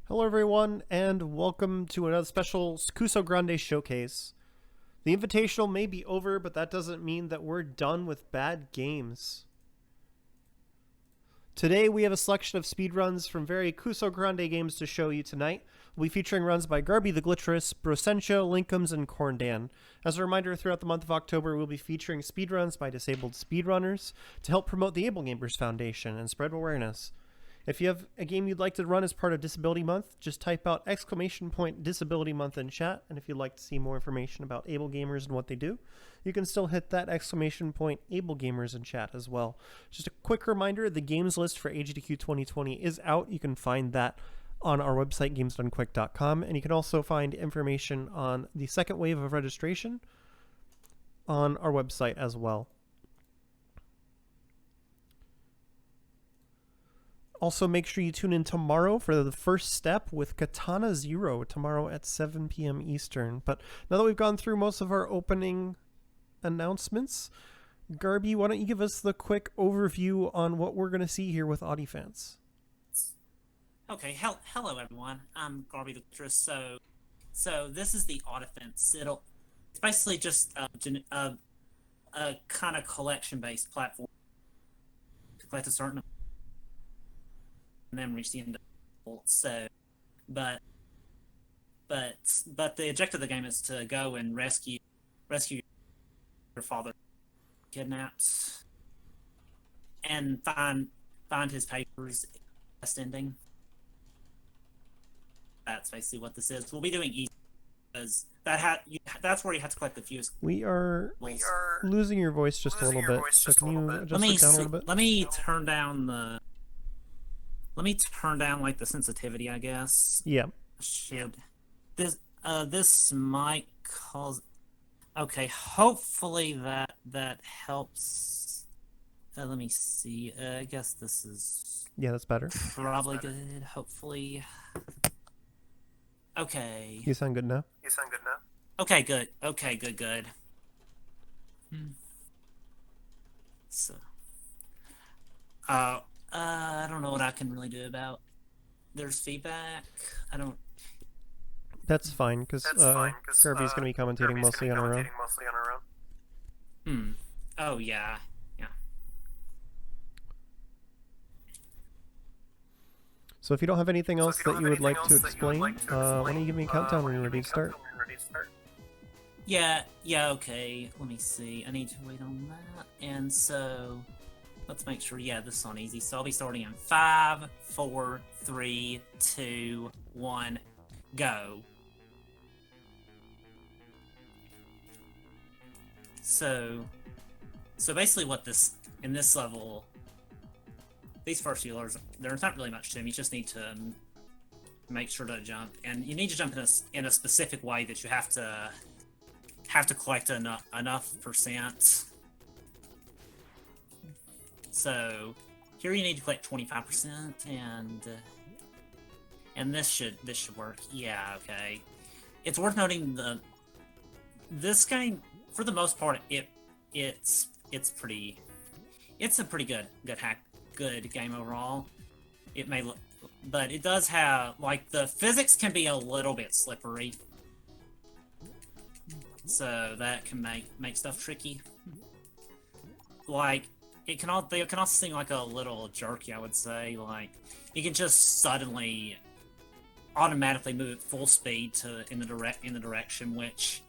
Hello, everyone, and welcome to another special Kusogrande Showcase. The Invitational may be over, but that doesn't mean that we're done with bad games. Today, we have a selection of speedruns from very Kusogrande games to show you tonight. We'll be featuring runs by Garby the Glitterous, Brossentia, Linkums, and Corndan. As a reminder, throughout the month of October, we'll be featuring speedruns by disabled speedrunners to help promote the Able Gamers Foundation and spread awareness. If you have a game you'd like to run as part of Disability Month, just type out !Disability Month in chat, and if you'd like to see more information about Able Gamers and what they do, you can still hit that !Able Gamers in chat as well. Just a quick reminder, the games list for GDQ 2020 is out. You can find that on our website, gamesdonequick.com, and you can also find information on the second wave of registration on our website as well. Also, make sure you tune in tomorrow for the first step with Katana Zero tomorrow at 7 p.m. Eastern. But now that we've gone through most of our opening announcements, Garby, why don't you give us the quick overview on what we're going to see here with Ottifants? Okay, hello everyone. I'm Garby the Glitterous. So this is the Ottifants. It's basically just a kind of collection-based platform to collect a certain and then reach the end of but the objective of the game is to go and rescue your father kidnapped and find his papers. Best ending. That's basically what this is. We'll be doing easy because that's where you have to collect the fewest. We are losing your voice just a little bit. So can you adjust it down a little bit? Let me turn down like the sensitivity, I guess. Yeah. This might cause. Okay, hopefully that helps. Let me see. I guess this is. Yeah, that's better. Probably good. Hopefully. Okay. You sound good now. Okay, good. Good. So. I don't know what I can really do about. There's feedback. I don't. That's fine, because Garby's going to be commentating mostly on her own. Oh, yeah. So if you don't have anything else that you would like to explain, why don't you give me a countdown when you're ready to start? Yeah, okay. Let me see. I need to wait on that. And so, let's make sure, this is on easy. So I'll be starting in 5, 4, 3, 2, 1, go. So basically what in this level, these first few levels, there's not really much to them. You just need to make sure to jump. And you need to jump in a specific way that you have to collect enough percent. So here you need to collect 25%, and this should work. Yeah, okay. It's worth noting this game, for the most part, it's a pretty good game overall. It may look, but it does have, like, the physics can be a little bit slippery, so that can make stuff tricky. Like, they can also seem like a little jerky, I would say. Like, you can just suddenly automatically move at full speed in the direction, which,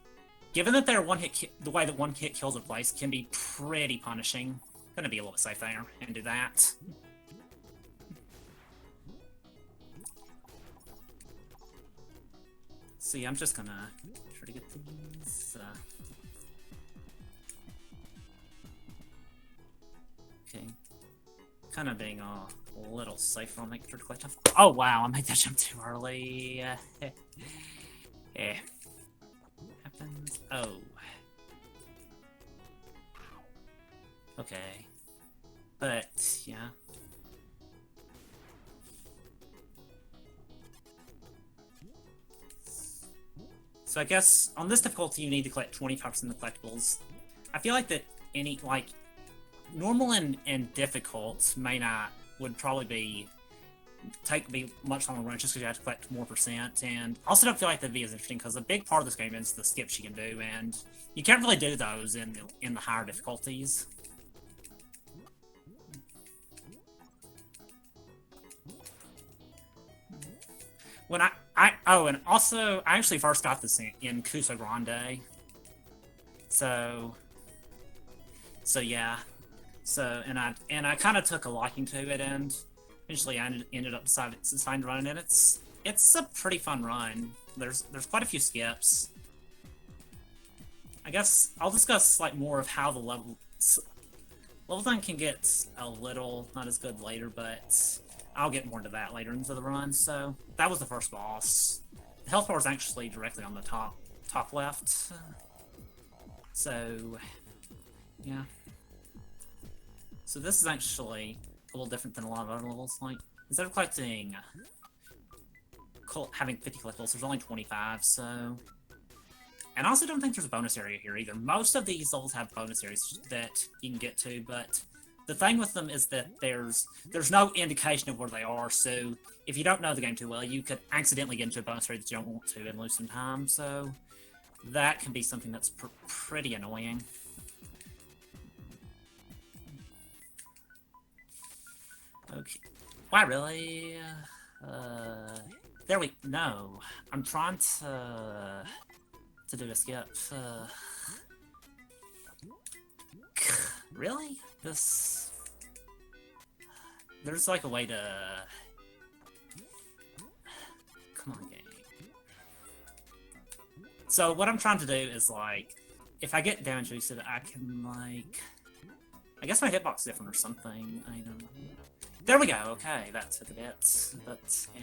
given that they're the way that one hit kills a place, can be pretty punishing. Gonna be a little bit safe there and do that. See, I'm just gonna try to get these. Okay. Kind of being a little safer on making sure to collect stuff. Oh wow, I made that jump too early. Happens. Oh. Okay. But, yeah. So I guess on this difficulty you need to collect 25% of the collectibles. I feel like that normal and difficult would probably be be much longer run just because you have to collect more percent, and also don't feel like that'd be as interesting because a big part of this game is the skips you can do, and you can't really do those in the higher difficulties. When and also I actually first got this in Kusogrande, so yeah, and I kind of took a liking to it, and eventually I ended up deciding to run it, and it's a pretty fun run. There's quite a few skips. I guess I'll discuss like more of how the level design can get a little not as good later, but I'll get more into that later into the run. So that was the first boss. The health bar is actually directly on the top left. So yeah. So this is actually a little different than a lot of other levels. Like instead of collecting having 50 collectibles, there's only 25. So. And I also don't think there's a bonus area here either. Most of these levels have bonus areas that you can get to, but the thing with them is that there's no indication of where they are, so if you don't know the game too well, you could accidentally get into a bonus area that you don't want to and lose some time, so that can be something that's pretty annoying. Okay. Why really? No. I'm trying to do a skip. Really? There's like a way to... Come on, game. So what I'm trying to do is like, if I get damage boosted, I can like... I guess my hitbox is different or something. I don't know. There we go. Okay, that took a bit, but yeah.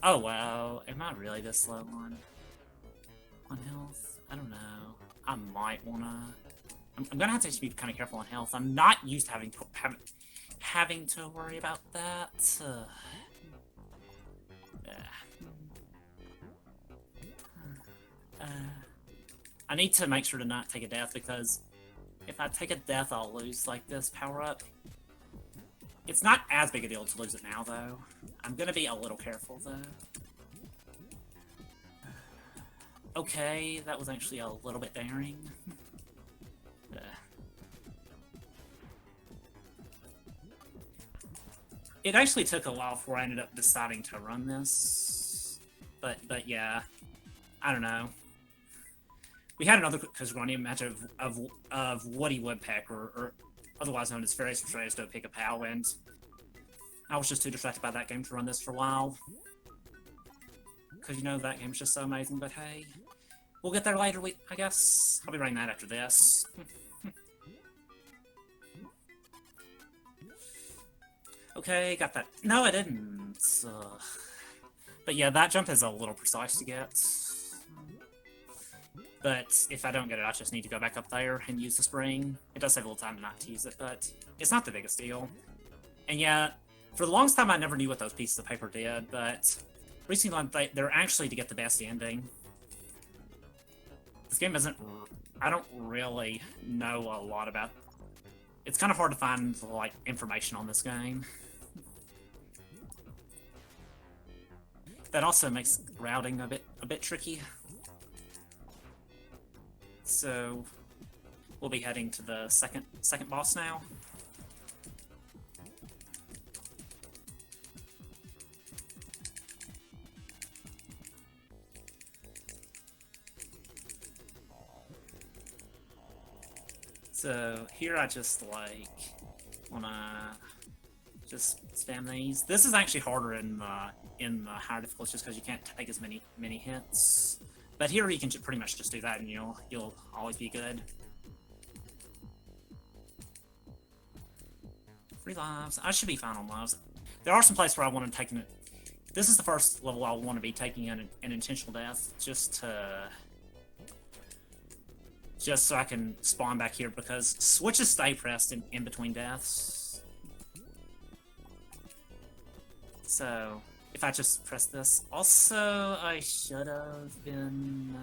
Oh wow, am I really this low on health? I don't know. I might wanna. I'm gonna have to be kind of careful on health. I'm not used to having to worry about that. I need to make sure to not take a death because if I take a death, I'll lose like this power up. It's not as big a deal to lose it now, though. I'm gonna be a little careful, though. Okay, that was actually a little bit daring. It actually took a while before I ended up deciding to run this. But yeah, I don't know. We had another Kusogrande match of Woody Woodpecker, or otherwise known as Férias Frustradas Pica-Pau, and I was just too distracted by that game to run this for a while. Because, you know, that game's just so amazing, but hey. We'll get there later, I guess. I'll be running that after this. Okay, got that. No, I didn't. But yeah, that jump is a little precise to get. But if I don't get it, I just need to go back up there and use the spring. It does take a little time not to use it, but it's not the biggest deal. And yeah, for the longest time I never knew what those pieces of paper did, but recently they're actually to get the best ending. This game isn't... I don't really know a lot about... It's kind of hard to find, like, information on this game. That also makes routing a bit tricky. So we'll be heading to the second boss now. So here I just like wanna just spam these. This is actually harder in the higher difficulty just because you can't take as many hits. But here you can pretty much just do that and you'll always be good. 3 lives. I should be fine on lives. There are some places where I want to take it. This is the first level I want to be taking an intentional death just so I can spawn back here because switches stay pressed in between deaths. So if I just press this. Also, I should have been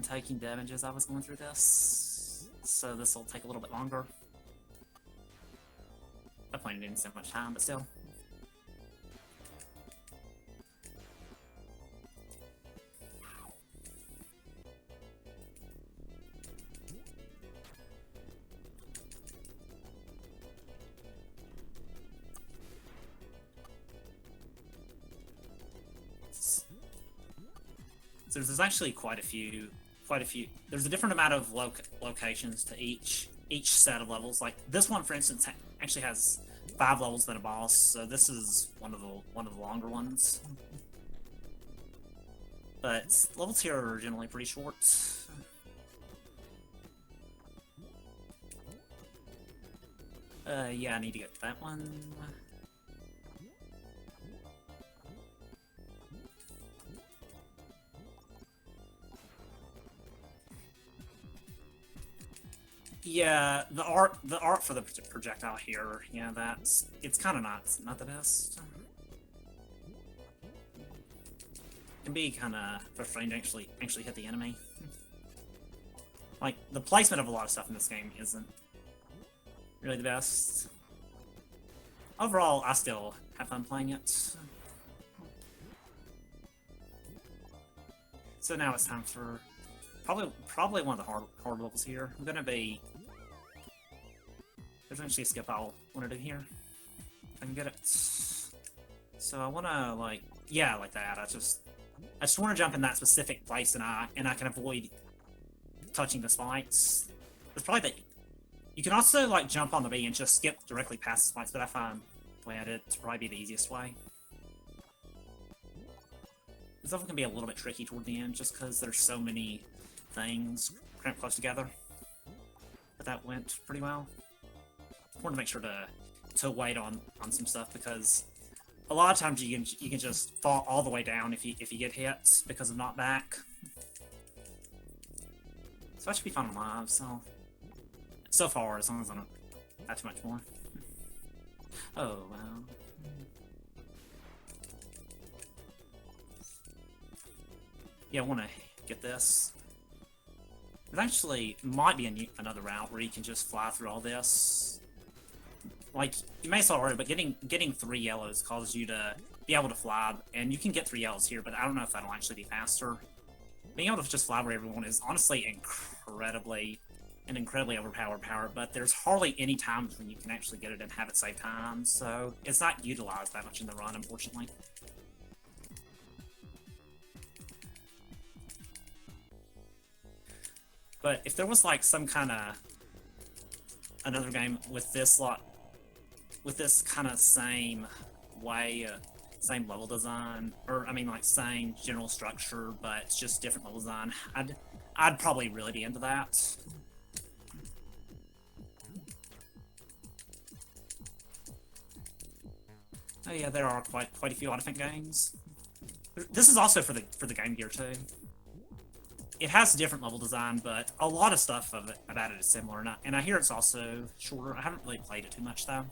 taking damage as I was going through this. So this will take a little bit longer. putting in so much time, but still. So there's actually quite a few. There's a different amount of locations to each set of levels. Like this one, for instance, actually has 5 levels than a boss. So this is one of the longer ones. But levels here are generally pretty short. Yeah, I need to get that one. Yeah, the art for the projectile here, yeah, it's kind of not the best. It can be kind of frustrating to actually hit the enemy. Like the placement of a lot of stuff in this game isn't really the best. Overall, I still have fun playing it. So now it's time for probably one of the hard levels here. I'm gonna be. There's actually a skip I'll want to do here. If I can get it. So I want to like that. I just want to jump in that specific place and I can avoid touching the spikes. It's probably the. You can also like jump on the bee and just skip directly past the spikes, but I find the way I did it to probably be the easiest way. This level can be a little bit tricky toward the end just because there's so many things cramped close together. But that went pretty well. I want to make sure to wait on some stuff because a lot of times you can just fall all the way down if you get hit because of knockback. So I should be fine on live. So far, as long as I don't add too much more. Oh wow. Yeah, I want to get this. There actually might be another route where you can just fly through all this. Like, you may have saw already, but getting 3 yellows causes you to be able to fly, and you can get 3 yellows here, but I don't know if that'll actually be faster. Being able to just fly where everyone is honestly incredibly overpowered power, but there's hardly any times when you can actually get it and have it save time, so it's not utilized that much in the run, unfortunately. But if there was like some kind of another game with this kind of same way, same level design, or I mean like same general structure, but it's just different level design, I'd probably really be into that. Oh yeah, there are quite a few Ottifant games. This is also for the Game Gear too. It has different level design, but a lot of stuff about it is similar, and I hear it's also shorter. I haven't really played it too much though.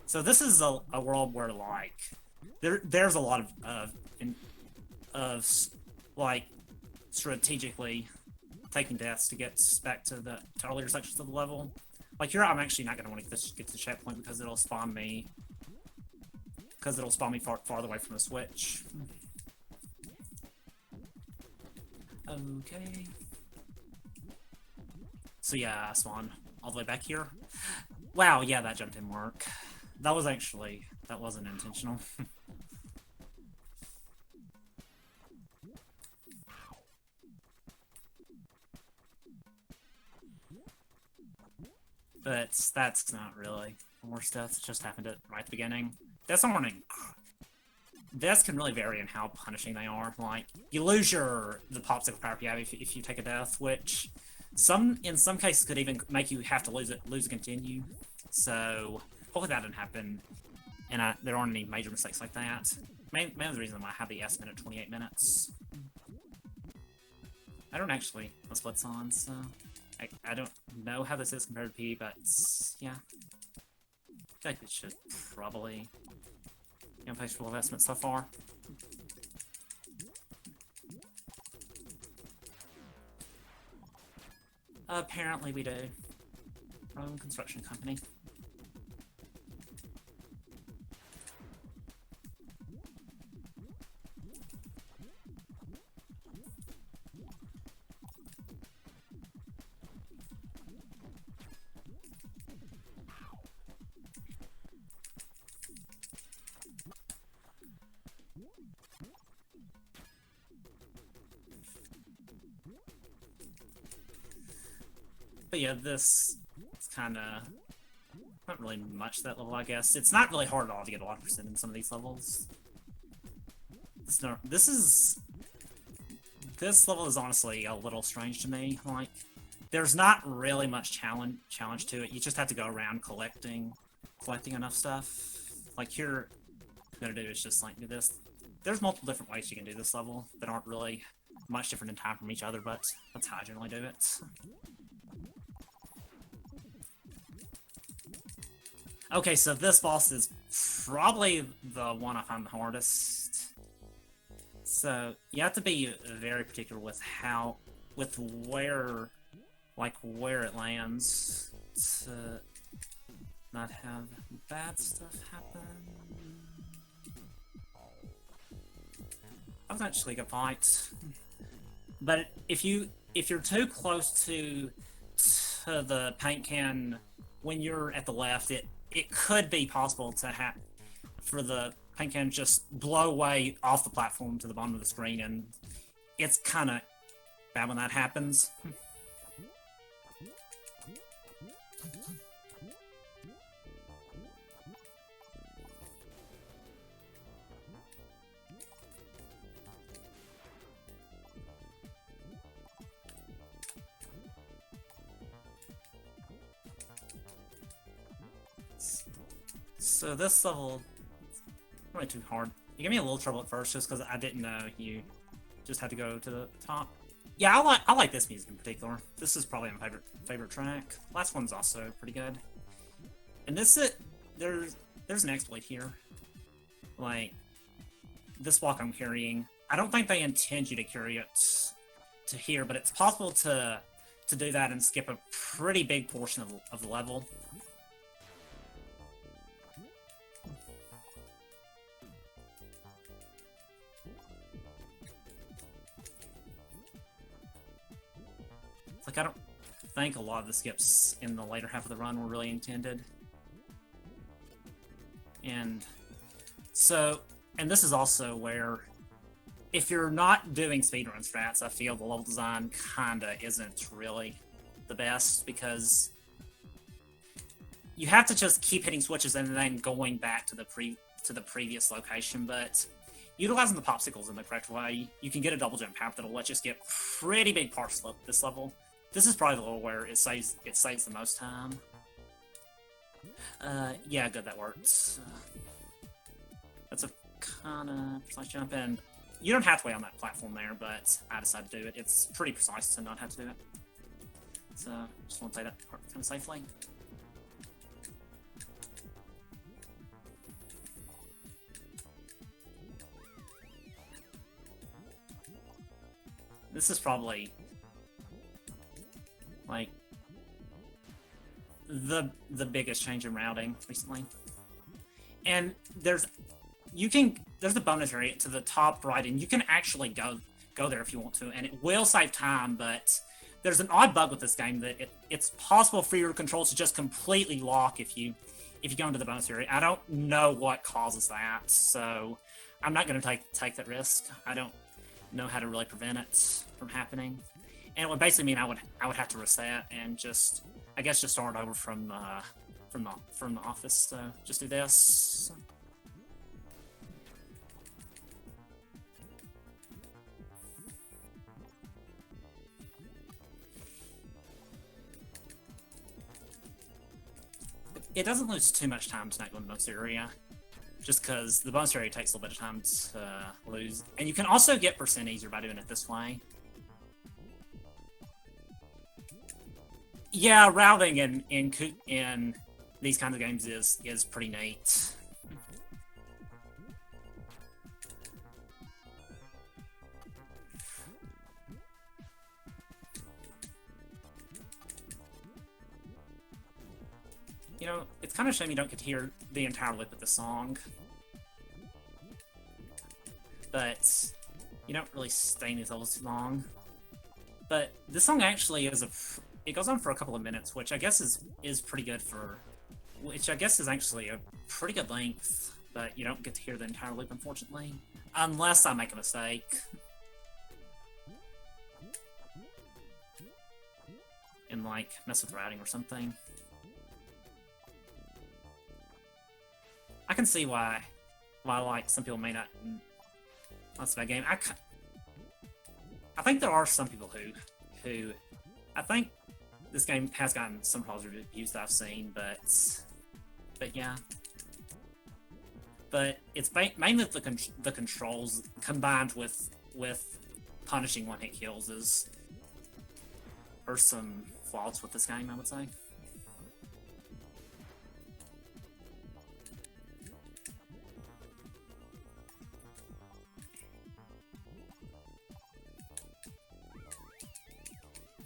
So this is a world where like there's a lot of like strategically taking deaths to get back to earlier sections of the level. Like here, I'm actually not going to want to get to the checkpoint because it'll spawn me farther away from the switch. Okay. So yeah, I spawn all the way back here. Wow, yeah, that jump didn't work. That wasn't intentional. But that's not really the worst death. It just happened right at the beginning. Deaths can really vary in how punishing they are. Like, you lose the popsicle power you have if you take a death, which in some cases could even make you have to lose and continue. So hopefully that didn't happen, and there aren't any major mistakes like that. Mainly the reason why I have the estimate at 28 minutes. I don't actually know what's on, so I don't know how this is compared to P, but yeah. I think it should probably impact full investment so far. Apparently we do. Our own construction company. But yeah, this is kind of not really much that level, I guess. It's not really hard at all to get a lot of percent in some of these levels. This level is honestly a little strange to me. Like, there's not really much challenge to it. You just have to go around collecting enough stuff. Like here, what I'm gonna do is just like do this. There's multiple different ways you can do this level that aren't really much different in time from each other, but that's how I generally do it. Okay, so this boss is probably the one I find the hardest. So you have to be very particular with where it lands to not have bad stuff happen. That was actually a good fight, but if you're too close to the paint can when you're at the left, it could be possible to for the paint can just blow away off the platform to the bottom of the screen, and it's kind of bad when that happens. So this level is probably too hard. You gave me a little trouble at first just because I didn't know you just had to go to the top. Yeah, I like this music in particular. This is probably my favorite track. Last one's also pretty good. And there's an exploit here. Like this block I'm carrying. I don't think they intend you to carry it to here, but it's possible to do that and skip a pretty big portion of the level. Like, I don't think a lot of the skips in the later half of the run were really intended. And this is also where, if you're not doing speedrun strats, I feel the level design kinda isn't really the best, because you have to just keep hitting switches and then going back to the previous location, but utilizing the popsicles in the correct way, you can get a double jump path that'll let you skip pretty big parts of this level. This is probably the level where it saves the most time. Yeah, good, that works. That's a kind of precise jump, and you don't have to wait on that platform there, but I decided to do it. It's pretty precise to not have to do it. So, just want to play that part kind of safely. This is probably like the biggest change in routing recently. And there's a bonus area to the top right, and you can actually go there if you want to, and it will save time, but there's an odd bug with this game that it's possible for your controls to just completely lock if you go into the bonus area. I don't know what causes that, so I'm not going to take that risk. I don't know how to really prevent it from happening. And it would basically mean I would have to reset and just start over from the office. So just do this. It doesn't lose too much time to not go in the bonus area, just because the bonus area takes a little bit of time to lose. And you can also get percent easier by doing it this way. Yeah, routing in these kinds of games is pretty neat. You know, it's kind of a shame you don't get to hear the entire loop of the song. But you don't really stay in these levels too long. But this song actually it goes on for a couple of minutes, which I guess is pretty good for, which I guess is actually a pretty good length. But you don't get to hear the entire loop, unfortunately, unless I make a mistake. And like mess with routing or something. I can see why like some people may not. That's a bad game. I think there are some people who I think this game has gotten some positive reviews that I've seen, but yeah. But it's mainly the controls combined with punishing one-hit kills are some flaws with this game, I would say.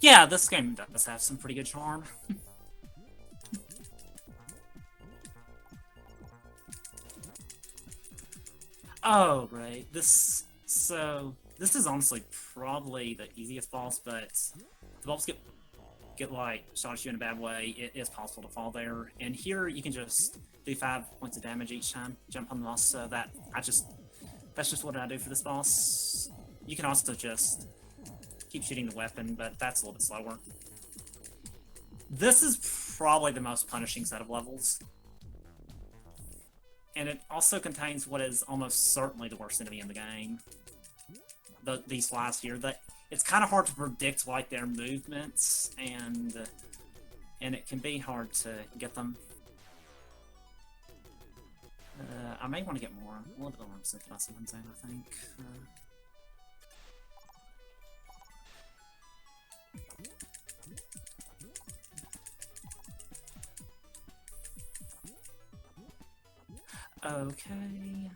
Yeah, this game does have some pretty good charm. Oh, right. This is honestly probably the easiest boss, but the boss get like shot at you in a bad way. It is possible to fall there, and here you can just do 5 points of damage each time jump on the boss. So that's just what I do for this boss. You can also just keep shooting the weapon, but that's a little bit slower. This is probably the most punishing set of levels. And it also contains what is almost certainly the worst enemy in the game. These flies here. It's kind of hard to predict like their movements, and it can be hard to get them. I may want to get more. A little bit more synchronized, I think. Okay.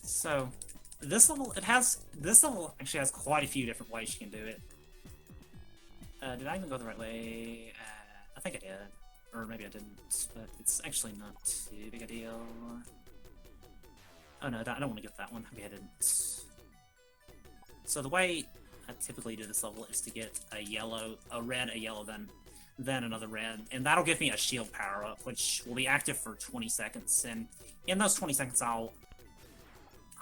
So, this level actually has quite a few different ways you can do it. Did I even go the right way? I think I did. Or maybe I didn't, but it's actually not too big a deal. Oh no, I don't want to get that one. Maybe I didn't. So the way I typically do this level is to get a red, a yellow, then another red, and that'll give me a shield power-up, which will be active for 20 seconds, and in those 20 seconds I'll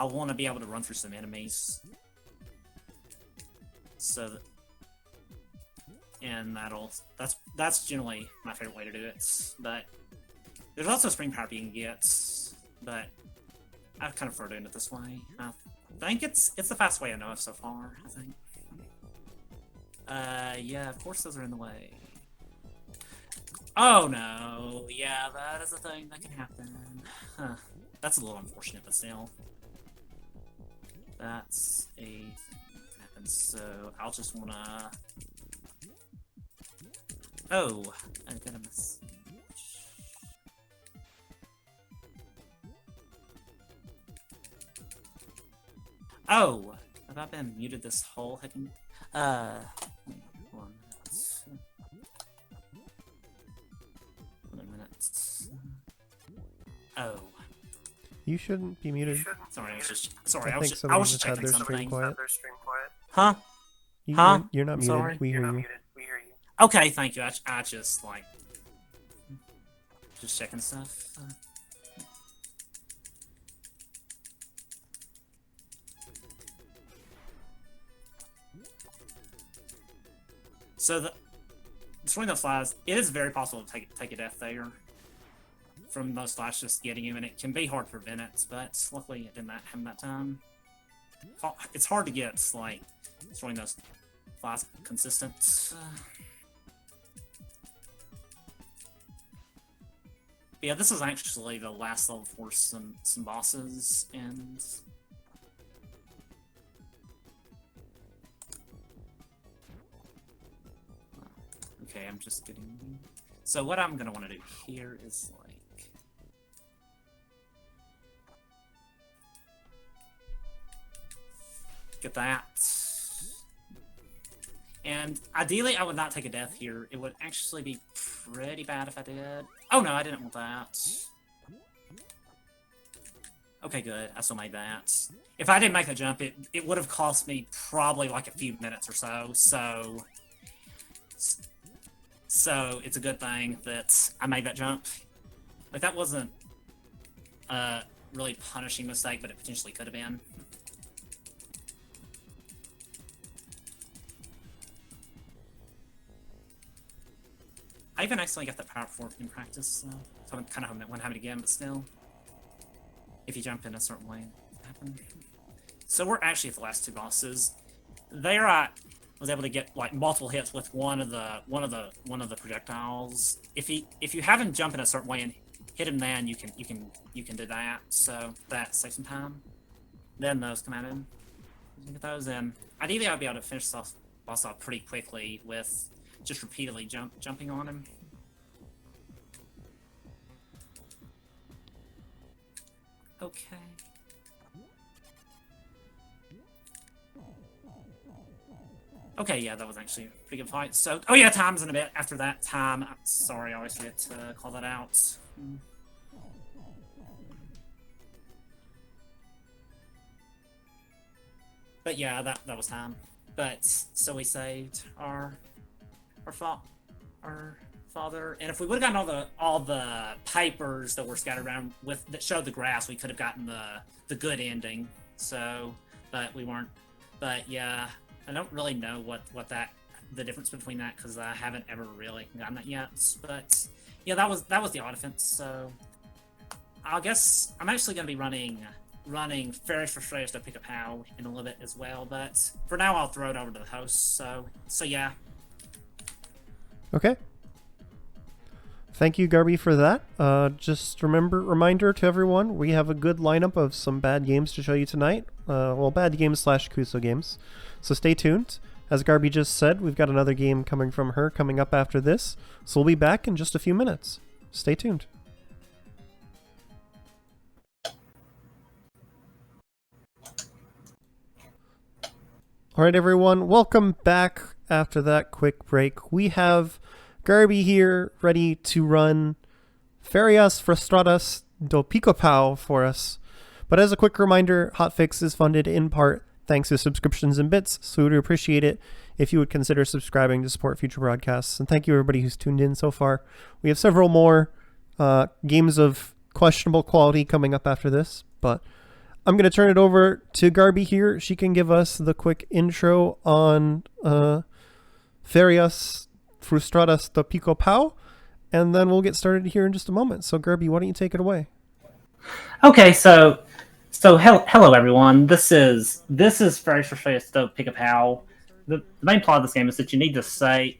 want to be able to run through some enemies. So and that's generally my favorite way to do it. But there's also spring power you can get, but I kind of prefer doing it this way. I think it's the fast way I know of so far, I think. Yeah, of course those are in the way. Oh no, yeah, that is a thing that can happen. Huh. That's a little unfortunate, but still. That's a thing that happens, so I'll just wanna... Oh, I got a message. Oh, have I been muted this whole heckin'? 1 minute. Oh. You shouldn't be muted. Sorry, I was just had checking their stream something. quiet. Huh? You're not muted. Sorry. We hear you. Okay, thank you. I just like just checking stuff. So destroying those flies, it is very possible to take a death there from those flies just getting you, and it can be hard to prevent it, but luckily it didn't happen that time. It's hard to get like destroying those flies consistent. yeah, this is actually the last level for some bosses, and okay, I'm just getting. So what I'm gonna want to do here is like get that. And ideally, I would not take a death here. It would actually be pretty bad if I did. Oh no, I didn't want that. Okay, good. I still made that. If I didn't make the jump, it would have cost me probably like a few minutes or so. So it's a good thing that I made that jump. Like, that wasn't a really punishing mistake, but it potentially could have been. I even accidentally got that power fork in practice, so I'm kind of hoping that won't happen again, but still. If you jump in a certain way, it happens. So we're actually at the last two bosses. There I was able to get like multiple hits with one of the projectiles. If you have him jump in a certain way and hit him, then you can do that. So that saves some time. Then those come out in. Get those in. Ideally, I'd be able to finish this boss off pretty quickly with just repeatedly jumping on him. Okay. Okay, yeah, that was actually a pretty good fight. So, oh yeah, time's in a bit. After that time, sorry, I always forget to call that out. But yeah, that was time. But so we saved our father, and if we would have gotten all the papers that were scattered around that showed the grass, we could have gotten the good ending. So, but we weren't. But yeah, I don't really know what the difference between that, because I haven't ever really gotten that yet. But yeah, that was the Ottifants. So I guess I'm actually going to be running Férias Frustradas to Pica-Pau in a little bit as well. But for now, I'll throw it over to the host. So yeah. Okay. Thank you, Garby, for that. Just reminder to everyone, we have a good lineup of some bad games to show you tonight. Well, bad games / Kuso games. So stay tuned. As Garby just said, we've got another game coming from her coming up after this. So we'll be back in just a few minutes. Stay tuned. All right, everyone, welcome back after that quick break. We have Garby here ready to run Férias Frustradas do Pica-Pau for us. But as a quick reminder, Hotfix is funded in part thanks to subscriptions and bits, so we would appreciate it if you would consider subscribing to support future broadcasts. And thank you everybody who's tuned in so far. We have several more games of questionable quality coming up after this, but I'm going to turn it over to Garby here. She can give us the quick intro on Férias Frustradas do Pica-Pau, and then we'll get started here in just a moment. So Garby, why don't you take it away? Okay, so hello everyone. This is Férias Frustradas do Pica-Pau. The main plot of this game is that you need to say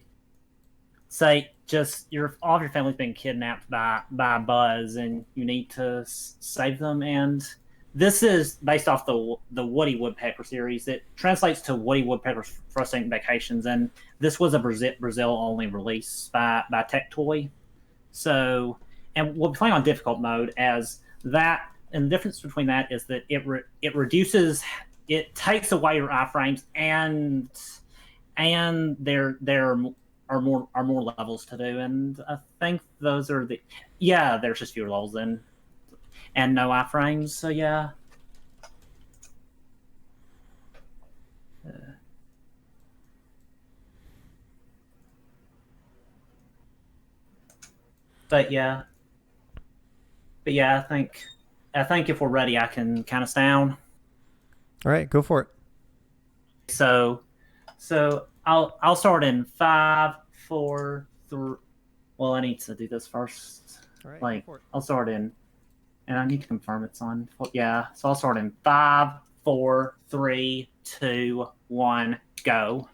just all of your family's been kidnapped by Buzz, and you need to save them. And this is based off the Woody Woodpecker series. It translates to Woody Woodpecker's Frustrating Vacations, and this was a Brazil only release by Tectoy. So, and we'll be playing on difficult mode as that. And the difference between that is that it reduces, it takes away your iframes, and there are more levels to do. And I think those are there's just fewer levels in. And no iframes, so yeah. But yeah, I think if we're ready, I can count us down. All right, go for it. So I'll start in 5, 4, 3. Well, I need to do this first. All right, I'll start in. And I need to confirm it's on. Yeah, so I'll start in 5, 4, 3, 2, 1, go.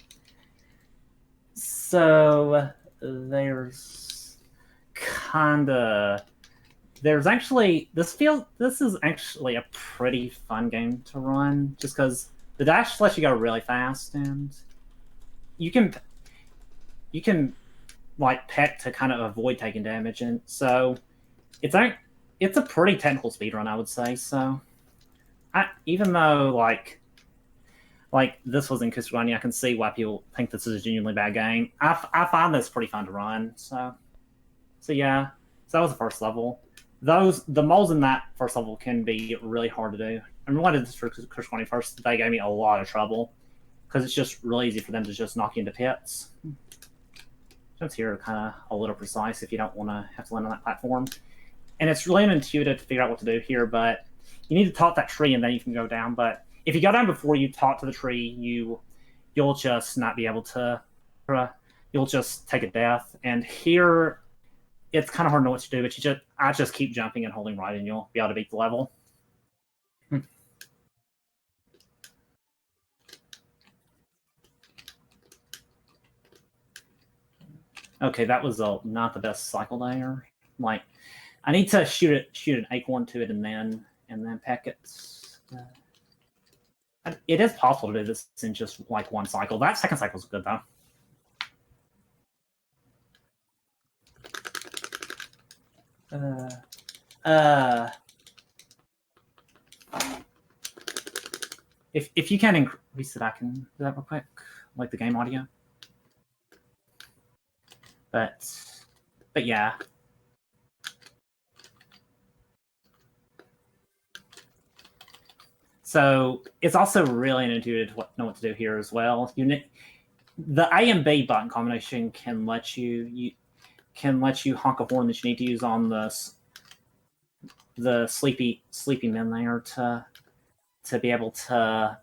So there's kind of there's actually this is actually a pretty fun game to run, just because the dash lets you go really fast, and you can like peck to kind of avoid taking damage, and so it's a pretty technical speedrun, I would say. So even though like this was in Kusogrande, I can see why people think this is a genuinely bad game. I find this pretty fun to run. So yeah. So that was the first level. The moles in that first level can be really hard to do. I remember when I did this for Kusogrande first, they gave me a lot of trouble because it's just really easy for them to just knock you into pits. Jumps here are kind of a little precise if you don't want to have to land on that platform. And it's really unintuitive to figure out what to do here, but you need to top that tree and then you can go down. But if you go down before you talk to the tree, you'll just not be able to. You'll just take a death. And here, it's kind of hard to know what to do. But I just keep jumping and holding right, and you'll be able to beat the level. Okay, that was not the best cycle there. Like, I need to shoot an acorn to it and then peck it. It is possible to do this in just like one cycle. That second cycle is good though. If you can increase it, I can do that real quick, like the game audio. But yeah. So it's also really intuitive to know what to do here as well. The A and B button combination can let you honk a horn that you need to use on the sleepy men there to be able to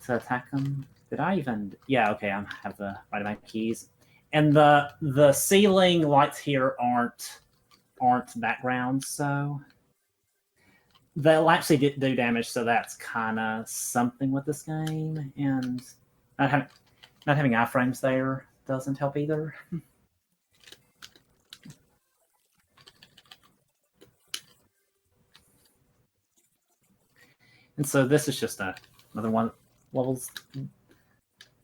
attack them. Did I even? Yeah, okay. I have the right amount of keys, and the ceiling lights here aren't backgrounds, so they'll actually do damage. So that's kind of something with this game, and not having iframes there doesn't help either. And so this is just another one levels.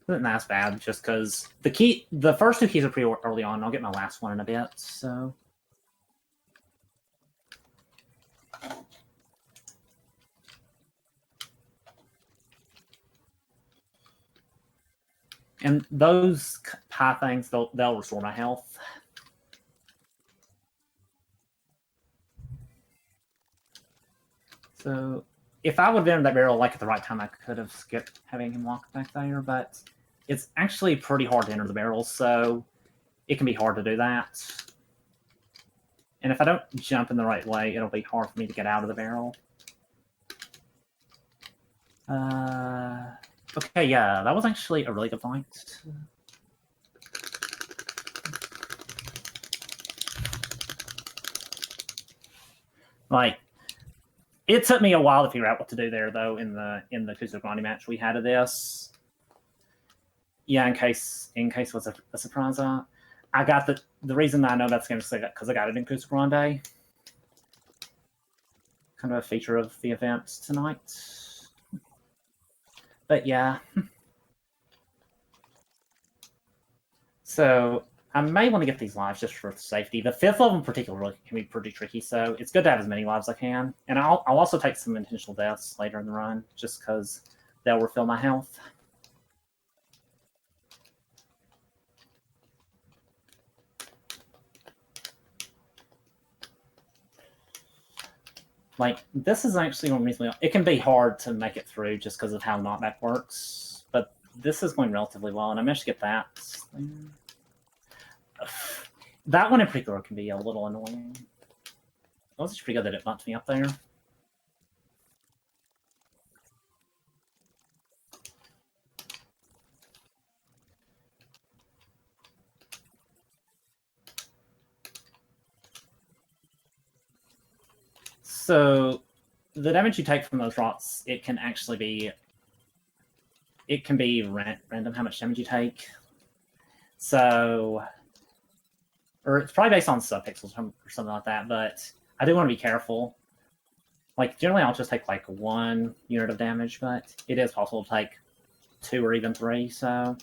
Isn't as bad just because the first two keys are pretty early on. I'll get my last one in a bit. So and those pie things they'll restore my health. So if I would have been in that barrel like at the right time, I could have skipped having him walk back there, but it's actually pretty hard to enter the barrel, so it can be hard to do that. And if I don't jump in the right way, it'll be hard for me to get out of the barrel. Okay, yeah, that was actually a really good fight. Like, it took me a while to figure out what to do there, though. In the Kusogrande match we had of this, yeah. In case was a surprise. I got the reason I know that's going to because I got it in Kusogrande. Kind of a feature of the event tonight. But yeah. So I may want to get these lives just for safety. The fifth level in particular can be pretty tricky, so it's good to have as many lives as I can. And I'll also take some intentional deaths later in the run, just because they'll refill my health. Like, this is actually reasonably... It can be hard to make it through just because of how knockback works, but this is going relatively well, and I managed to get that. That one in particular can be a little annoying. It was pretty good that it bumped me up there. So the damage you take from those rots, it can actually be... It can be random how much damage you take. So... Or it's probably based on subpixels or something like that, but I do want to be careful. Like, generally I'll just take like 1 unit of damage, but it is possible to take 2 or even 3, so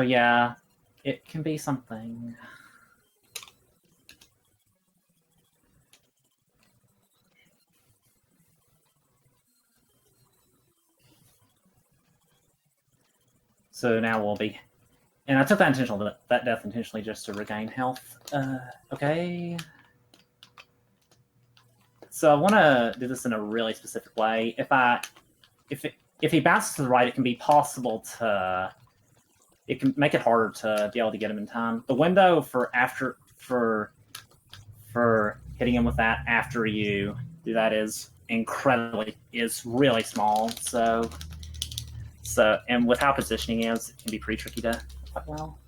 yeah, it can be something. So now we'll be, and I took that death intentionally just to regain health. Okay. So I want to do this in a really specific way. If he bounces to the right, it can be possible to. It can make it harder to be able to get him in time. The window for hitting him with that after you do that is really small. So and with how positioning is, it can be pretty tricky to quite well.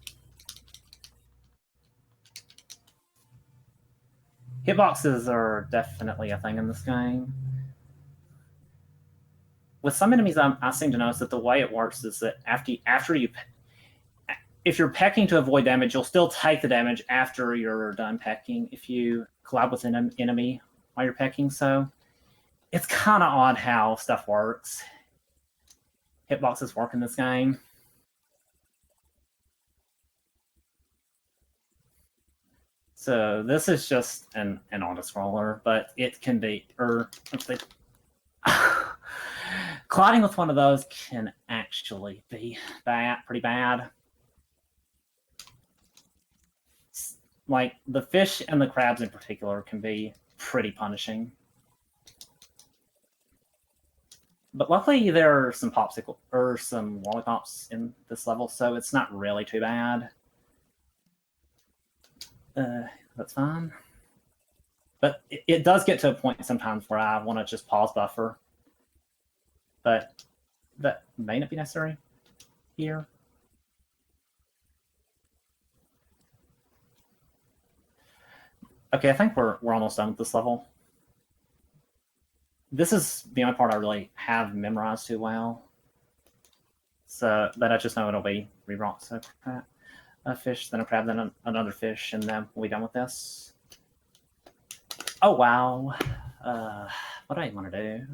Hitboxes are definitely a thing in this game. With some enemies, I seem to notice that the way it works is that if you're pecking to avoid damage, you'll still take the damage after you're done pecking if you collab with an enemy while you're pecking. So it's kind of odd how stuff works. Hitboxes work in this game. So this is just an auto-scroller, but it can be, colliding with one of those can actually be pretty bad. Like, the fish and the crabs in particular can be pretty punishing. But luckily there are some some lollipops in this level, so it's not really too bad. That's fine. But it does get to a point sometimes where I want to just pause buffer. But that may not be necessary here. Okay, I think we're almost done with this level. This is the only part I really have memorized too well. So that I just know it'll be rewrought. So a fish, then a crab, then another fish, and then we'll be done with this. Oh wow. What do I want to do?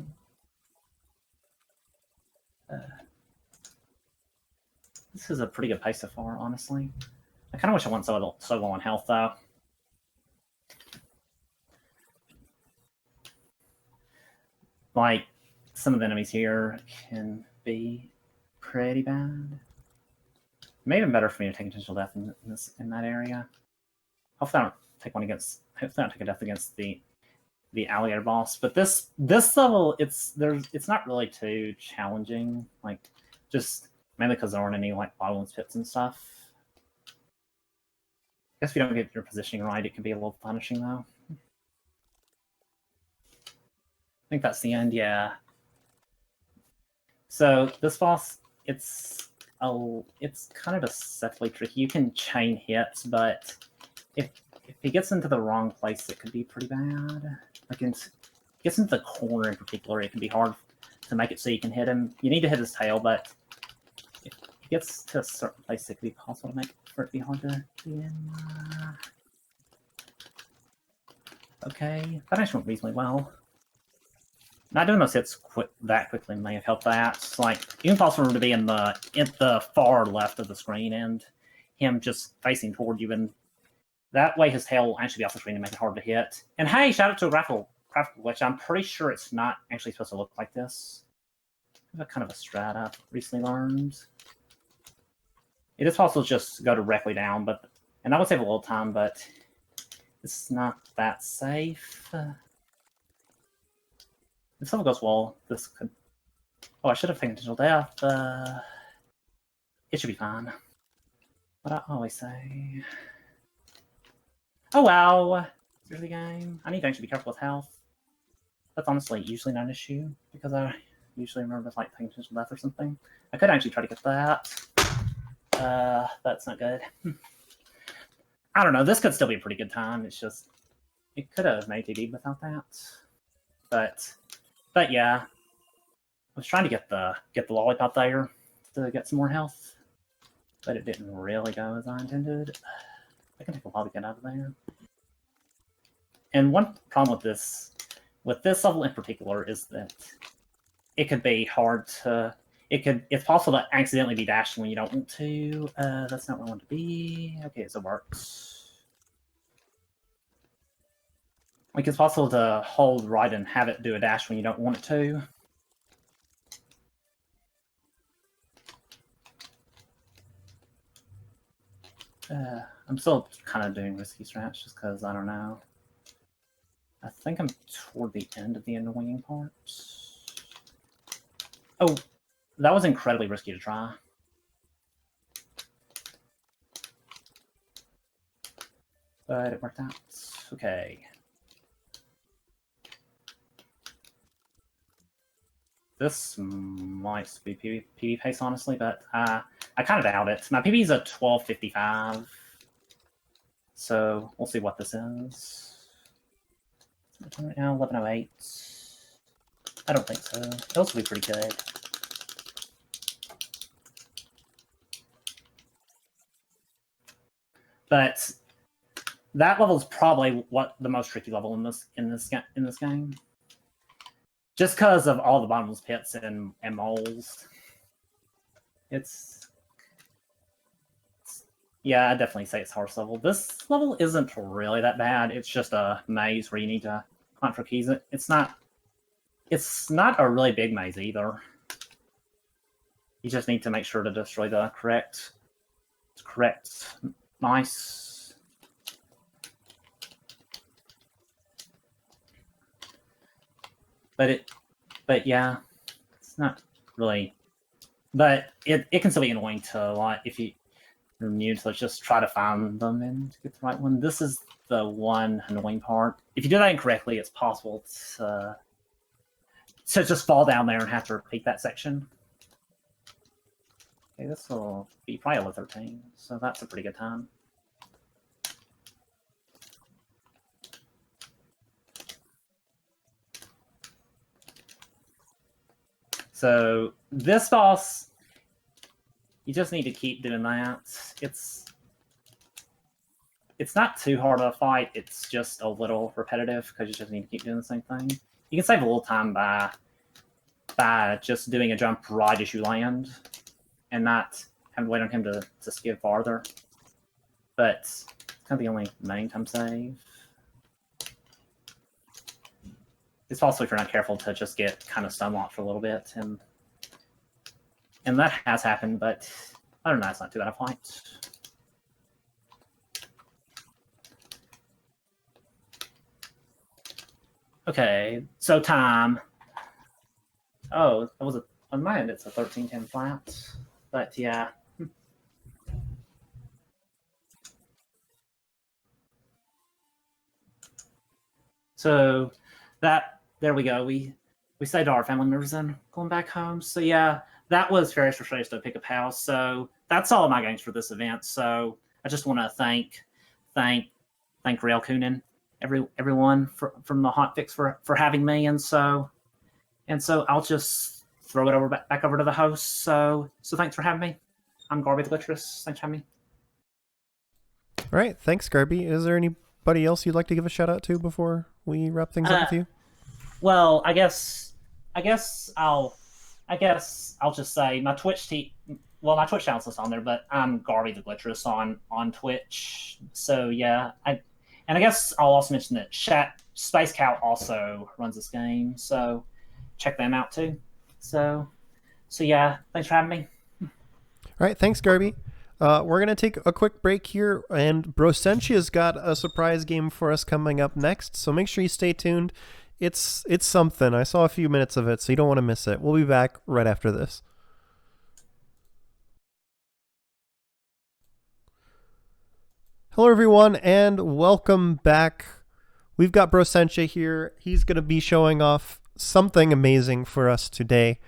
This is a pretty good pace so far, honestly. I kind of wish I went so low on health though. Like, some of the enemies here can be pretty bad. It may have been better for me to take intentional death in that area. Hopefully I don't take one against. Hopefully I don't take a death against the alligator boss. But this level, it's not really too challenging. Like, just mainly because there aren't any like bottomless pits and stuff. I guess if you don't get your positioning right, it can be a little punishing though. I think that's the end, yeah. So this boss, it's kind of deceptively tricky. You can chain hits, but if he gets into the wrong place, it could be pretty bad. Like, if he gets into the corner in particular, it can be hard to make it so you can hit him. You need to hit his tail, but if he gets to a certain place, it could be possible to make for it to be hard to be in. Okay, that actually went reasonably well. Not doing those hits that quickly may have helped that. It's like, even possible to be in the far left of the screen and him just facing toward you, and that way his tail will actually be off the screen and make it hard to hit. And hey, shout out to a graphical glitch. I'm pretty sure it's not actually supposed to look like this. I have a kind of a strat I've recently learned. It is possible to just go directly down, and that would save a little time, but it's not that safe. If something goes well, this could. Oh, I should have taken intentional death. It should be fine. What I always say. Oh wow! Seriously, game. I need to actually be careful with health. That's honestly usually not an issue because I usually remember like taking intentional death or something. I could actually try to get that. That's not good. I don't know. This could still be a pretty good time. It's just it could have made TD without that, But yeah, I was trying to get the lollipop there to get some more health, but it didn't really go as I intended. I can take a while to get out of there. and one problem with this level in particular is that it could be hard to. It's possible to accidentally be dashing when you don't want to. That's not what I want to be. Okay, so it works. Like, it's possible to hold right and have it do a dash when you don't want it to. I'm still kind of doing risky strats just because I don't know. I think I'm toward the end of the annoying part. Oh, that was incredibly risky to try. But it worked out. Okay. This might be PB pace, honestly, but I kind of doubt it. My PB is a 12:55, so we'll see what this is. Right now, 11:08. I don't think so. Those will be pretty good. But that level is probably the most tricky level in this game. Just because of all the bottomless pits and moles. Yeah, I'd definitely say it's hardest level. This level isn't really that bad. It's just a maze where you need to hunt for keys. It's not a really big maze either. You just need to make sure to destroy the correct mice. But yeah, it's not really. But it can still be annoying to if you're new to just try to find them and get the right one. This is the one annoying part. If you do that incorrectly, it's possible to just fall down there and have to repeat that section. Okay, this will be probably level 13, so that's a pretty good time. So this boss, you just need to keep doing that. It's not too hard of a fight. It's just a little repetitive because you just need to keep doing the same thing. You can save a little time by just doing a jump right as you land and not having to wait on him to skip farther. But it's kind of the only main time save. It's possible, if you're not careful, to just get kind of stun locked for a little bit, and that has happened, but other than that, it's not too bad a fight. Okay, so time. Oh, that was on my end, it's a 13:10 flat, but yeah. So there we go. We saved our family members and going back home. So yeah, that was Férias Frustradas to Pica-Pau. So that's all of my games for this event. So I just want to thank Rail Coonan, everyone from the Hotfix for having me, and so I'll just throw it back over to the host. So thanks for having me. I'm Garby the Glittrous. Thanks for having me. All right, thanks, Garby. Is there anybody else you'd like to give a shout out to before we wrap things up with you? Well, I guess I'll just say my Twitch my Twitch channel's listed on there, but I'm Garby the Glittrous on Twitch. So yeah, I guess I'll also mention that Space Cow also runs this game, so check them out too. So yeah, thanks for having me. All right, thanks, Garby. We're going to take a quick break here, and Brosentia's got a surprise game for us coming up next, so make sure you stay tuned. It's something. I saw a few minutes of it, so you don't want to miss it. We'll be back right after this. Hello, everyone, and welcome back. We've got Brosentia here. He's going to be showing off something amazing for us today.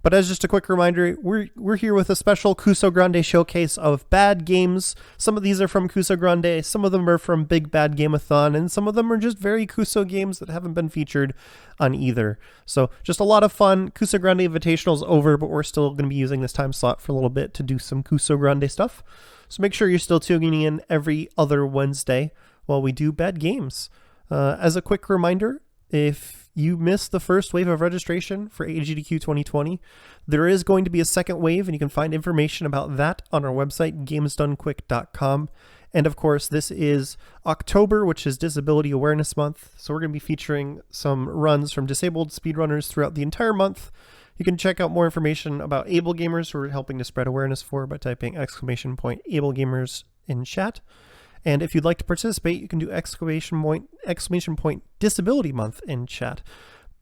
But as just a quick reminder, we're here with a special Kusogrande Showcase of bad games. Some of these are from Kusogrande, some of them are from Big Bad Game-a-thon, and some of them are just very Kuso games that haven't been featured on either. So just a lot of fun. Kusogrande Invitational's over, but we're still going to be using this time slot for a little bit to do some Kusogrande stuff. So make sure you're still tuning in every other Wednesday while we do bad games. As a quick reminder, if you missed the first wave of registration for GDQ 2020, there is going to be a second wave, and you can find information about that on our website, gamesdonequick.com. And of course, this is October, which is Disability Awareness Month, so we're going to be featuring some runs from disabled speedrunners throughout the entire month. You can check out more information about able gamers who we're helping to spread awareness for by typing !able gamers in chat. And if you'd like to participate, you can do !! Disability Month in chat.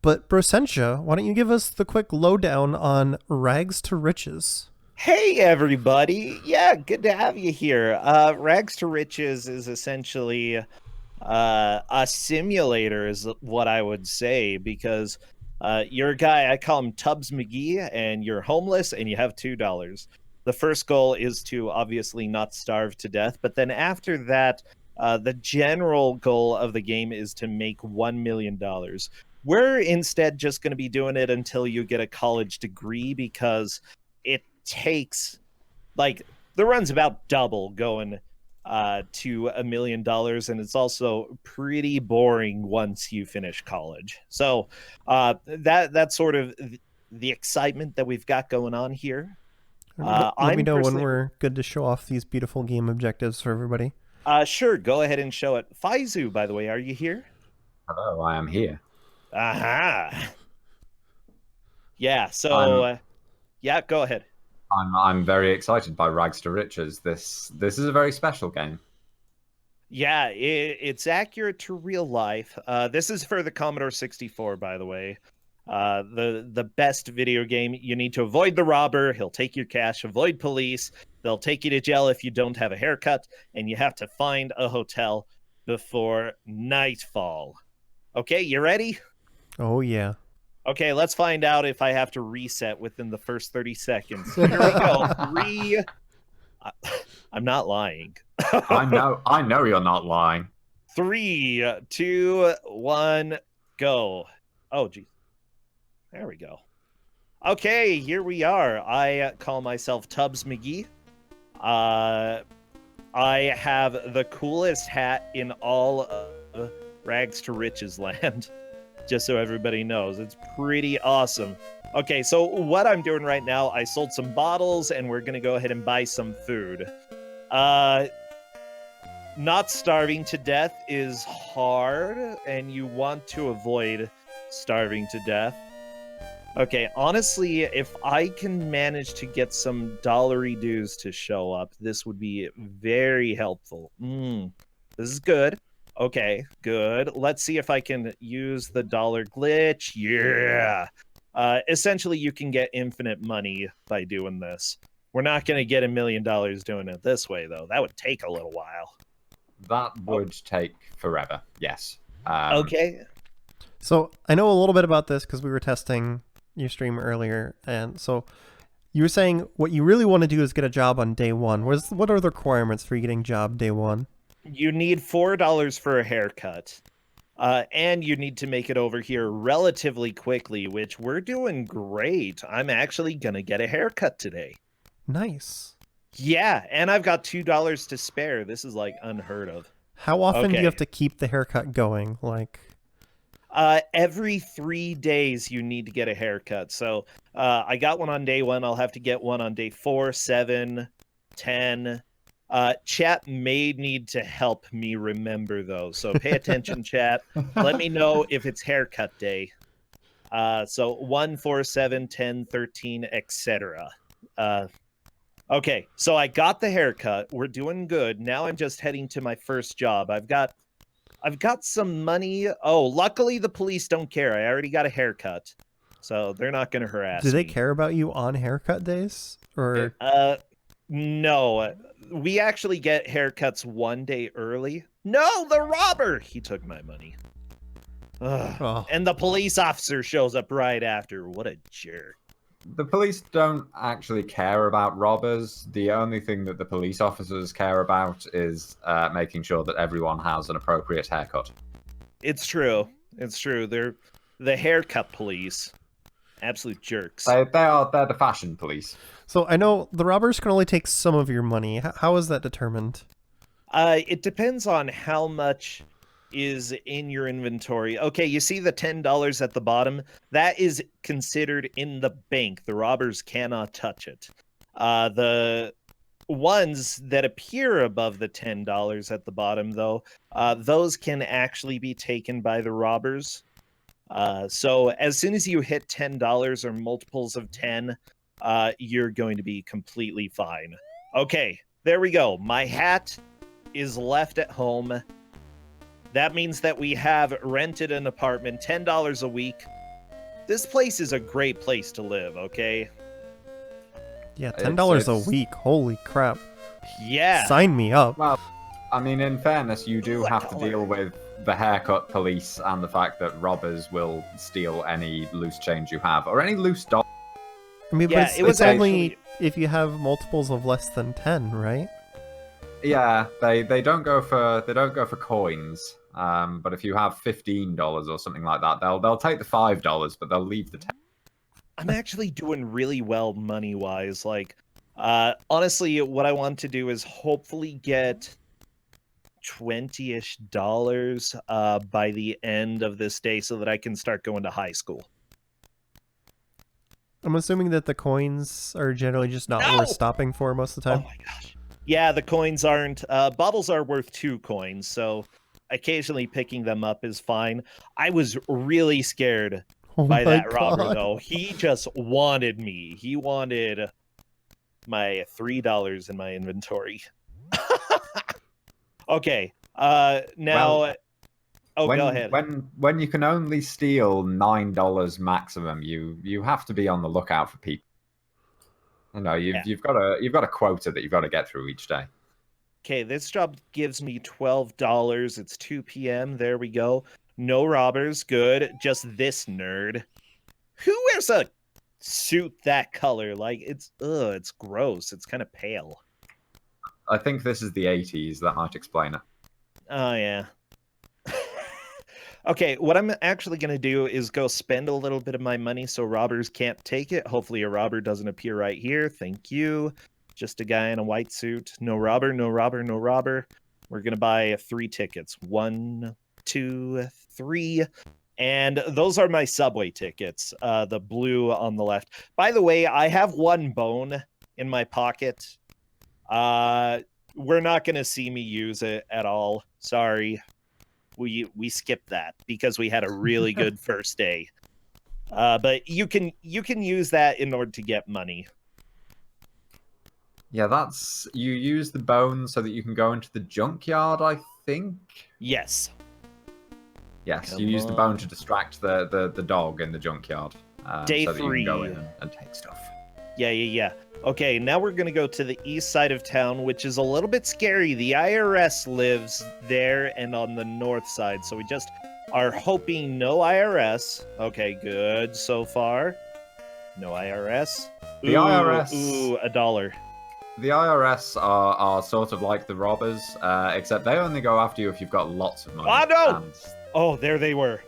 But Brosentia, why don't you give us the quick lowdown on Rags to Riches? Hey everybody! Yeah, good to have you here. Rags to Riches is essentially a simulator, is what I would say, because you're a guy, I call him Tubbs McGee, and you're homeless and you have $2. The first goal is to obviously not starve to death, but then after that, the general goal of the game is to make $1 million. We're instead just going to be doing it until you get a college degree, because it takes, like, the run's about double going to $1 million, and it's also pretty boring once you finish college. So that's sort of the excitement that we've got going on here. Let me know when we're good to show off these beautiful game objectives for everybody. Sure, go ahead and show it. Faizu, by the way, are you here? Hello, I am here. Aha. Yeah, so yeah, go ahead. I'm very excited by Rags to Riches. This is a very special game. Yeah, it's accurate to real life. This is for the Commodore 64, by the way. The best video game. You need to avoid the robber. He'll take your cash. Avoid police. They'll take you to jail if you don't have a haircut. And you have to find a hotel before nightfall. Okay, you ready? Oh, yeah. Okay, let's find out if I have to reset within the first 30 seconds. Here we go. 3. I'm not lying. I know you're not lying. 3, 2, 1, go. Oh, geez. There we go. Okay, here we are. I call myself Tubbs McGee. I have the coolest hat in all of Rags to Riches land. Just so everybody knows. It's pretty awesome. Okay, so what I'm doing right now, I sold some bottles, and we're going to go ahead and buy some food. Not starving to death is hard, and you want to avoid starving to death. Okay, honestly, if I can manage to get some dollary dues to show up, this would be very helpful. This is good. Okay, good. Let's see if I can use the dollar glitch. Yeah. Essentially, you can get infinite money by doing this. We're not going to get $1 million doing it this way, though. That would take a little while. That would take forever, yes. Okay. So I know a little bit about this because we were testing your stream earlier. And so you were saying what you really want to do is get a job on day one. What are the requirements for getting job day one? You need $4 for a haircut, and you need to make it over here relatively quickly, which we're doing great. I'm actually going to get a haircut today. Nice. Yeah, and I've got $2 to spare. This is, like, unheard of. How often do you have to keep the haircut going? Like, every 3 days you need to get a haircut. So I got one on day 1. I'll have to get one on day 4, 7, 10... chat may need to help me remember those, so pay attention, chat. Let me know if it's haircut day. So 1, 4, 7, 10, 13, etc. Okay, so I got the haircut. We're doing good. Now I'm just heading to my first job. I've got some money. Oh, luckily the police don't care. I already got a haircut, so they're not going to harass me. Do they care about you on haircut days? Or no. We actually get haircuts 1 day early. No, the robber! He took my money. Oh. And the police officer shows up right after. What a jerk. The police don't actually care about robbers. The only thing that the police officers care about is making sure that everyone has an appropriate haircut. It's true. It's true. They're the haircut police. Absolute jerks. They're the fashion police. So I know the robbers can only take some of your money. How is that determined? It depends on how much is in your inventory. Okay, you see the $10 at the bottom? That is considered in the bank. The robbers cannot touch it. The ones that appear above the $10 at the bottom, though, those can actually be taken by the robbers. So as soon as you hit $10 or multiples of 10, you're going to be completely fine. Okay, there we go. My hat is left at home. That means that we have rented an apartment, $10 a week. This place is a great place to live, okay? Yeah, $10 a It's- week. Holy crap. Yeah. Sign me up. Well, I mean, in fairness, you do have to deal with the haircut police and the fact that robbers will steal any loose change you have, or any loose dollars. I mean, Yeah, but it's, it was it's only actually- if you have multiples of less than 10, right? Yeah, they don't go for coins. But if you have $15 or something like that, they'll take the $5, but they'll leave the 10. I'm actually doing really well money-wise. Like, honestly, what I want to do is hopefully get $20-ish by the end of this day so that I can start going to high school. I'm assuming that the coins are generally just not No! worth stopping for most of the Oh time. my gosh. Yeah, the coins aren't. Bottles are worth 2 coins, so occasionally picking them up is fine. I was really scared Oh by my that robber, God. though. He just wanted me. He wanted my $3 in my inventory. Okay. Now. Well, go ahead. When you can only steal $9 maximum, you have to be on the lookout for people. You know, you've got a quota that you've got to get through each day. Okay, this job gives me $12. It's 2 p.m. There we go. No robbers. Good. Just this nerd. Who wears a suit that color? Like, it's gross. It's kind of pale. I think this is the 80s. That might explain it. Oh, yeah. Okay, what I'm actually going to do is go spend a little bit of my money so robbers can't take it. Hopefully a robber doesn't appear right here. Thank you. Just a guy in a white suit. No robber, no robber, no robber. We're going to buy 3 tickets. 1, 2, 3. And those are my subway tickets. The blue on the left. By the way, I have 1 bone in my pocket. We're not going to see me use it at all. Sorry. We skipped that because we had a really good first day. But you can use that in order to get money. Yeah, you use the bone so that you can go into the junkyard, I think. Yes. Yes, Come you use the bone to distract the dog in the junkyard. Day so that you can go 3. in and take stuff. Yeah. Okay, now we're going to go to the east side of town, which is a little bit scary. The IRS lives there and on the north side, so we just are hoping no IRS. Okay, good so far. No IRS. The IRS Ooh, $1. The IRS are sort of like the robbers, except they only go after you if you've got lots of money. Oh, no! And- Oh, there they were.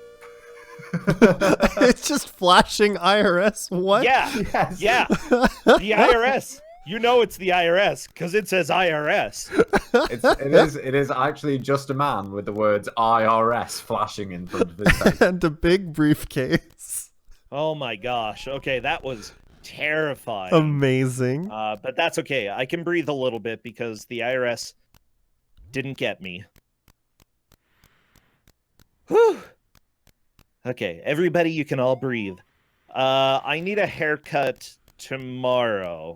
It's just flashing IRS. What? Yeah, Yes. yeah. The IRS. You know it's the IRS because it says IRS. It is actually just a man with the words IRS flashing in front of his face. And a big briefcase. Oh my gosh. Okay, that was terrifying. Amazing. But that's okay. I can breathe a little bit because the IRS didn't get me. Whew. Okay, everybody, you can all breathe. I need a haircut tomorrow.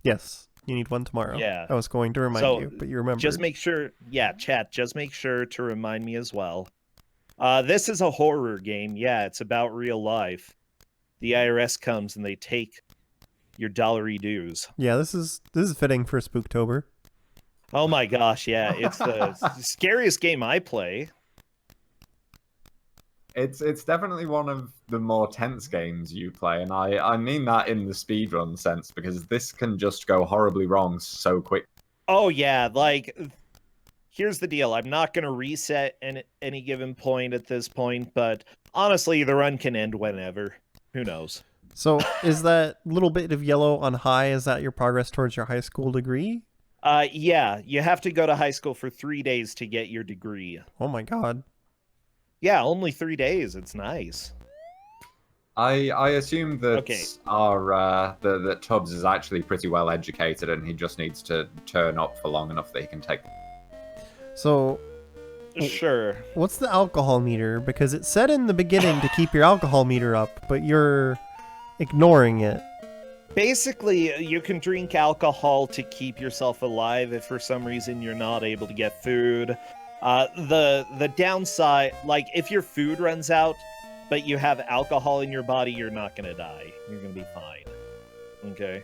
Yes, you need one tomorrow. Yeah. I was going to remind So, you, but you remember. Just make sure, chat, just make sure to remind me as well. This is a horror game. Yeah, it's about real life. The IRS comes and they take your dollary dues. Yeah, this is fitting for Spooktober. Oh my gosh, yeah, it's the scariest game I play. It's definitely one of the more tense games you play, and I mean that in the speedrun sense, because this can just go horribly wrong so quick. Oh yeah, like, here's the deal. I'm not going to reset any given point at this point, but honestly, the run can end whenever. Who knows? So is that little bit of yellow on high, is that your progress towards your high school degree? Yeah, you have to go to high school for 3 days to get your degree. Oh my god. Yeah, only 3 days. It's nice. I assume that Okay. that Tubbs is actually pretty well educated, and he just needs to turn up for long enough that he can take. So, Sure. what's the alcohol meter? Because it said in the beginning to keep your alcohol meter up, but you're ignoring it. Basically, you can drink alcohol to keep yourself alive if for some reason you're not able to get food. The downside, like if your food runs out, but you have alcohol in your body, you're not gonna die. You're gonna be fine. Okay.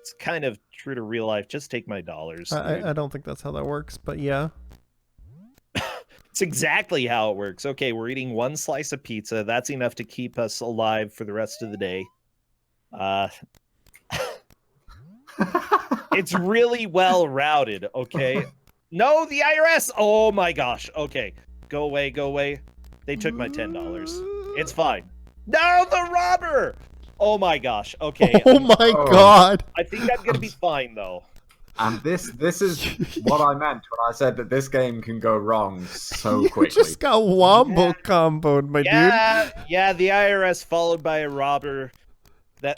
It's kind of true to real life. Just take my dollars. Dude. I don't think that's how that works, but yeah. It's exactly how it works. Okay, we're eating 1 slice of pizza. That's enough to keep us alive for the rest of the day. It's really well routed, okay? No, the IRS! Oh my gosh. Okay, go away, go away. They took my $10. It's fine. No, the robber! Oh my gosh, okay. Oh my god! I think I'm gonna be fine, though. And this is what I meant when I said that this game can go wrong so You quickly. just got wombo comboed, my dude. Yeah, the IRS followed by a robber.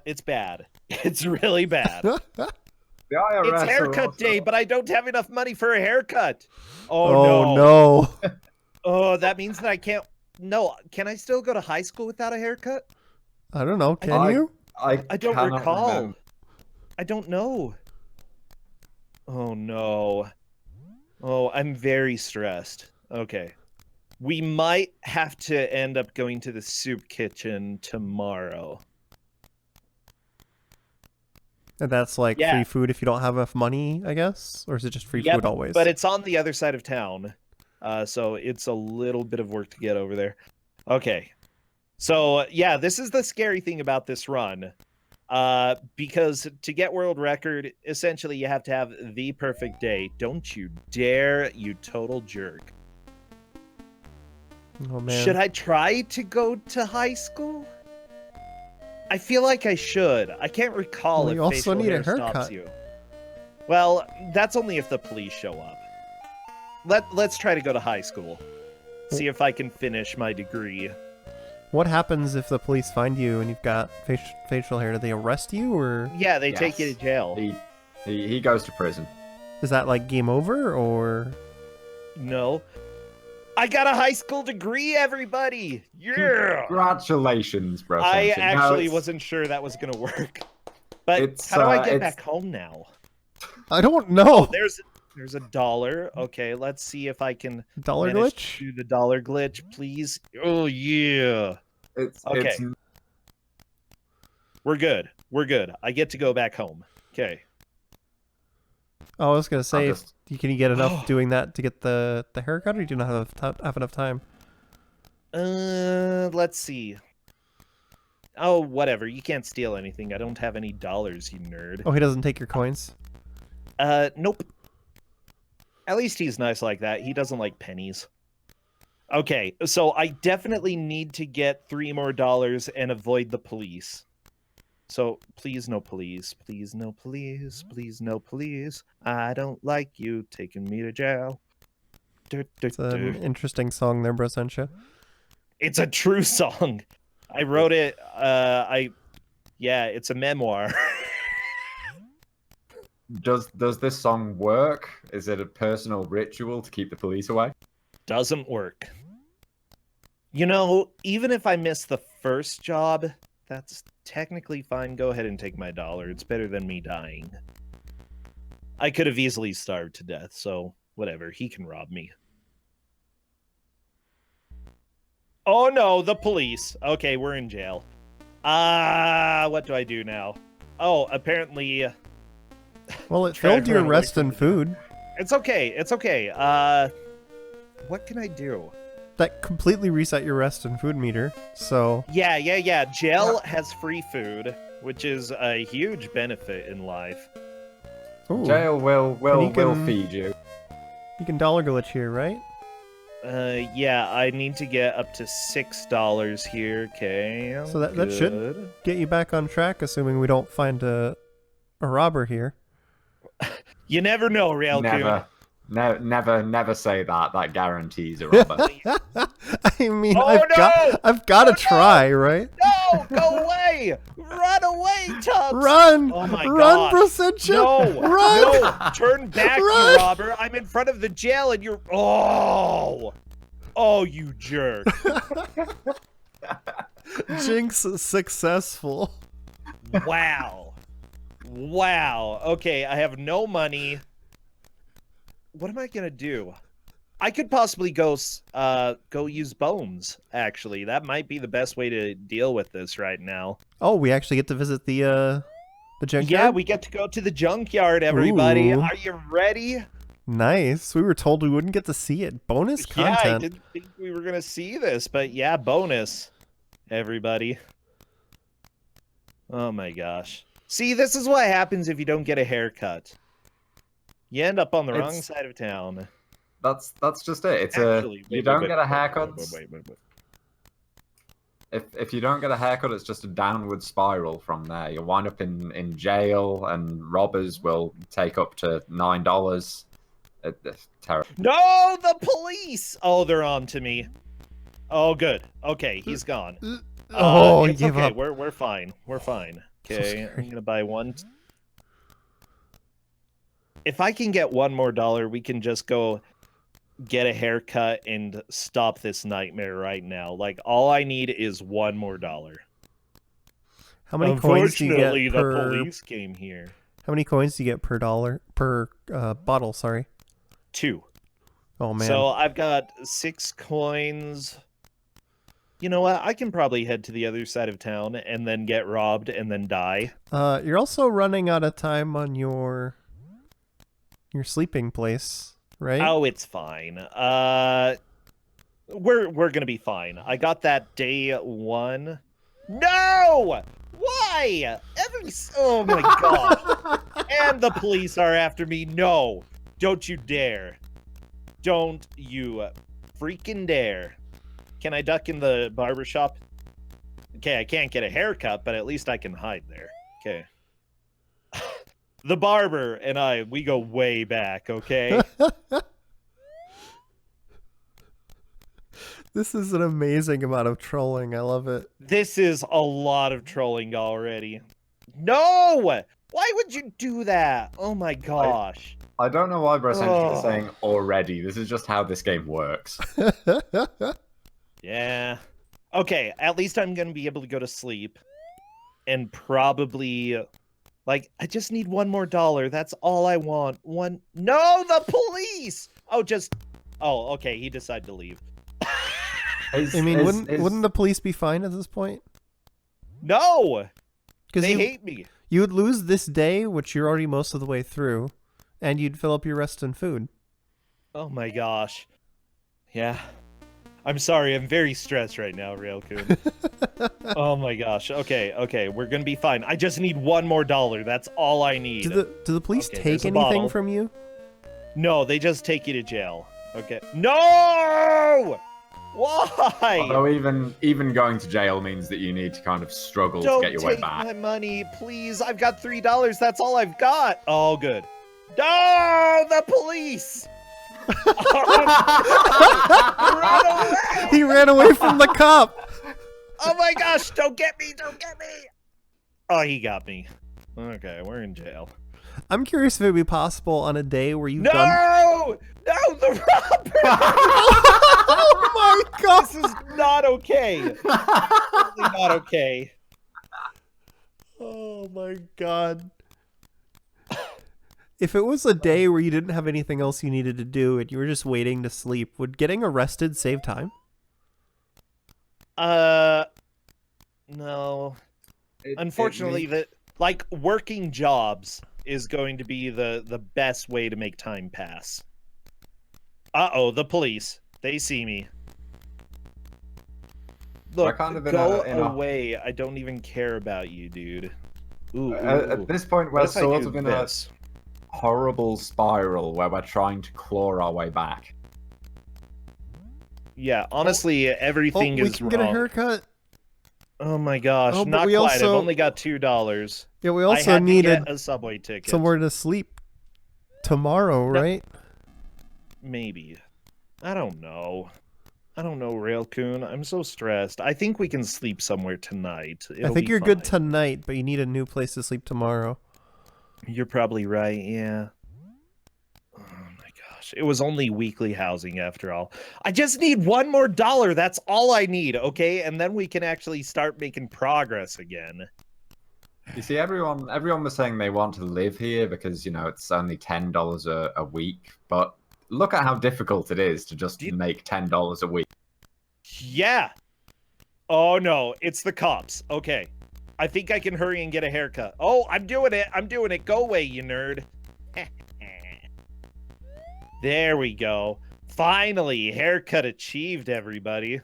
It's bad. It's really bad. The IRS It's are haircut also- day, but I don't have enough money for a haircut. Oh no. Oh, that means that I can't. No, can I still go to high school without a haircut? I don't know. Can I- you? I don't cannot recall. remember. I don't know. Oh no. Oh, I'm very stressed. Okay. We might have to end up going to the soup kitchen tomorrow. And that's like Yeah. free food if you don't have enough money, I guess? Or is it just free Yep, food always? But it's on the other side of town. So it's a little bit of work to get over there. Okay. So, yeah, this is the scary thing about this run. Because to get world record, essentially you have to have the perfect day. Don't you dare, you total jerk. Oh man. Should I try to go to high school? I feel like I should. I can't recall Well, if you also facial need a hair stops haircut. you. Well, that's only if the police show up. Let's try to go to high school. See if I can finish my degree. What happens if the police find you and you've got facial hair? Do they arrest you, or Yeah, they take you Yes. to jail. He goes to prison. is that like game over, or? No. I got a high school degree, everybody! Yeah! Congratulations, bro. I Senshi. No, actually it's- wasn't sure that was gonna work. But It's, how do I get it's- back home now? I don't know. There's $1. Okay, let's see if I can Dollar manage glitch? to do the dollar glitch, please. Oh yeah. It's Okay. it's We're good. We're good. I get to go back home. Okay. Oh, I was gonna say, just- can you get enough doing that to get the haircut, or you do not have enough time? Let's see. Oh, whatever. You can't steal anything. I don't have any dollars, you nerd. Oh, he doesn't take your coins. Nope. At least he's nice like that. He doesn't like pennies. Okay, so I definitely need to get $3 more and avoid the police. So please no police, please no police, please no police. I don't like you taking me to jail. It's an interesting song there, Brosensha. It's a true song. I wrote it. Yeah, it's a memoir. Does this song work? Is it a personal ritual to keep the police away? Doesn't work. You know, even if I miss the first job, that's technically fine. Go ahead and take my $1. It's better than me dying. I could have easily starved to death, so whatever. He can rob me. Oh no, the police. Okay, we're in jail. What do I do now? Oh, apparently... Well, it Try to filled your run away rest from and the- food. It's okay, it's okay. What can I do? That completely reset your rest and food meter. So Yeah. Jail has free food, which is a huge benefit in life. ooh, Jail will you can- feed you. you can dollar glitch here, right? Yeah, I need to get up to $6 here. Okay. So that should- good. Get you back on track, assuming we don't find a robber here. You never know, Real Never. No, never say that. That guarantees a robber. I mean, Oh, I've got to try, right? No, go away! Run away, Tubbs! Run! Oh my Run, gosh. Brossentia! No, Run! no, turn back, Run! you robber! I'm in front of the jail, and you're oh, you jerk! Jinx successful. Wow. Okay, I have no money. What am I gonna do? I could possibly go use bones. Actually, that might be the best way to deal with this right now. Oh, we actually get to visit the junkyard? Yeah, we get to go to the junkyard, everybody. Ooh. Are you ready? Nice. We were told we wouldn't get to see it. Bonus Yeah, I content. didn't think we were gonna see this, but yeah, bonus, everybody. Oh my gosh. See, this is what happens if you don't get a haircut. You end up on the wrong side of town. That's just it. It's you don't get a haircut. If you don't get a haircut, it's just a downward spiral from there. You'll wind up in jail, and robbers will take up to $9. It's terrible. No, the police! Oh, they're on to me. Oh, good. Okay, he's gone. Oh, it's give okay. up. We're fine. We're fine. Okay, I'm gonna buy one. If I can get $1 more, we can just go get a haircut and stop this nightmare right now. Like, all I need is $1 more. How many coins do you get Unfortunately, per... the police came here. How many coins do you get per bottle, sorry? 2. Oh, man. So I've got 6 coins. You know what? I can probably head to the other side of town and then get robbed and then die. You're also running out of time on your sleeping place, right? Oh, it's fine. We're gonna be fine. I got that day 1. No! Why? Oh my god! And the police are after me. No! Don't you dare! Don't you freaking dare! Can I duck in the barbershop? Okay, I can't get a haircut, but at least I can hide there. Okay. The barber and we go way back, okay? This is an amazing amount of trolling. I love it. This is a lot of trolling already. No! Why would you do that? Oh my gosh. I don't know why Brossentia is saying already. This is just how this game works. Yeah. Okay, at least I'm gonna be able to go to sleep. And probably... Like, I just need $1 more. That's all I want. No, the police! Oh, okay, he decided to leave. I mean, wouldn't the police be fine at this point? No! They you hate me. You would lose this day, which you're already most of the way through, and you'd fill up your rest and food. Oh my gosh. Yeah. I'm sorry, I'm very stressed right now, Railcoon. Oh my gosh. Okay, we're gonna be fine. I just need $1 more. That's all I need. Do the police take anything from you? No, they just take you to jail. Okay. No! Why? Although even going to jail means that you need to kind of struggle to get your way back. Don't take my money, please. I've got $3. That's all I've got. Oh, good. No, the police! Run away! He ran away from the cop. Oh my gosh! Don't get me! Don't get me! Oh, he got me. Okay, we're in jail. I'm curious if it'd be possible on a day where you've done... No! No, the robber! Oh my god! This is not okay. Totally not okay. Oh my god. If it was a day where you didn't have anything else you needed to do and you were just waiting to sleep, would getting arrested save time? No. Unfortunately, working jobs is going to be the best way to make time pass. Uh-oh, the police. They see me. Look, kind of go away. I don't even care about you, dude. Ooh, at this point, we're What if I sort do of in this? a horrible spiral where we're trying to claw our way back. Yeah, honestly, everything we is can wrong. get a haircut. Oh my gosh, Oh, but not we quite. I've also- only got $2. Yeah, we I also had to needed get a subway ticket. somewhere to sleep. tomorrow, right? Maybe. I don't know. Railcoon. I'm so stressed. I think we can sleep somewhere tonight. I think you're good tonight, but you need a new place to sleep tomorrow. You're probably right, yeah. Oh my gosh. It was only weekly housing after all. I just need $1 more. That's all I need, okay? And then we can actually start making progress again. You see, everyone was saying they want to live here because, it's only $10 a week. But look at how difficult it is to just make $10 a week. Yeah. Oh, no. It's the cops. Okay. I think I can hurry and get a haircut. Oh, I'm doing it. Go away, you nerd. There we go. Finally, haircut achieved, everybody.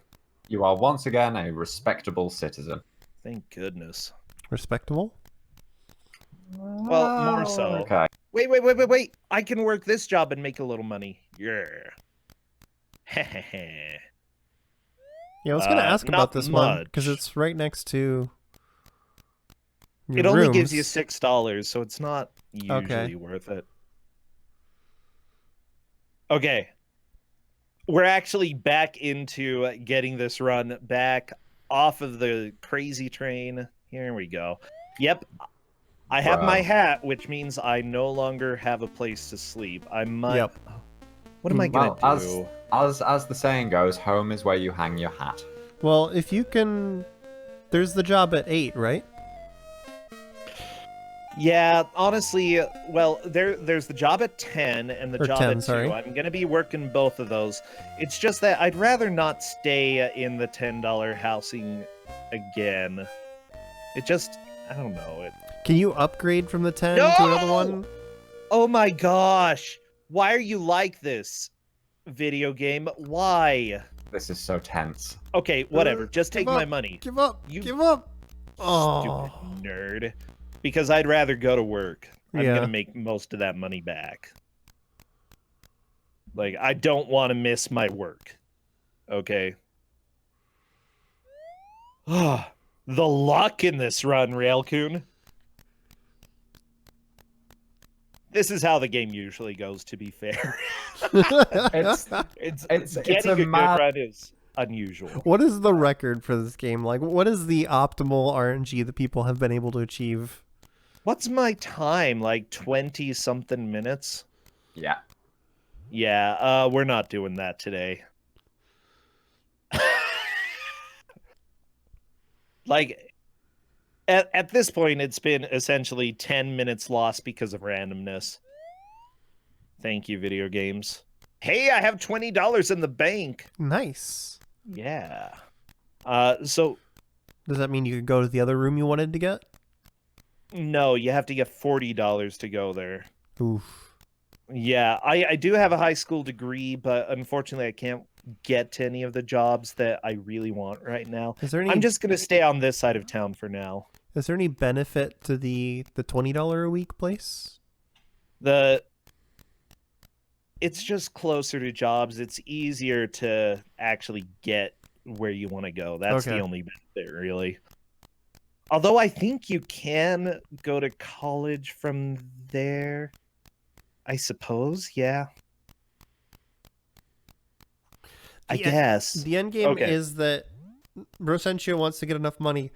You are once again a respectable citizen. Thank goodness. Respectable? Well, more so. Okay. Wait. I can work this job and make a little money. Yeah. Yeah, I was going to ask about this one because much. it's right next to your It only rooms. gives you $6, so it's not usually worth it. Okay. We're actually back into getting this run back off of the crazy train. Here we go. Yep. I have my hat, which means I no longer have a place to sleep. I might... Yep. What am I going to do? As the saying goes, home is where you hang your hat. Well, if you can... There's the job at 8, right? Yeah, honestly, well, there's the job at 10 and the Or job 10, at 2. sorry. I'm going to be working both of those. It's just that I'd rather not stay in the $10 housing again. It just, I don't know. Can you upgrade from the 10 No! to another one? Oh my gosh. Why are you like this, video game? Why? This is so tense. Okay, whatever. Just take Give my up. money. Give up! You Give up! Oh. Stupid nerd. Because I'd rather go to work. I'm Yeah. going to make most of that money back. Like, I don't want to miss my work. Okay? The luck in this run, Railcoon. This is how the game usually goes, to be fair. It's Getting a a good mad... run is unusual. What is the record for this game? Like, what is the optimal RNG that people have been able to achieve? What's my time? Like 20-something minutes? Yeah. Yeah, we're not doing that today. Like, at this point, it's been essentially 10 minutes lost because of randomness. Thank you, video games. Hey, I have $20 in the bank. Nice. Yeah. So, Does that mean you could go to the other room you wanted to get? no, you have to get $40 to go there. Oof. Yeah, I do have a high school degree, but unfortunately I can't get to any of the jobs that I really want right now. Is there any? I'm just going to stay on this side of town for now. Is there any benefit to the $20 a week place? It's just closer to jobs. It's easier to actually get where you want to go. That's Okay. the only benefit, really. Although I think you can go to college from there. I suppose, yeah. I guess. The end game Okay. is that Rosencio wants to get enough money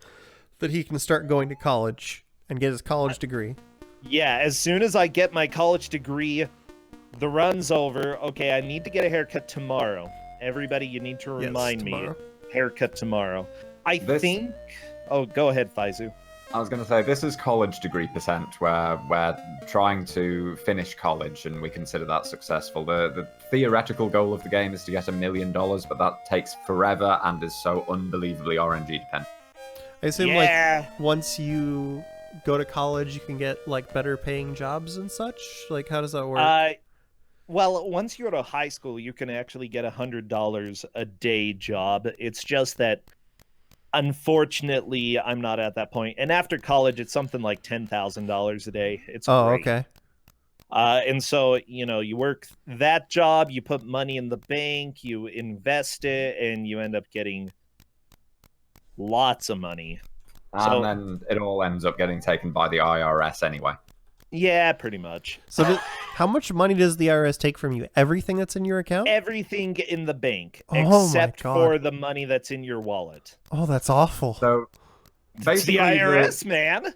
that he can start going to college and get his college degree. Yeah, as soon as I get my college degree, the run's over. Okay, I need to get a haircut tomorrow. Everybody, you need to remind me. tomorrow. Haircut tomorrow. I This- think... Oh, go ahead, Faizu. I was going to say, this is college degree percent, where we're trying to finish college and we consider that successful. The theoretical goal of the game is to get $1 million, but that takes forever and is so unbelievably RNG dependent. I assume Yeah. like once you go to college, you can get like better paying jobs and such. Like, how does that work? Well, once you go to high school, you can actually get $100 a day job. It's just that, unfortunately, I'm not at that point. And after college, it's something like $10,000 a day. It's Oh, great. okay. And so, you work that job, you put money in the bank, you invest it, and you end up getting lots of money. And So- then it all ends up getting taken by the IRS anyway. Yeah, pretty much. So how much money does the IRS take from you? Everything that's in your account? Everything in the bank, Oh my except God. for the money that's in your wallet. Oh, that's awful. So It's basically, the IRS, man.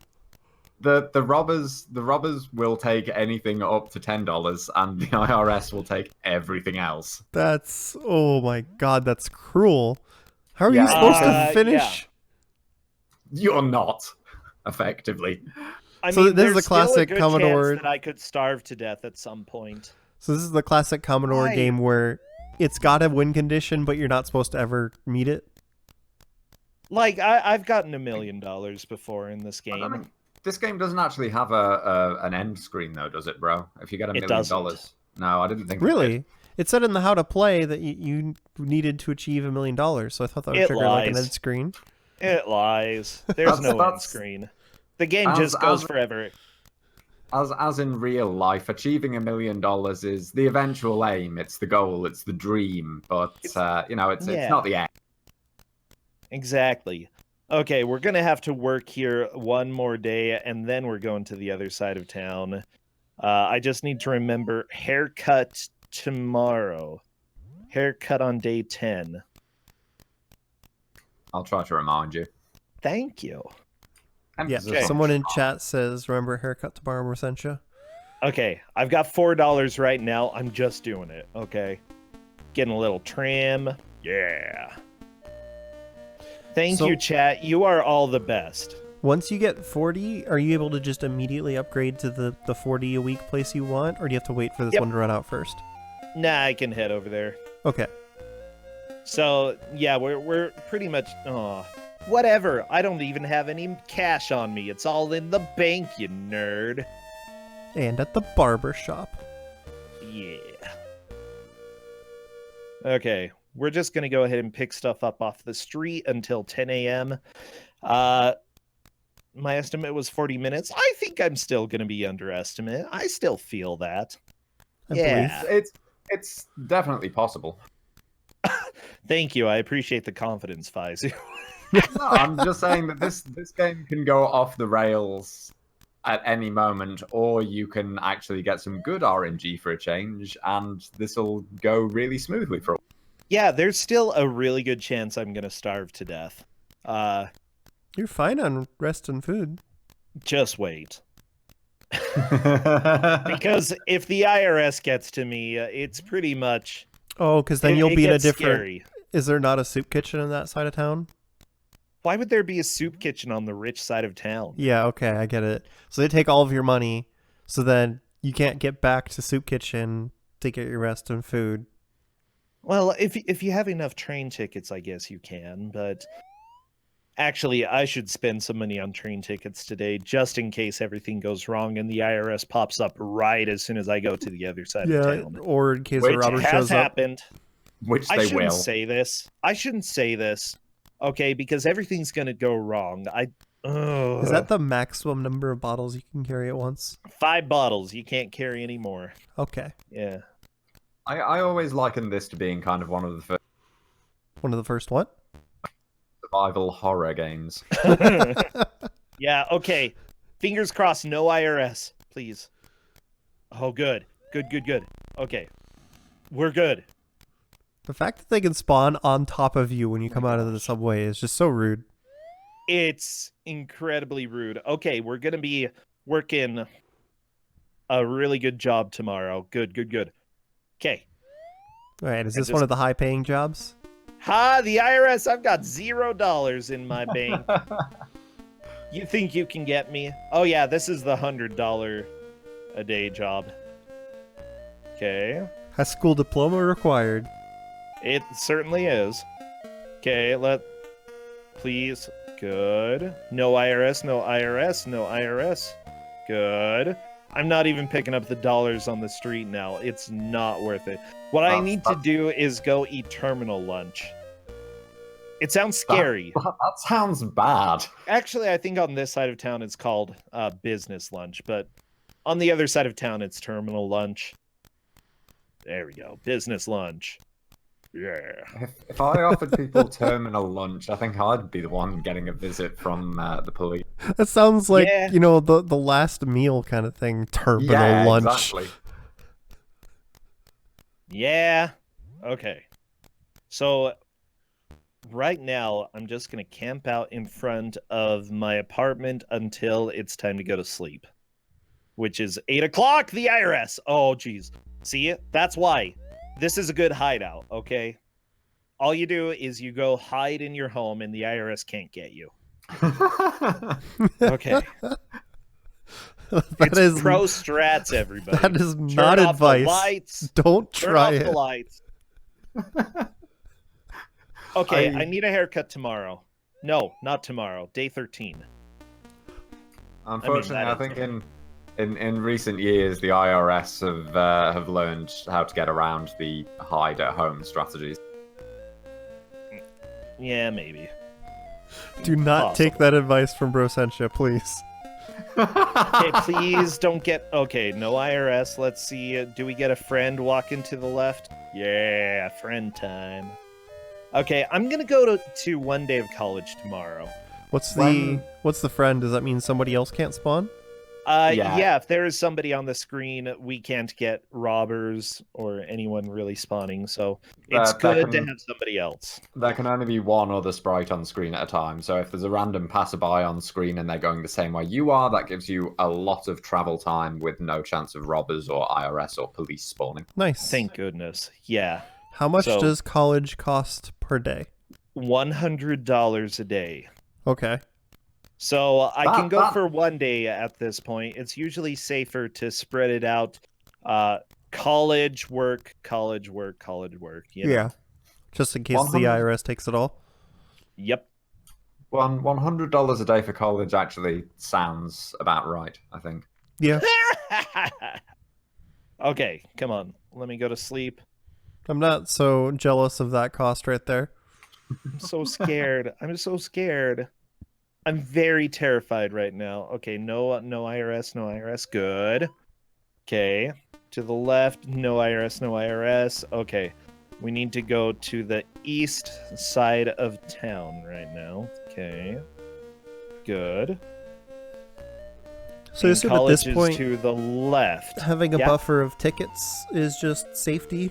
the robbers will take anything up to $10, and the IRS will take everything else. That's, oh my God, that's cruel. How are you Yeah, supposed to finish? You're not, effectively. I So mean, this is there's the classic still a good Commodore- chance that I could starve to death at some point. So this is the classic Commodore Why? game where it's got a win condition, but you're not supposed to ever meet it. Like, I've gotten $1 million before in this I don't game. think- this game doesn't actually have an end screen, though, does it, bro? If you get $1 It million, doesn't. no, I didn't think. It Really? did. It said in the how to play that you needed to achieve $1 million, so I thought that would It trigger like an lies. end screen. It lies. There's no end That's- screen. The game as- just goes as- forever. As in real life, achieving $1 million is the eventual aim. It's the goal. It's the dream. But it's yeah. not the end. Exactly. Okay, we're going to have to work here one more day, and then we're going to the other side of town. I just need to remember haircut tomorrow. Haircut on day 10. I'll try to remind you. Thank you. Yeah, Emphasis on someone in try. chat says, remember haircut tomorrow, Mercentia? Okay, I've got $4 right now. I'm just doing it, okay? Getting a little trim. Yeah. Thank So- you, chat. You are all the best. Once you get 40, are you able to just immediately upgrade to the 40 a week place you want, or do you have to wait for this Yep. one to run out first? Nah, I can head over there. Okay. So, yeah, we're pretty much... whatever. I don't even have any cash on me. It's all in the bank, you nerd. And at the barber shop. Yeah. Okay, we're just going to go ahead and pick stuff up off the street until 10 a.m. My estimate was 40 minutes. I think I'm still going to be underestimate. I still feel that. I Yeah. believe. It's definitely possible. Thank you. I appreciate the confidence, Faizu. No, I'm just saying that this game can go off the rails at any moment, or you can actually get some good RNG for a change, and this will go really smoothly for a while. Yeah, there's still a really good chance I'm going to starve to death. You're fine on rest and food. Just wait. Because if the IRS gets to me, it's pretty much... Oh, because then you'll it be in a gets different... Scary. Is there not a soup kitchen in that side of town? Why would there be a soup kitchen on the rich side of town? Yeah, okay, I get it. So they take all of your money, so then you can't get back to soup kitchen to get your rest and food. Well, if you have enough train tickets, I guess you can, but... Actually, I should spend some money on train tickets today, just in case everything goes wrong and the IRS pops up right as soon as I go to the other side of Yeah, town. or in case Which a robber Which has shows up. happened. Which I they shouldn't will. say this. I shouldn't say this. Okay, because everything's gonna go wrong. Is that the maximum number of bottles you can carry at once? 5 bottles? You can't carry any more. Okay. Yeah. I always liken this to being kind of one of the first One of the first what? survival horror games. Yeah. Okay. Fingers crossed. No IRS, please. Oh, good. Good. Okay. We're good. The fact that they can spawn on top of you when you come out of the subway is just so rude. It's incredibly rude. Okay, we're gonna be working a really good job tomorrow. Good. Okay. All right, is And this one just- of the high-paying jobs? Ha! The IRS. I've got $0 in my bank. You think you can get me? Oh yeah, this is the $100 a day job. Okay. High school diploma required. It certainly is. Okay, please. Good. No IRS, no IRS, no IRS. Good. I'm not even picking up the dollars on the street now. It's not worth it. What I need to do is go eat terminal lunch. It sounds scary. That sounds bad. Actually, I think on this side of town it's called business lunch, but on the other side of town it's terminal lunch. There we go. Business lunch. Yeah. If I offered people terminal lunch, I think I'd be the one getting a visit from the police. That sounds like, Yeah. the last meal kind of thing. Terminal Yeah, lunch. exactly. Yeah. Okay. So right now, I'm just going to camp out in front of my apartment until it's time to go to sleep, which is 8 o'clock, the IRS. Oh, geez. See, that's why. This is a good hideout, okay? All you do is you go hide in your home and the IRS can't get you. Okay. It's pro strats, everybody. That is Turn not off advice. The lights. Don't Turn try off it. the lights. Okay, I need a haircut tomorrow. No, not tomorrow. Day 13. Unfortunately, I that is think in recent years, the IRS have learned how to get around the hide at home strategies. Yeah, maybe. Do not Possible. take that advice from Brossentia, please. Okay, please don't get... Okay, no IRS. Let's see. Do we get a friend walking to the left? Yeah, friend time. Okay, I'm gonna go to 1 day of college tomorrow. What's When- the friend? Does that mean somebody else can't spawn? Yeah, if there is somebody on the screen, we can't get robbers or anyone really spawning, so it's That good to can- have somebody else. There can only be one other sprite on screen at a time, so if there's a random passerby on screen and they're going the same way you are, that gives you a lot of travel time with no chance of robbers or IRS or police spawning. Nice. Thank goodness. Yeah. How much So- does college cost per day? $100 a day. Okay. So I can go That- for 1 day at this point. It's usually safer to spread it out. College work, college work, college work. You know? Yeah. Just in case the 100 IRS takes it all. Yep. $100 a day for college actually sounds about right, I think. Yeah. Okay, come on. Let me go to sleep. I'm not so jealous of that cost right there. I'm so scared. I'm so scared. I'm very terrified right now. Okay, no IRS, no IRS. Good. Okay. To the left, no IRS, no IRS. Okay. We need to go to the east side of town right now. Okay. Good. So I And assume at college this is point, to the left. having a Yeah. buffer of tickets is just safety.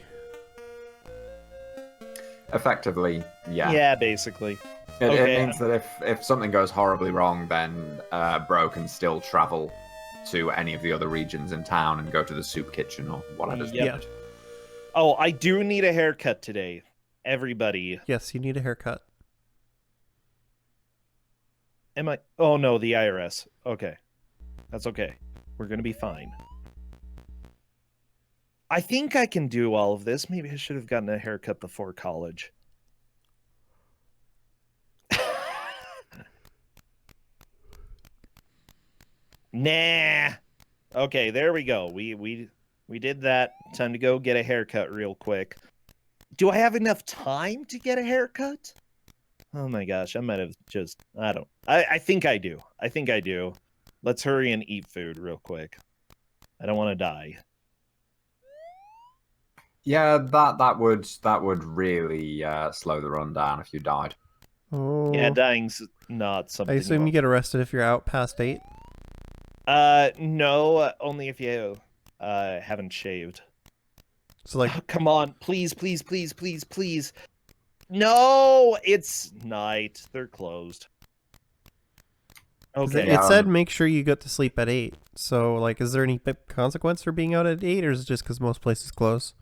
Effectively, yeah. Yeah, basically. It Okay. means that if something goes horribly wrong, then Bro can still travel to any of the other regions in town and go to the soup kitchen or whatever's Yep. needed. Oh, I do need a haircut today. Everybody. Yes, you need a haircut. Am I? Oh no, the IRS. Okay. That's okay. We're gonna be fine. I think I can do all of this. Maybe I should have gotten a haircut before college. Nah. Okay, there we go. We did that. Time to go get a haircut real quick. Do I have enough time to get a haircut? Oh my gosh, I might have just I think I do. I think I do. Let's hurry and eat food real quick. I don't want to die. Yeah, that would really slow the run down if you died. Oh. Yeah, dying's not I something. assume you get arrested if you're out past 8. No, only if you haven't shaved. So like, Oh, come on, please, please, please, please, please. No, it's night. They're closed. 'cause Okay. it said make sure you get to sleep at 8. So like, is there any consequence for being out at 8, or is it just because most places close?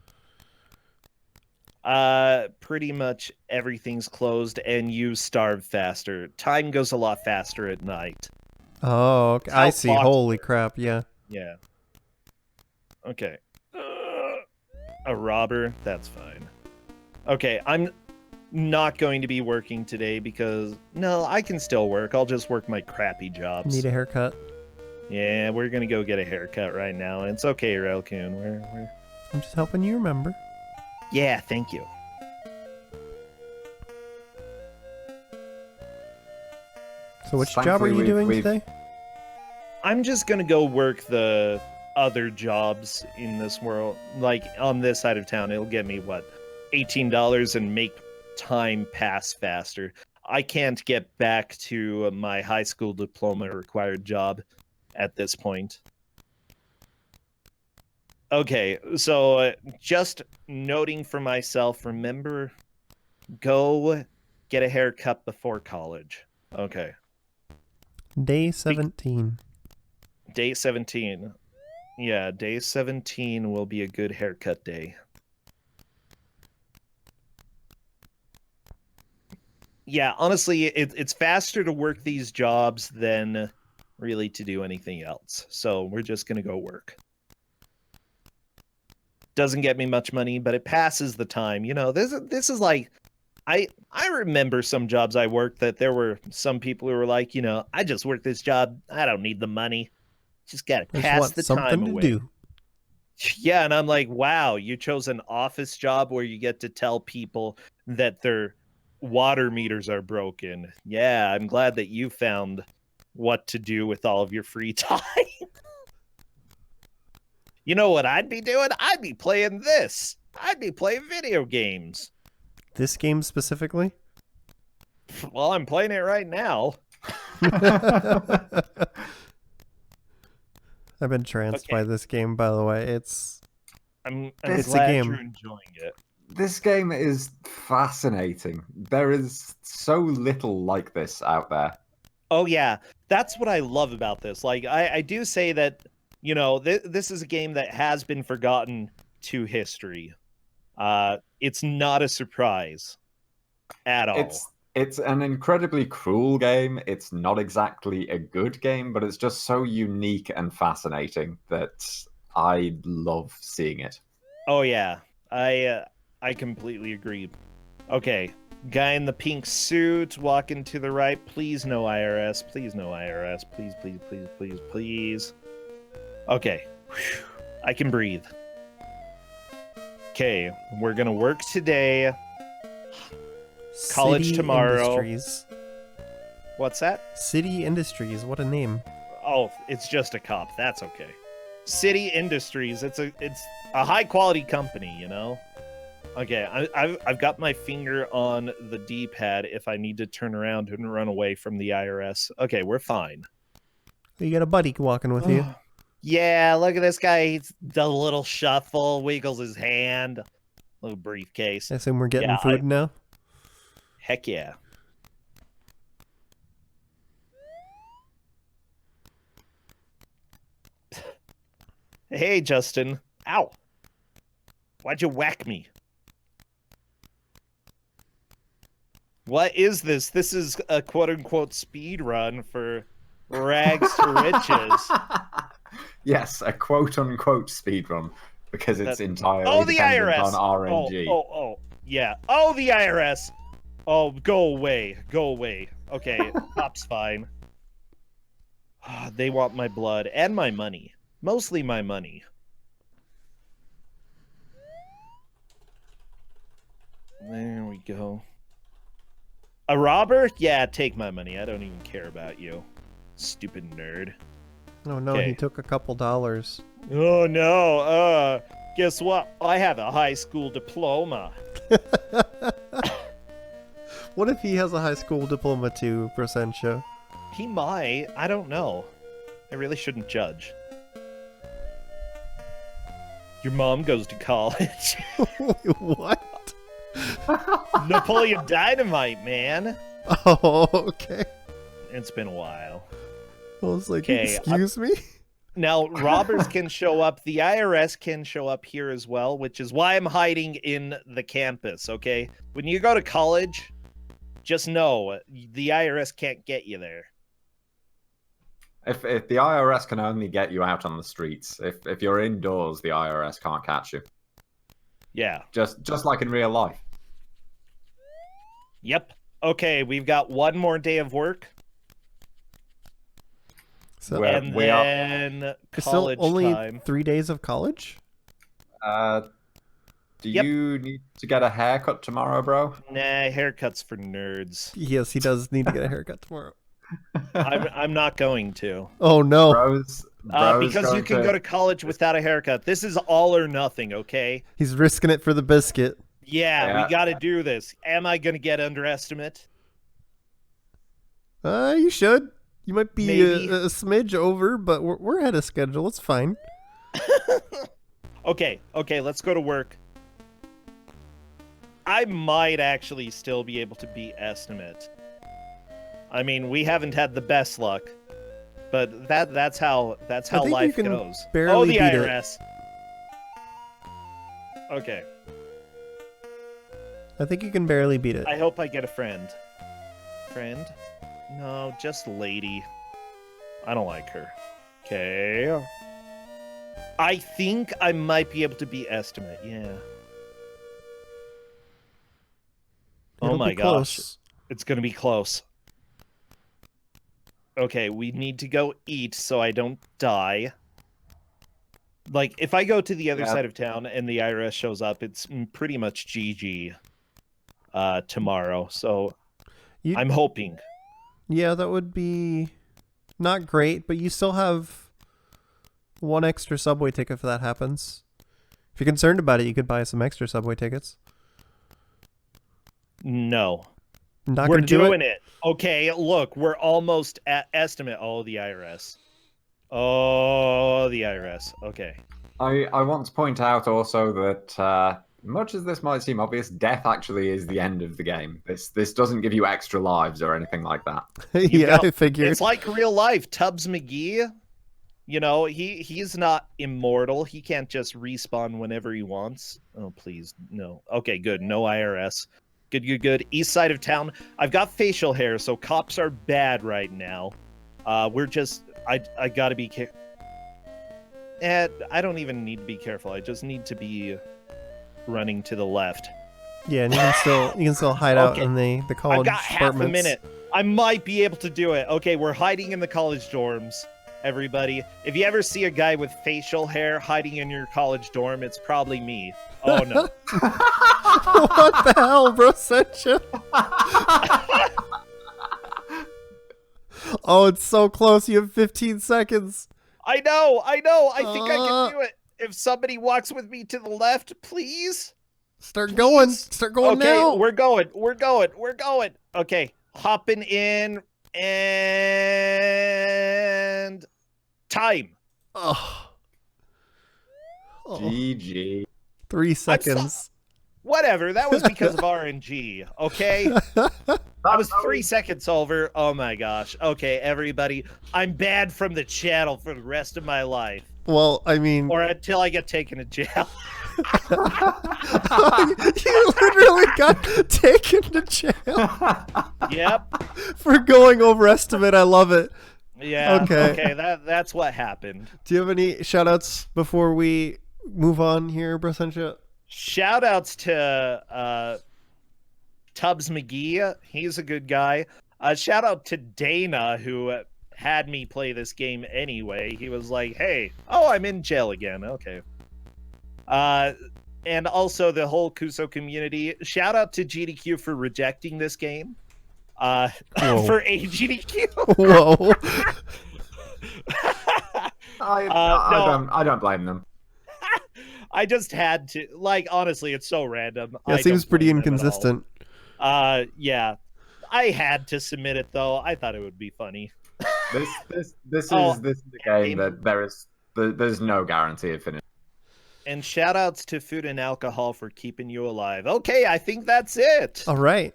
Pretty much everything's closed and you starve faster. Time goes a lot faster at night. Oh, okay. How I see. clocks Holy crap! Yeah. Yeah. Okay. A robber? That's fine. Okay, I'm not going to be working today because... No, I can still work. I'll just work my crappy jobs. Need a haircut. Yeah, we're gonna go get a haircut right now. And it's okay, Railcoon. We're... I'm just helping you remember. Yeah, thank you. So which job are Thankfully, you doing we've- today? I'm just gonna go work the other jobs in this world. Like, on this side of town, it'll get me, what, $18 and make time pass faster. I can't get back to my high school diploma required job at this point. Okay, so just noting for myself, remember, go get a haircut before college. Okay. Day 17. Day 17. Yeah, day 17 will be a good haircut day. Yeah, honestly, it's faster to work these jobs than really to do anything else. So we're just going to go work. Doesn't get me much money, but it passes the time. You know, this is like, I remember some jobs I worked that there were some people who were like, you know, I just work this job. I don't need the money. Just got to pass the time away. To do. Yeah, and I'm like, wow, you chose an office job where you get to tell people that their water meters are broken. Yeah, I'm glad that you found what to do with all of your free time. You know what I'd be doing? I'd be playing this. I'd be playing video games. This game specifically? Well, I'm playing it right now. I've been tranced by this game, by the way. It's I'm It's a glad game. you're enjoying it. This game is fascinating. There is so little like this out there. Oh, yeah. That's what I love about this. Like, I do say that, you know, this is a game that has been forgotten to history. It's not a surprise at all. It's an incredibly cruel game. It's not exactly a good game, but it's just so unique and fascinating that I love seeing it. Oh, yeah. I completely agree. Okay. Guy in the pink suit, walking to the right. Please no IRS. Please no IRS. Please, please, please, please, please. Okay. Whew. I can breathe. Okay. We're going to work today. College City tomorrow. Industries. What's that? City Industries. What a name. Oh, it's just a cop. That's okay. City Industries. It's a high quality company, you know? Okay, I've got my finger on the D-pad if I need to turn around and run away from the IRS. Okay, we're fine. You got a buddy walking with you. Yeah, look at this guy. He does a little shuffle, wiggles his hand. Little briefcase. I assume we're getting Yeah, food now. Heck yeah. Hey, Justin. Ow. Why'd you whack me? What is this? This is a quote-unquote speed run for rags to riches. Yes, a quote-unquote speedrun, because it's entirely the dependent IRS. on RNG. Yeah. Oh, the IRS. Oh, go away. Go away. Okay, cop's fine. They want my blood and my money. Mostly my money. There we go. A robber? Yeah, take my money. I don't even care about you. Stupid nerd. Oh no, Okay. he took a couple dollars. Oh no, guess what? I have a high school diploma. What if he has a high school diploma too, Prosentia? He might. I don't know. I really shouldn't judge. Your mom goes to college. What? Napoleon Dynamite, man. Oh, okay. It's been a while. I was like, Okay, excuse me? Now, robbers can show up. The IRS can show up here as well, which is why I'm hiding in the campus, okay? When you go to college, just know the IRS can't get you there. If the IRS can only get you out on the streets, if you're indoors, the IRS can't catch you. Yeah. Just like in real life. Yep. Okay, we've got one more day of work. So Where And we are. then it's still college only time. 3 days of college? Do Yep. you need to get a haircut tomorrow, bro? Nah, haircuts for nerds. Yes, he does need to get a haircut tomorrow. I'm not going to. Oh no. Bro's Because going you can go to college without a haircut. This is all or nothing, okay? He's risking it for the biscuit. Yeah, Yeah. we got to do this. Am I going to get underestimate? You should. You might be Maybe. a smidge over, but we're ahead of schedule. It's fine. Okay, let's go to work. I might actually still be able to beat estimate. I mean, we haven't had the best luck, but that's how think you life can goes. barely Oh, the beat it. IRS. Okay, I think you can barely beat it. I hope I get a friend. Friend? No, just lady. I don't like her. Okay. I think I might be able to beat estimate. Yeah. Oh It'll my be gosh. close. It's going to be close. Okay, we need to go eat so I don't die. Like, if I go to the other Yeah. side of town and the IRS shows up, it's pretty much GG tomorrow. So You- I'm hoping. Yeah, that would be not great, but you still have one extra subway ticket if that happens. If you're concerned about it, you could buy some extra subway tickets. No. Not We're gonna do doing it. Okay, look, we're almost at estimate. Oh, the IRS. Oh, the IRS. Okay. I want to point out also that much as this might seem obvious, death actually is the end of the game. This doesn't give you extra lives or anything like that. Yeah, go. I figured. It's like real life. Tubbs McGee, you know, he's not immortal. He can't just respawn whenever he wants. Oh, please, no. Okay, good. No IRS. Good. East side of town. I've got facial hair, so cops are bad right now. We're just... I gotta be careful. I don't even need to be careful. I just need to be running to the left. Yeah, and you can still hide out Okay. in the I've college got half a apartments. minute. I might be able to do it. Okay, we're hiding in the college dorms, everybody. If you ever see a guy with facial hair hiding in your college dorm, it's probably me. Oh, no. What the hell, bro? Sent you? Oh, it's so close. You have 15 seconds. I know. I think I can do it. If somebody walks with me to the left, please. Start going. Start going Okay, now. we're going. Okay, hopping in and time. Oh. Oh, GG. 3 seconds. Whatever. That was because of RNG. Okay, that was 3 seconds over. Oh my gosh. Okay, everybody, I'm banned from the channel for the rest of my life, Well, I mean, or until I get taken to jail. you literally got taken to jail Yep. for going over estimate. I love it. Yeah. Okay. That's what happened. Do you have any shout outs before we move on here, Brasentia? Shout outs to Tubbs McGee. He's a good guy. Shout out to Dana, who had me play this game anyway. He was like, hey, I'm in jail again. Okay. And also the whole Kuso community. Shout out to GDQ for rejecting this game. Whoa. For a GDQ. Whoa. I don't blame them. I just had to, like, honestly, it's so random. Yeah, I it seems don't pretty blame them at all. inconsistent. Yeah. I had to submit it though. I thought it would be funny. This is Oh, the game that there's no guarantee of finish. And shout outs to food and alcohol for keeping you alive. Okay, I think that's it. All right.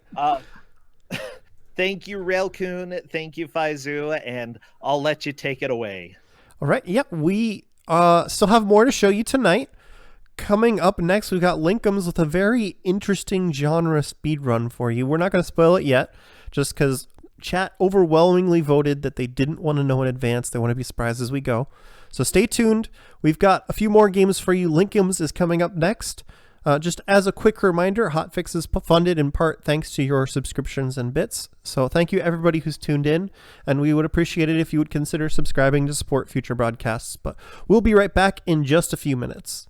Thank you, Railcoon. Thank you, Faizu, and I'll let you take it away. All right. Yep. We still have more to show you tonight. Coming up next, we've got Linkums with a very interesting genre speedrun for you. We're not going to spoil it yet, just because chat overwhelmingly voted that they didn't want to know in advance. They want to be surprised as we go. So stay tuned. We've got a few more games for you. Linkums is coming up next. Just as a quick reminder, Hotfix is funded in part thanks to your subscriptions and bits. So thank you everybody who's tuned in, and we would appreciate it if you would consider subscribing to support future broadcasts. But we'll be right back in just a few minutes.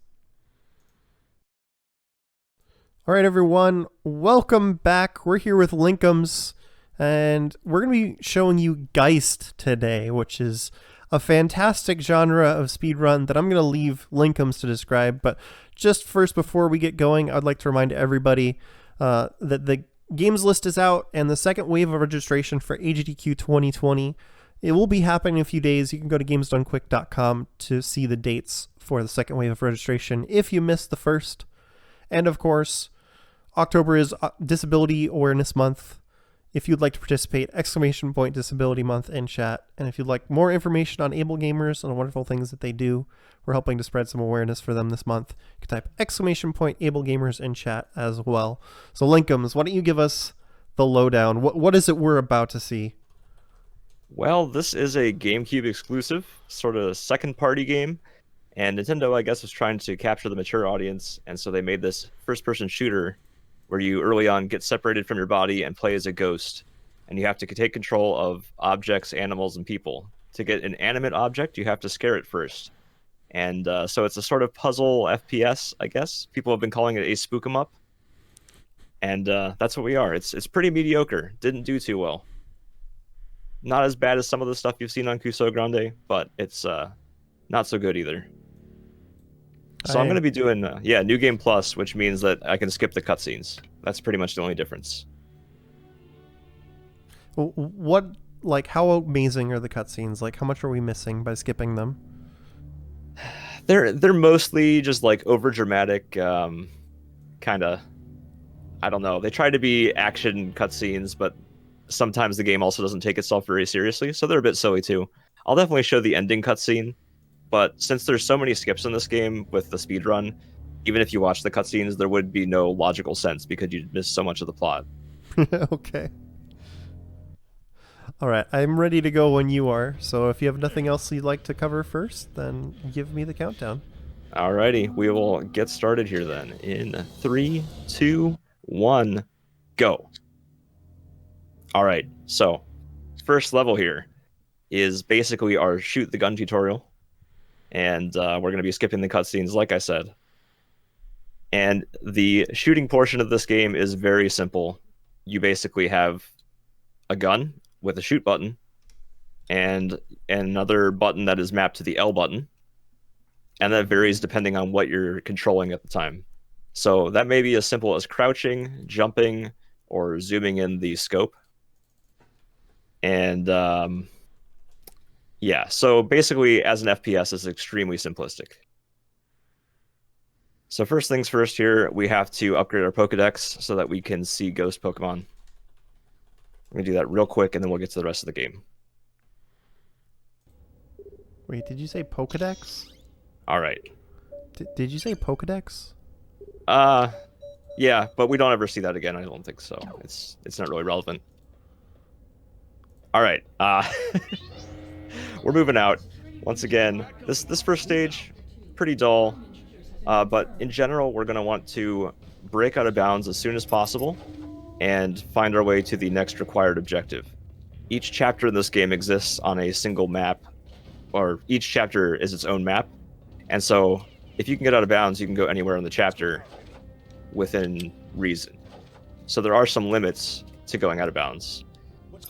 All right, everyone, welcome back. We're here with Linkums, and we're going to be showing you Geist today, which is a fantastic genre of speedrun that I'm going to leave Linkums to describe. But just first, before we get going, I'd like to remind everybody that the games list is out, and the second wave of registration for GDQ 2020, it will be happening in a few days. You can go to gamesdonequick.com to see the dates for the second wave of registration if you missed the first. And of course, October is Disability Awareness Month. If you'd like to participate, !Disability Month in chat. And if you'd like more information on Able Gamers and the wonderful things that they do, we're helping to spread some awareness for them this month. You can type !Able Gamers in chat as well. So Linkums, why don't you give us the lowdown? What is it we're about to see? Well, this is a GameCube exclusive, sort of second-party game. And Nintendo, I guess, was trying to capture the mature audience, and so they made this first-person shooter where you early on get separated from your body and play as a ghost, and you have to take control of objects, animals, and people. To get an animate object, you have to scare it first. And so it's a sort of puzzle FPS, I guess. People have been calling it a spook 'em up. And that's what we are. It's pretty mediocre. Didn't do too well. Not as bad as some of the stuff you've seen on Kusogrande, but it's not so good either. So I'm going to be doing, New Game Plus, which means that I can skip the cutscenes. That's pretty much the only difference. How amazing are the cutscenes? Like, how much are we missing by skipping them? They're mostly just, like, over-dramatic, kind of, I don't know. They try to be action cutscenes, but sometimes the game also doesn't take itself very seriously, so they're a bit silly, too. I'll definitely show the ending cutscene. But since there's so many skips in this game with the speedrun, even if you watch the cutscenes, there would be no logical sense because you'd miss so much of the plot. Okay. All right, I'm ready to go when you are. So if you have nothing else you'd like to cover first, then give me the countdown. Alrighty, we will get started here then. In 3, 2, 1, go. Alright, so first level here is basically our shoot the gun tutorial. And we're going to be skipping the cutscenes, like I said. And the shooting portion of this game is very simple. You basically have a gun with a shoot button and another button that is mapped to the L button. And that varies depending on what you're controlling at the time. So that may be as simple as crouching, jumping, or zooming in the scope. And yeah, so basically, as an FPS, it's extremely simplistic. So first things first here, we have to upgrade our Pokedex so that we can see ghost Pokemon. I'm going to do that real quick, and then we'll get to the rest of the game. Wait, did you say Pokedex? All right. Did you say Pokedex? Yeah, but we don't ever see that again, I don't think so. It's not really relevant. All right. We're moving out. Once again, this first stage, pretty dull. But in general, we're going to want to break out of bounds as soon as possible and find our way to the next required objective. Each chapter in this game exists on a single map, or each chapter is its own map. And so if you can get out of bounds, you can go anywhere in the chapter within reason. So there are some limits to going out of bounds.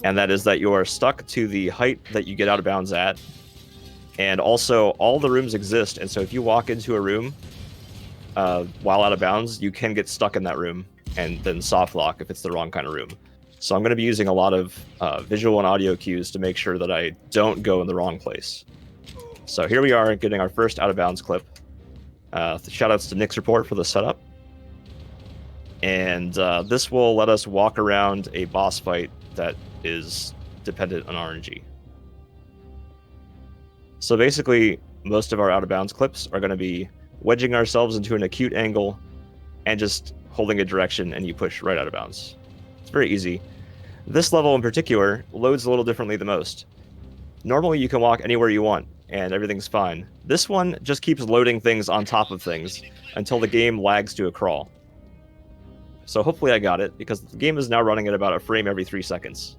And that is that you are stuck to the height that you get out of bounds at. And also, all the rooms exist, and so if you walk into a room while out of bounds, you can get stuck in that room and then soft lock if it's the wrong kind of room. So I'm going to be using a lot of visual and audio cues to make sure that I don't go in the wrong place. So here we are, getting our first out of bounds clip. Shoutouts to Nick's Report for the setup. And this will let us walk around a boss fight that is dependent on RNG. So basically, most of our out-of-bounds clips are going to be wedging ourselves into an acute angle and just holding a direction, and you push right out of bounds. It's very easy. This level in particular loads a little differently than most. Normally, you can walk anywhere you want, and everything's fine. This one just keeps loading things on top of things until the game lags to a crawl. So hopefully I got it, because the game is now running at about a frame every 3 seconds.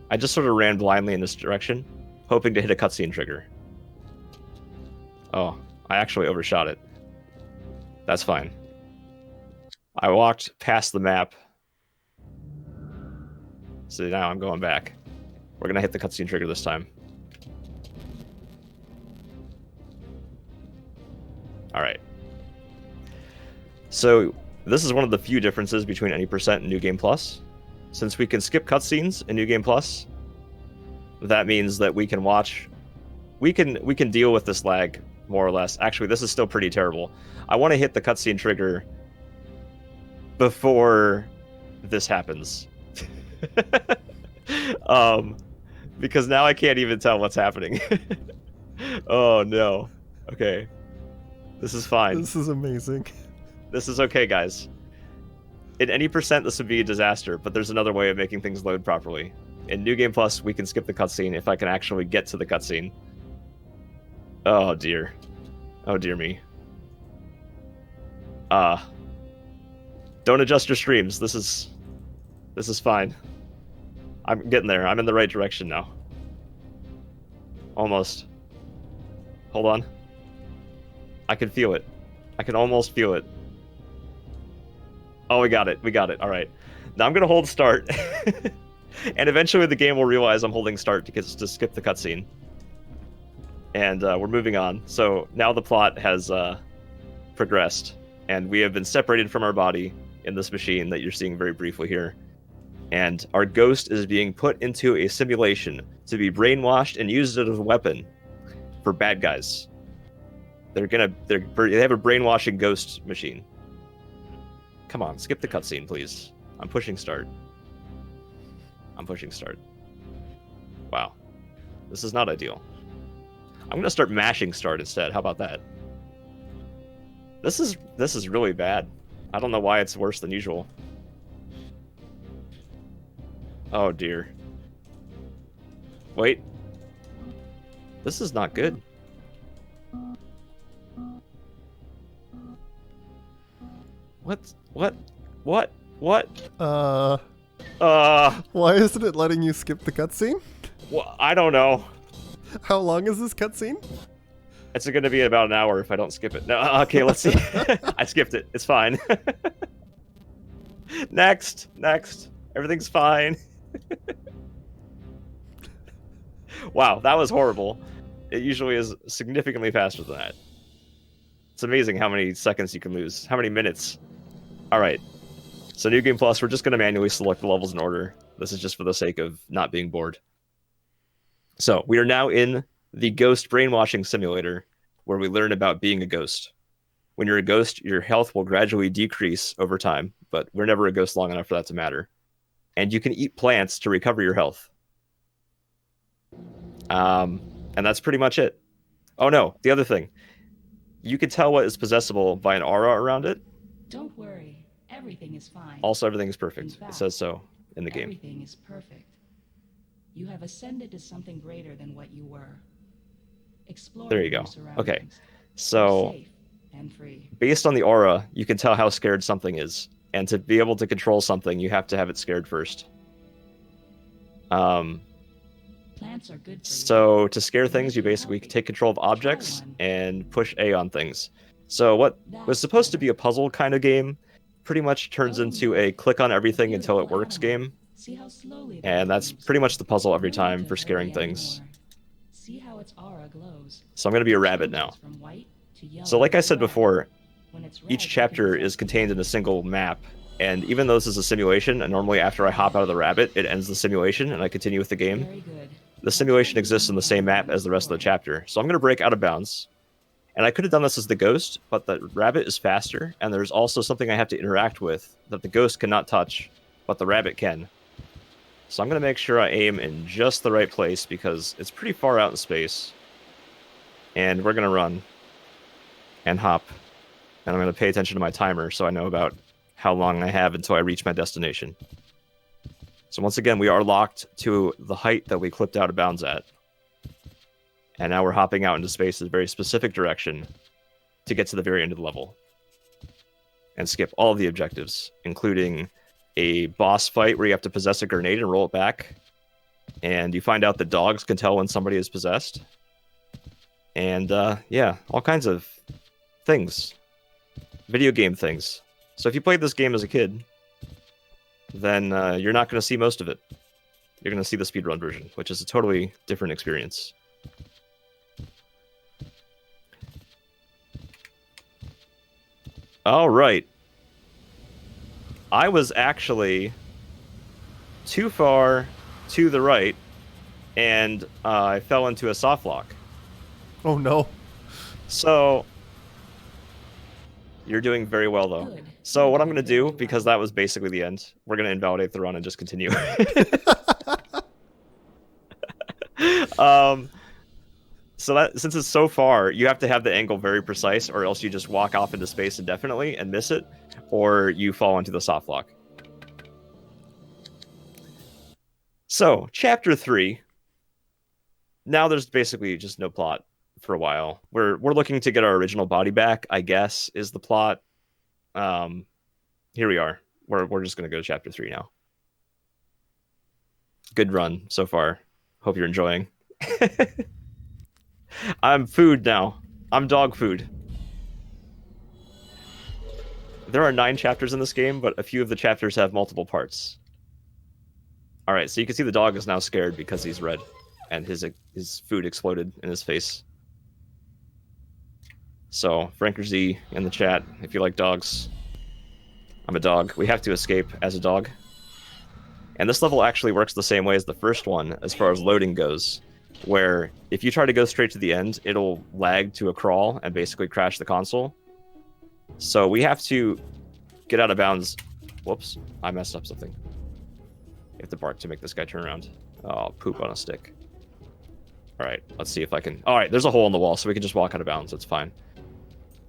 I just sort of ran blindly in this direction, hoping to hit a cutscene trigger. Oh, I actually overshot it. That's fine. I walked past the map. So now I'm going back. We're gonna hit the cutscene trigger this time. All right. So this is one of the few differences between any percent and New Game Plus. Since we can skip cutscenes in New Game Plus, that means that we can watch. We can deal with this lag more or less. Actually, this is still pretty terrible. I want to hit the cutscene trigger before this happens. Because now I can't even tell what's happening. Oh no. Okay. This is fine. This is amazing. This is okay, guys. In any percent, this would be a disaster, but there's another way of making things load properly. In New Game Plus, we can skip the cutscene if I can actually get to the cutscene. Oh dear. Oh dear me. Don't adjust your streams. This is fine. I'm getting there. I'm in the right direction now. Almost. Hold on. I can feel it. I can almost feel it. Oh, we got it. We got it. All right. Now I'm going to hold start. And eventually the game will realize I'm holding start to skip the cutscene. And we're moving on. So now the plot has progressed. And we have been separated from our body in this machine that you're seeing very briefly here. And our ghost is being put into a simulation to be brainwashed and used as a weapon for bad guys. They have a brainwashing ghost machine. Come on, skip the cutscene, please. I'm pushing start. I'm pushing start. Wow. This is not ideal. I'm gonna start mashing start instead. How about that? This is really bad. I don't know why it's worse than usual. Oh dear. Wait. This is not good. What? Why isn't it letting you skip the cutscene? Well, I don't know. How long is this cutscene? It's going to be about an hour if I don't skip it. No, okay, let's see. I skipped it. It's fine. Next. Everything's fine. Wow, that was horrible. It usually is significantly faster than that. It's amazing how many seconds you can lose. How many minutes. All right. So New Game Plus, we're just going to manually select the levels in order. This is just for the sake of not being bored. So we are now in the Ghost Brainwashing Simulator, where we learn about being a ghost. When you're a ghost, your health will gradually decrease over time, but we're never a ghost long enough for that to matter. And you can eat plants to recover your health. And that's pretty much it. Oh no, the other thing. You can tell what is possessible by an aura around it. Don't worry, everything is fine. Also, everything is perfect. In fact, it says so in the game. Everything is perfect. You have ascended to something greater than what you were. Explore There you your go. surroundings. Okay. You're So, safe and free. based on the aura, you can tell how scared something is. And to be able to control something, you have to have it scared first. Plants are good for So to scare things, you basically take control of objects and push A on things. So what was supposed to be a puzzle kind of game pretty much turns into a click on everything until it works game. See how slowly And that's pretty much the puzzle every time for scaring things. See how its aura glows. So I'm going to be a rabbit now. From white to yellow So like I to said red. before, When it's red, each you chapter can is contained in a single map. And even though this is a simulation, and normally after I hop out of the rabbit, it ends the simulation and I continue with the game. Very good. The simulation exists in the same map as the rest of the chapter. So I'm going to break out of bounds. And I could have done this as the ghost, but the rabbit is faster, and there's also something I have to interact with that the ghost cannot touch, but the rabbit can. So I'm going to make sure I aim in just the right place, because it's pretty far out in space. And we're going to run and hop. And I'm going to pay attention to my timer so I know about how long I have until I reach my destination. So once again, we are locked to the height that we clipped out of bounds at. And now we're hopping out into space in a very specific direction to get to the very end of the level. And skip all of the objectives, including a boss fight where you have to possess a grenade and roll it back. And you find out that dogs can tell when somebody is possessed. And yeah, all kinds of things. Video game things. So if you played this game as a kid, then you're not going to see most of it. you're going to see the speedrun version, which is a totally different experience. All right. I was actually too far to the right, and I fell into a soft lock. Oh no. So you're doing very well, though. Good. So what I'm going to do, because that was basically the end, we're going to invalidate the run and just continue. So that since it's so far, you have to have the angle very precise, or else you just walk off into space indefinitely and miss it, or you fall into the soft lock. So, Chapter 3. Now there's basically just no plot for a while. We're looking to get our original body back, I guess, is the plot. Here we are. We're just going to go to Chapter 3 now. Good run so far. Hope you're enjoying. I'm food now. I'm dog food. There are 9 chapters in this game, but a few of the chapters have multiple parts. Alright, so you can see the dog is now scared because he's red, and his food exploded in his face. So, Franker Z in the chat, if you like dogs. I'm a dog. We have to escape as a dog. And this level actually works the same way as the first one, as far as loading goes, where if you try to go straight to the end, it'll lag to a crawl and basically crash the console. So we have to get out of bounds. Whoops, I messed up something. You have to bark to make this guy turn around. Oh, poop on a stick. Alright, let's see if I can... Alright, there's a hole in the wall, so we can just walk out of bounds. It's fine.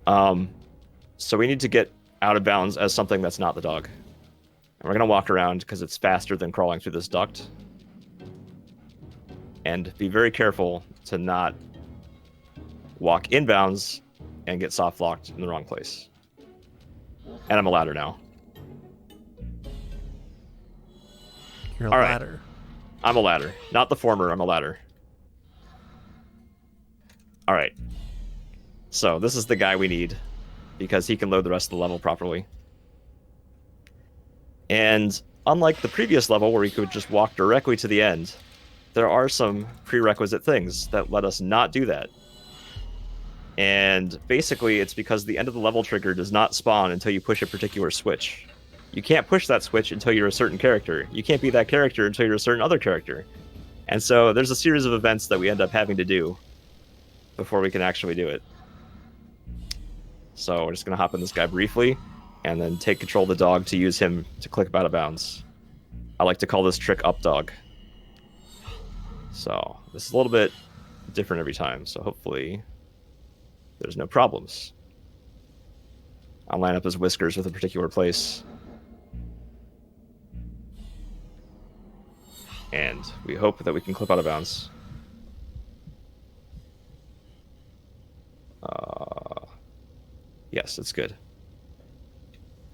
So we need to get out of bounds as something that's not the dog. And we're going to walk around because it's faster than crawling through this duct. And be very careful to not walk inbounds and get soft locked in the wrong place. And I'm a ladder now. You're a All right. ladder. I'm a ladder. Not the former, I'm a ladder. Alright. So, this is the guy we need, because he can load the rest of the level properly. And unlike the previous level, where we could just walk directly to the end, there are some prerequisite things that let us not do that. And basically, it's because the end of the level trigger does not spawn until you push a particular switch. You can't push that switch until you're a certain character. You can't be that character until you're a certain other character. And so there's a series of events that we end up having to do before we can actually do it. So we're just going to hop in this guy briefly, and then take control of the dog to use him to click out of bounds. I like to call this trick up dog. So this is a little bit different every time, so hopefully there's no problems. I'll line up his whiskers with a particular place. And we hope that we can clip out of bounds. Yes, it's good.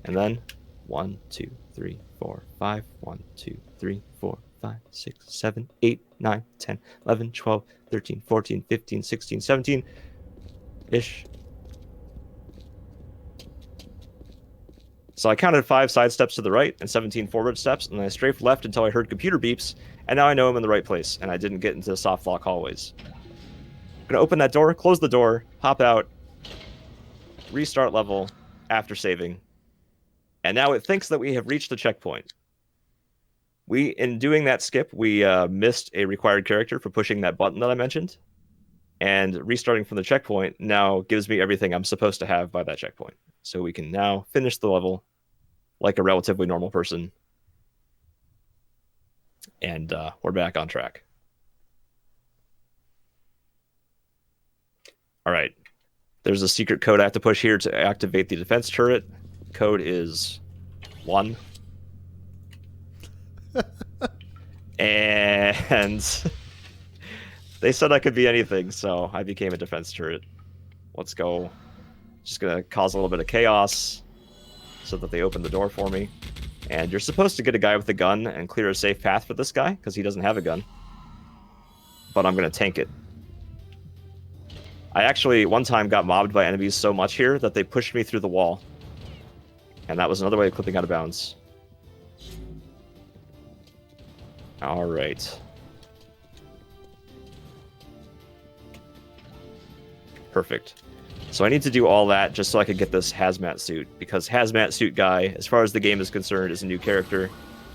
And then 1, 2, 3, 4, 5. 1, 2, 3, 4, 5, 6, 7, 8, 9, 10, 11, 12, 13, 14, 15, 16, 17 ish. So I counted 5 side steps to the right and 17 forward steps, and then I strafed left until I heard computer beeps, and now I know I'm in the right place, and I didn't get into the soft lock hallways. I'm gonna open that door, close the door, hop out, restart level after saving, and now it thinks that we have reached the checkpoint. In doing that skip, we missed a required character for pushing that button that I mentioned, and restarting from the checkpoint now gives me everything I'm supposed to have by that checkpoint. So we can now finish the level like a relatively normal person. And we're back on track. All right. There's a secret code I have to push here to activate the defense turret. Code is 1. And they said I could be anything, so I became a defense turret. Let's go. Just gonna cause a little bit of chaos so that they open the door for me. And you're supposed to get a guy with a gun and clear a safe path for this guy, because he doesn't have a gun. But I'm gonna tank it. I actually, one time, got mobbed by enemies so much here that they pushed me through the wall. And that was another way of clipping out of bounds. All right. Perfect. So I need to do all that just so I could get this hazmat suit, because hazmat suit guy, as far as the game is concerned, is a new character.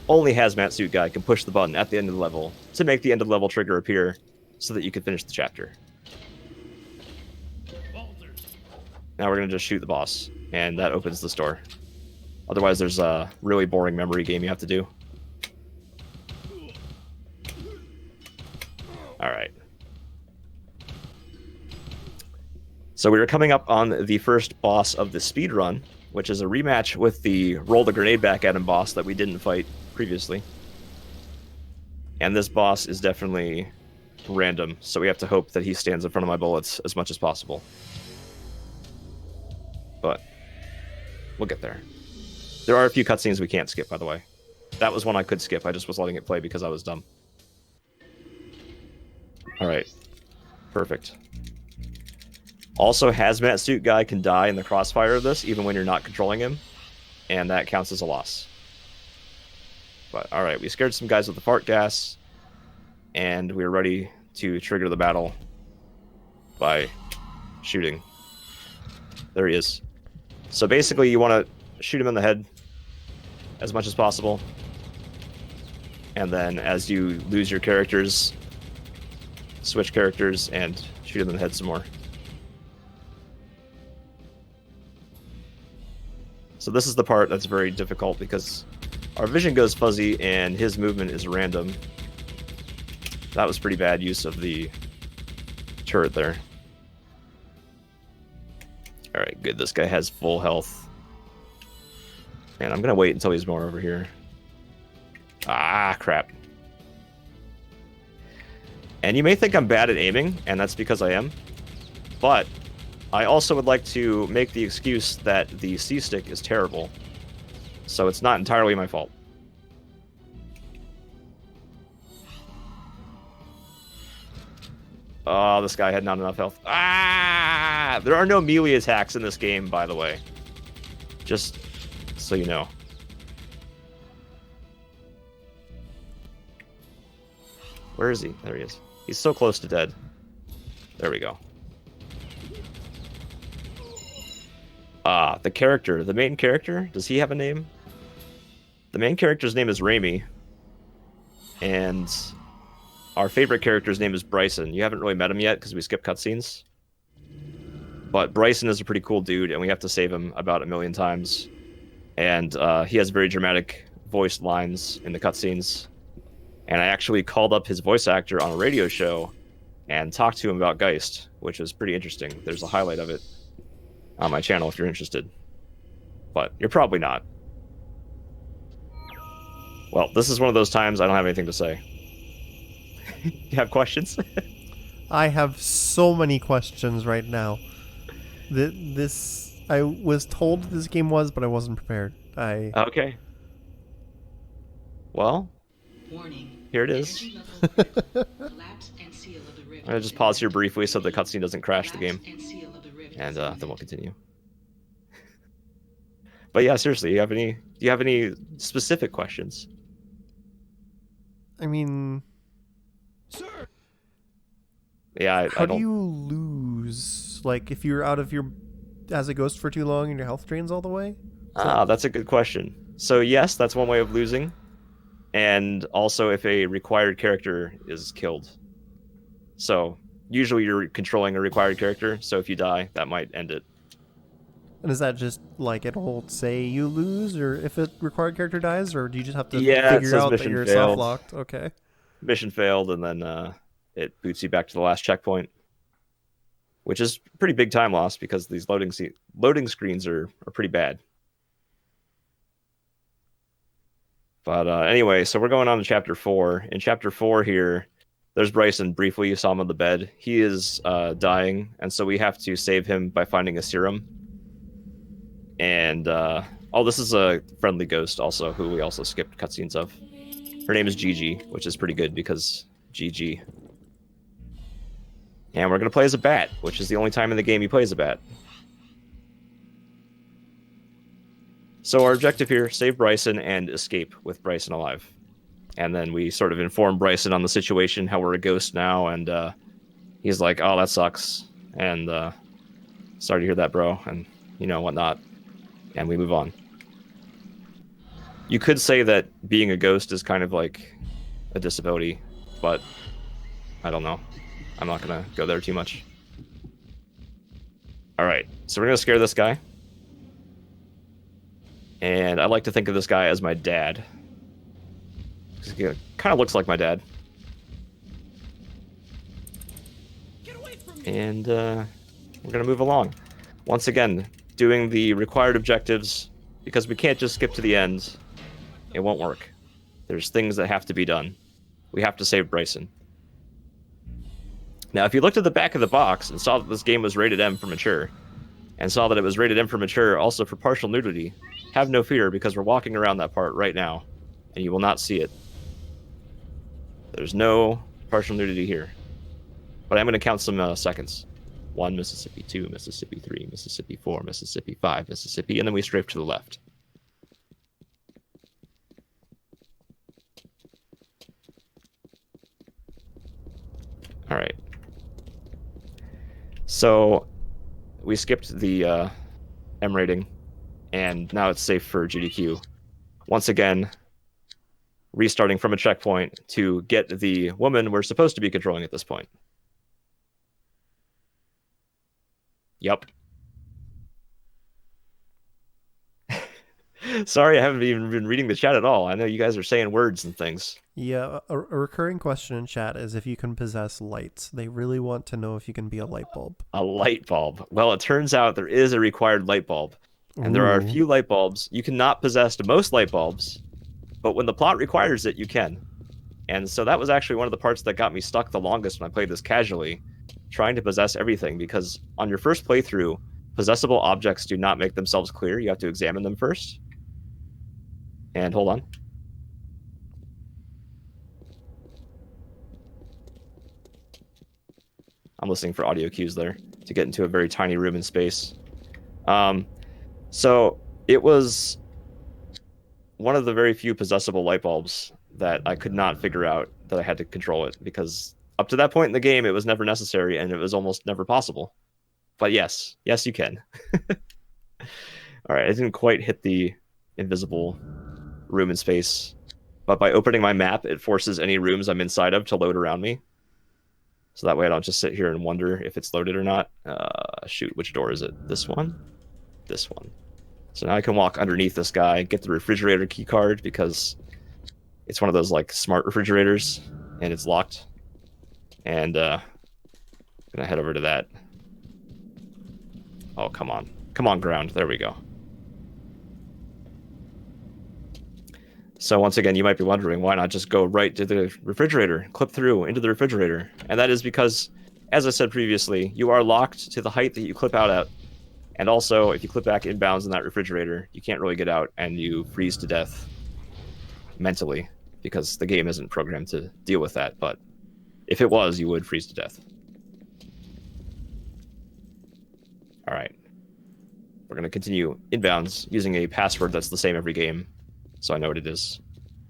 Only hazmat suit guy can push the button at the end of the level to make the end of the level trigger appear so that you can finish the chapter. Now we're going to just shoot the boss, and that opens the store. Otherwise, there's a really boring memory game you have to do. Alright. So we were coming up on the first boss of the speedrun, which is a rematch with the roll the grenade back at him boss that we didn't fight previously. And this boss is definitely random, so we have to hope that he stands in front of my bullets as much as possible. But we'll get there. There are a few cutscenes we can't skip, by the way. That was one I could skip, I just was letting it play because I was dumb. Alright. Perfect. Also, hazmat suit guy can die in the crossfire of this, even when you're not controlling him, and that counts as a loss. But, alright, we scared some guys with the fart gas, and we're ready to trigger the battle by shooting. There he is. So basically, you want to shoot him in the head as much as possible, and then as you lose your characters, switch characters and shoot him in the head some more. So this is the part that's very difficult because our vision goes fuzzy and his movement is random. That was pretty bad use of the turret there. Alright, good. This guy has full health. And I'm gonna wait until he's more over here. Ah, crap. And you may think I'm bad at aiming, and that's because I am. But I also would like to make the excuse that the C-stick is terrible. So it's not entirely my fault. Oh, this guy had not enough health. Ah! There are no melee attacks in this game, by the way. Just so you know. Where is he? There he is. He's so close to dead. There we go. Ah, the character. The main character? Does he have a name? The main character's name is Raimi. And our favorite character's name is Bryson. You haven't really met him yet because we skipped cutscenes. But Bryson is a pretty cool dude, and we have to save him about 1,000,000 times. And he has very dramatic voiced lines in the cutscenes. And I actually called up his voice actor on a radio show and talked to him about Geist, which was pretty interesting. There's a highlight of it on my channel if you're interested. But you're probably not. Well, this is one of those times I don't have anything to say. You have questions? I have so many questions right now. I was told this game was, but I wasn't prepared. Okay. Well, Warning. here it is. Collapse and seal of the rift. I'm gonna just pause here briefly so the cutscene doesn't crash the game, Collapse and seal of the rift. and then we'll continue. But yeah, seriously, do you have any specific questions? I mean, Yeah, how I do don't. you lose? Like, if you're out of your as a ghost for too long and your health drains all the way? That's a good question. So yes, that's one way of losing, and also if a required character is killed. So usually you're controlling a required character, so if you die, that might end it. And is that just like it'll say you lose, or if a required character dies, or do you just have to Yeah, it figure says out that mission you're failed. soft locked? Okay. Mission failed, and then it boots you back to the last checkpoint, which is pretty big time loss because these loading screens are pretty bad. But anyway, so we're going on to Chapter 4. In Chapter 4 here, there's Bryson. Briefly, you saw him on the bed. He is dying, and so we have to save him by finding a serum. And, oh, this is a friendly ghost also, who we also skipped cutscenes of. Her name is Gigi, which is pretty good because Gigi. And we're going to play as a bat, which is the only time in the game you play as a bat. So our objective here, save Bryson and escape with Bryson alive. And then we sort of inform Bryson on the situation, how we're a ghost now, and he's like, "Oh, that sucks," and sorry to hear that, bro, and whatnot. And we move on. You could say that being a ghost is kind of like a disability, but I don't know. I'm not gonna go there too much. All right, so we're gonna scare this guy, and I like to think of this guy as my dad. He kind of looks like my dad. And we're going to move along. Once again, doing the required objectives, because we can't just skip to the end. It won't work. There's things that have to be done. We have to save Bryson. Now, if you looked at the back of the box and saw that this game was rated M for mature, and saw that it was rated M for mature also for partial nudity, have no fear, because we're walking around that part right now, and you will not see it. There's no partial nudity here. But I'm going to count some seconds. 1 Mississippi, 2 Mississippi, 3 Mississippi, 4 Mississippi, 5 Mississippi, and then we strafe to the left. All right. So we skipped the M rating, and now it's safe for GDQ. Once again, restarting from a checkpoint to get the woman we're supposed to be controlling at this point. Yep. Sorry, I haven't even been reading the chat at all. I know you guys are saying words and things. Yeah, a recurring question in chat is if you can possess lights. They really want to know if you can be a light bulb. A light bulb. Well, it turns out there is a required light bulb. And there are a few light bulbs. You cannot possess most light bulbs, but when the plot requires it, you can. And so that was actually one of the parts that got me stuck the longest when I played this casually, trying to possess everything, because on your first playthrough, possessible objects do not make themselves clear. You have to examine them first. And hold on. I'm listening for audio cues there to get into a very tiny room in space. So it was one of the very few possessible light bulbs that I could not figure out that I had to control it, because up to that point in the game, it was never necessary and it was almost never possible. But yes, you can. All right, I didn't quite hit the invisible room in space, but by opening my map, it forces any rooms I'm inside of to load around me. So that way I don't just sit here and wonder if it's loaded or not. Shoot, which door is it? This one? This one. So now I can walk underneath this guy, get the refrigerator key card, because it's one of those like smart refrigerators and it's locked. And gonna head over to that. Oh, come on. Come on, ground. There we go. So once again, you might be wondering, why not just go right to the refrigerator, clip through into the refrigerator? And that is because, as I said previously, you are locked to the height that you clip out at. And also, if you clip back inbounds in that refrigerator, you can't really get out and you freeze to death mentally, because the game isn't programmed to deal with that. But if it was, you would freeze to death. All right. We're going to continue inbounds using a password that's the same every game, so I know what it is.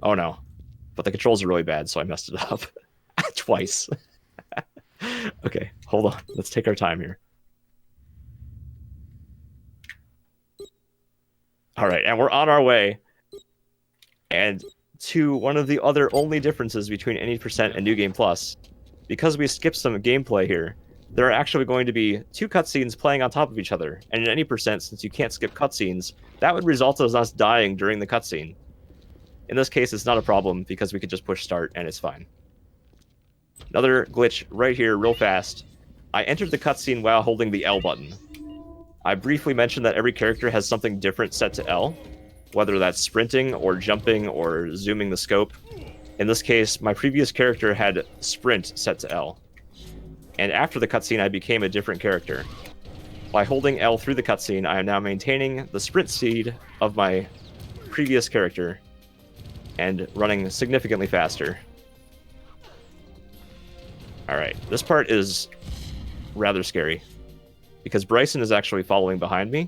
Oh no. But the controls are really bad, so I messed it up. Twice. Okay, hold on. Let's take our time here. All right, and we're on our way. And to one of the other only differences between Any Percent and New Game Plus, because we skipped some gameplay here, there are actually going to be 2 cutscenes playing on top of each other. And in Any Percent, since you can't skip cutscenes, that would result in us dying during the cutscene. In this case, it's not a problem because we could just push start and it's fine. Another glitch right here, real fast. I entered the cutscene while holding the L button. I briefly mentioned that every character has something different set to L, whether that's sprinting or jumping or zooming the scope. In this case, my previous character had sprint set to L. And after the cutscene, I became a different character. By holding L through the cutscene, I am now maintaining the sprint speed of my previous character and running significantly faster. Alright, this part is rather scary, because Bryson is actually following behind me,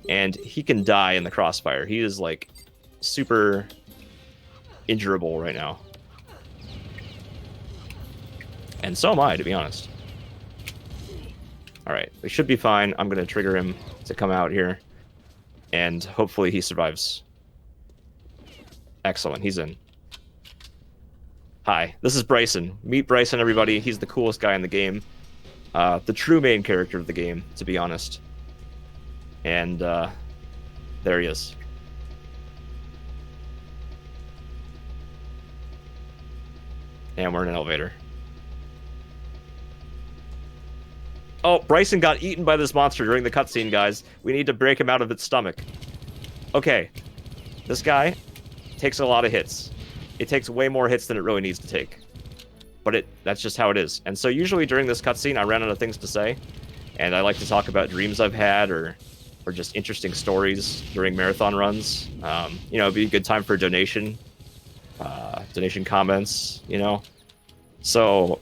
and he can die in the crossfire. He is like super injurable right now. And so am I, to be honest. Alright, we should be fine. I'm going to trigger him to come out here. And hopefully he survives. Excellent, he's in. Hi, this is Bryson. Meet Bryson, everybody. He's the coolest guy in the game. The true main character of the game, to be honest. And there he is. And we're in an elevator. Oh, Bryson got eaten by this monster during the cutscene, guys. We need to break him out of its stomach. Okay. This guy takes a lot of hits. It takes way more hits than it really needs to take. But that's just how it is. And so usually during this cutscene, I ran out of things to say. And I like to talk about dreams I've had or just interesting stories during marathon runs. You know, it'd be a good time for a donation. Donation comments, you know. So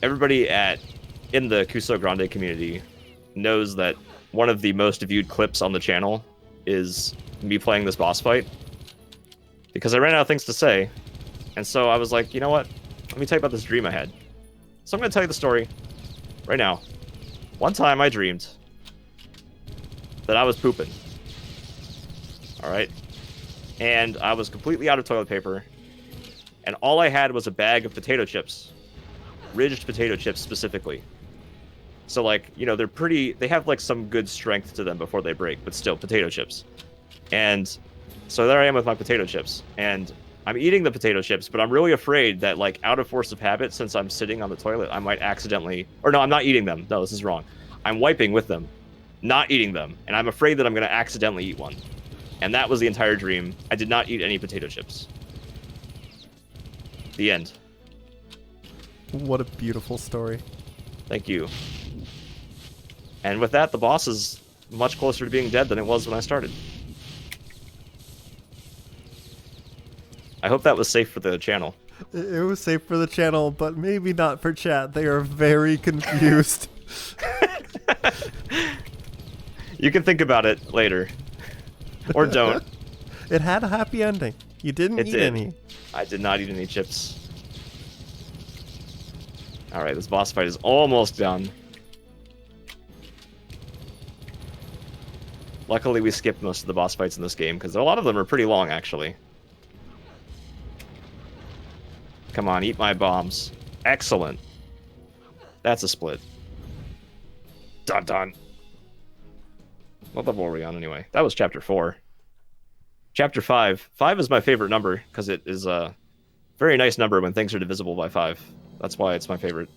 everybody in the Kusogrande community knows that one of the most viewed clips on the channel is me playing this boss fight. Because I ran out of things to say. And so I was like, you know what? Let me tell you about this dream I had. So I'm going to tell you the story right now. One time I dreamed that I was pooping. Alright? And I was completely out of toilet paper. And all I had was a bag of potato chips. Ridged potato chips specifically. So, like, you know, they have, like, some good strength to them before they break, but still, potato chips. And so there I am with my potato chips. And I'm eating the potato chips, but I'm really afraid that, like, out of force of habit, since I'm sitting on the toilet, I might accidentally... Or no, I'm not eating them. No, this is wrong. I'm wiping with them, not eating them. And I'm afraid that I'm going to accidentally eat one. And that was the entire dream. I did not eat any potato chips. The end. What a beautiful story. Thank you. And with that, the boss is much closer to being dead than it was when I started. I hope that was safe for the channel. It was safe for the channel, but maybe not for chat. They are very confused. You can think about it later. Or don't. It had a happy ending. You didn't eat any. I did not eat any chips. Alright, this boss fight is almost done. Luckily, we skipped most of the boss fights in this game, because a lot of them are pretty long, actually. Come on, eat my bombs. Excellent. That's a split. Dun dun. What level are we on, anyway? That was Chapter 4. Chapter 5. 5 is my favorite number, because it is a very nice number when things are divisible by 5. That's why it's my favorite.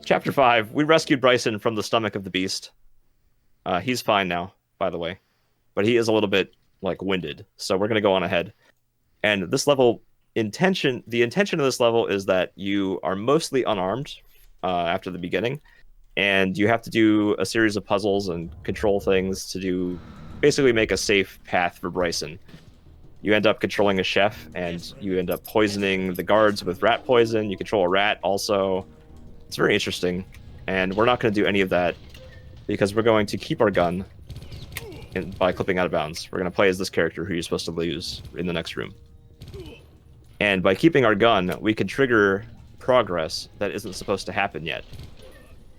Chapter 5. We rescued Bryson from the stomach of the beast. He's fine now, by the way. But he is a little bit, like, winded. So we're going to go on ahead. And this level, the intention of this level is that you are mostly unarmed after the beginning. And you have to do a series of puzzles and control things to basically make a safe path for Bryson. You end up controlling a chef, and you end up poisoning the guards with rat poison. You control a rat also. It's very interesting. And we're not going to do any of that, because we're going to keep our gun by clipping out of bounds. We're going to play as this character who you're supposed to lose in the next room. And by keeping our gun, we can trigger progress that isn't supposed to happen yet.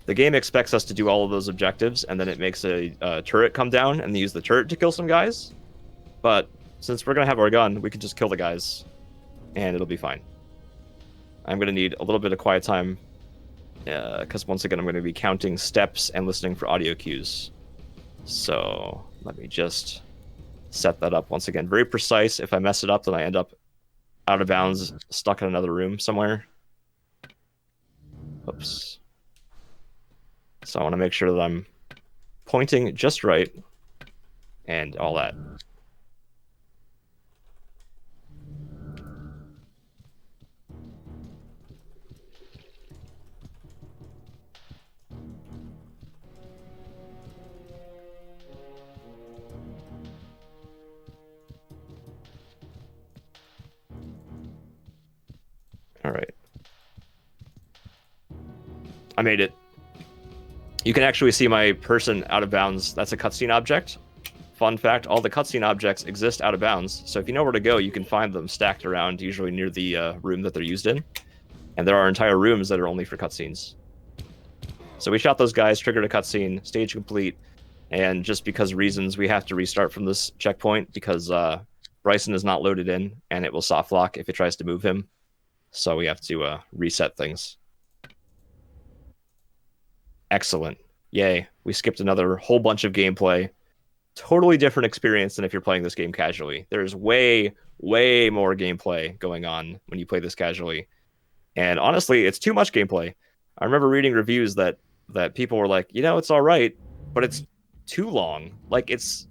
The game expects us to do all of those objectives, and then it makes a turret come down and use the turret to kill some guys. But since we're going to have our gun, we can just kill the guys, and it'll be fine. I'm going to need a little bit of quiet time, because once again, I'm going to be counting steps and listening for audio cues. So let me just set that up once again. Very precise. If I mess it up, then I end up out of bounds, stuck in another room somewhere. Oops. So I want to make sure that I'm pointing just right and all that. All right. I made it. You can actually see my person out of bounds. That's a cutscene object fun fact, all the cutscene objects exist out of bounds. So if you know where to go, you can find them stacked around, usually near the room that they're used in. And there are entire rooms that are only for cutscenes. So we shot those guys, triggered a cutscene, stage complete, and just because of reasons, we have to restart from this checkpoint because Bryson is not loaded in, and it will soft lock if it tries to move him. So we have to reset things. Excellent. Yay. We skipped another whole bunch of gameplay. Totally different experience than if you're playing this game casually. There's way, way more gameplay going on when you play this casually. And honestly, it's too much gameplay. I remember reading reviews that people were like, you know, it's all right, but it's too long. Like, it's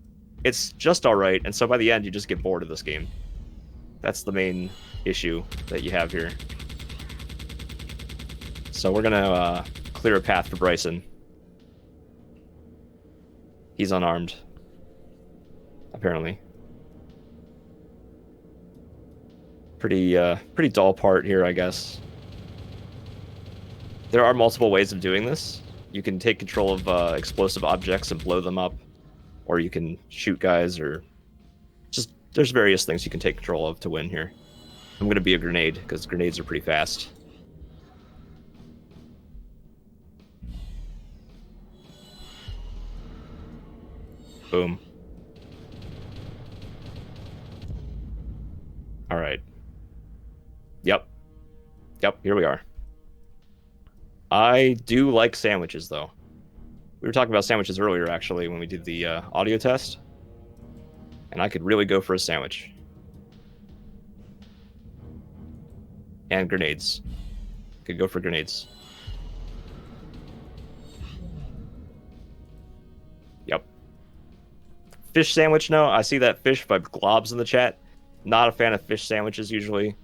just all right. And so by the end, you just get bored of this game. That's the main issue that you have here. So we're going to clear a path for Bryson. He's unarmed, apparently. Pretty dull part here, I guess. There are multiple ways of doing this. You can take control of explosive objects and blow them up, or you can shoot guys, or just there's various things you can take control of to win here. I'm gonna be a grenade because grenades are pretty fast. Boom. All right. Yep, here we are. I do like sandwiches, though. We were talking about sandwiches earlier, actually, when we did the audio test. And I could really go for a sandwich. And grenades. Could go for grenades. Yep. Fish sandwich, no. I see that fish by Globs in the chat. Not a fan of fish sandwiches, usually.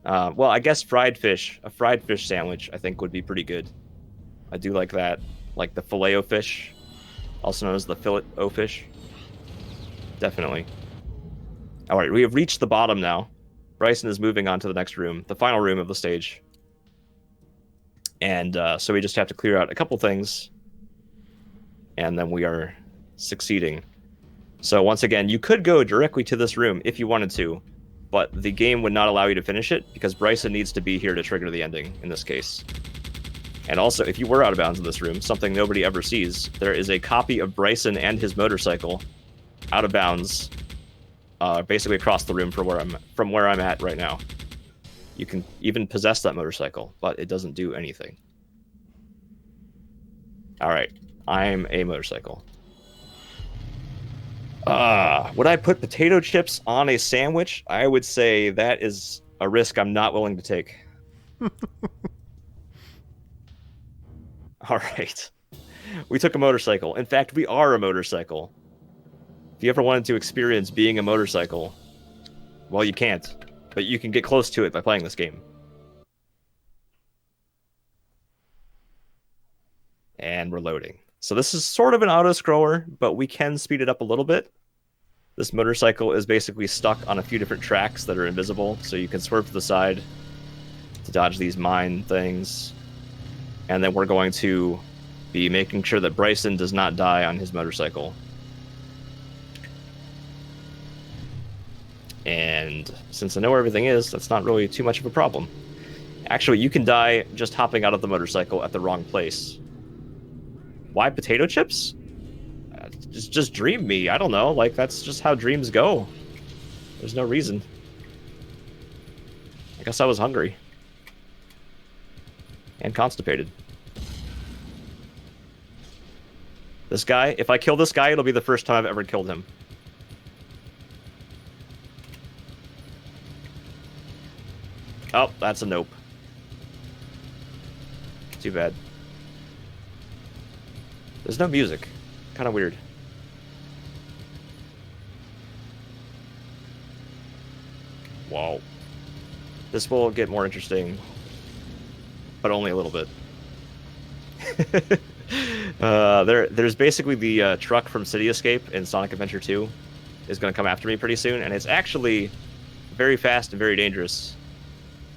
Well, I guess fried fish. A fried fish sandwich, I think, would be pretty good. I do like that. Like the filet-o-fish, also known as the fillet-o-fish. Definitely. All right, we have reached the bottom now. Bryson is moving on to the next room, the final room of the stage. And so we just have to clear out a couple things. And then we are succeeding. So once again, you could go directly to this room if you wanted to. But the game would not allow you to finish it because Bryson needs to be here to trigger the ending in this case. And also, if you were out of bounds in this room, something nobody ever sees, there is a copy of Bryson and his motorcycle out of bounds, basically across the room from where I'm at right now. You can even possess that motorcycle, but it doesn't do anything. All right, I'm a motorcycle. Would I put potato chips on a sandwich? I would say that is a risk I'm not willing to take. All right. We took a motorcycle. In fact, we are a motorcycle. If you ever wanted to experience being a motorcycle, well, you can't. But you can get close to it by playing this game. And we're loading. So this is sort of an auto-scroller, but we can speed it up a little bit. This motorcycle is basically stuck on a few different tracks that are invisible, so you can swerve to the side to dodge these mine things. And then we're going to be making sure that Bryson does not die on his motorcycle. And since I know where everything is, that's not really too much of a problem. Actually, you can die just hopping out of the motorcycle at the wrong place. Why potato chips? Just dream me. I don't know. Like, that's just how dreams go. There's no reason. I guess I was hungry. And constipated. This guy, if I kill this guy, it'll be the first time I've ever killed him. Oh, that's a nope. Too bad. There's no music. Kind of weird. Wow. This will get more interesting, but only a little bit. There's basically the truck from City Escape in Sonic Adventure 2 is going to come after me pretty soon, and it's actually very fast and very dangerous.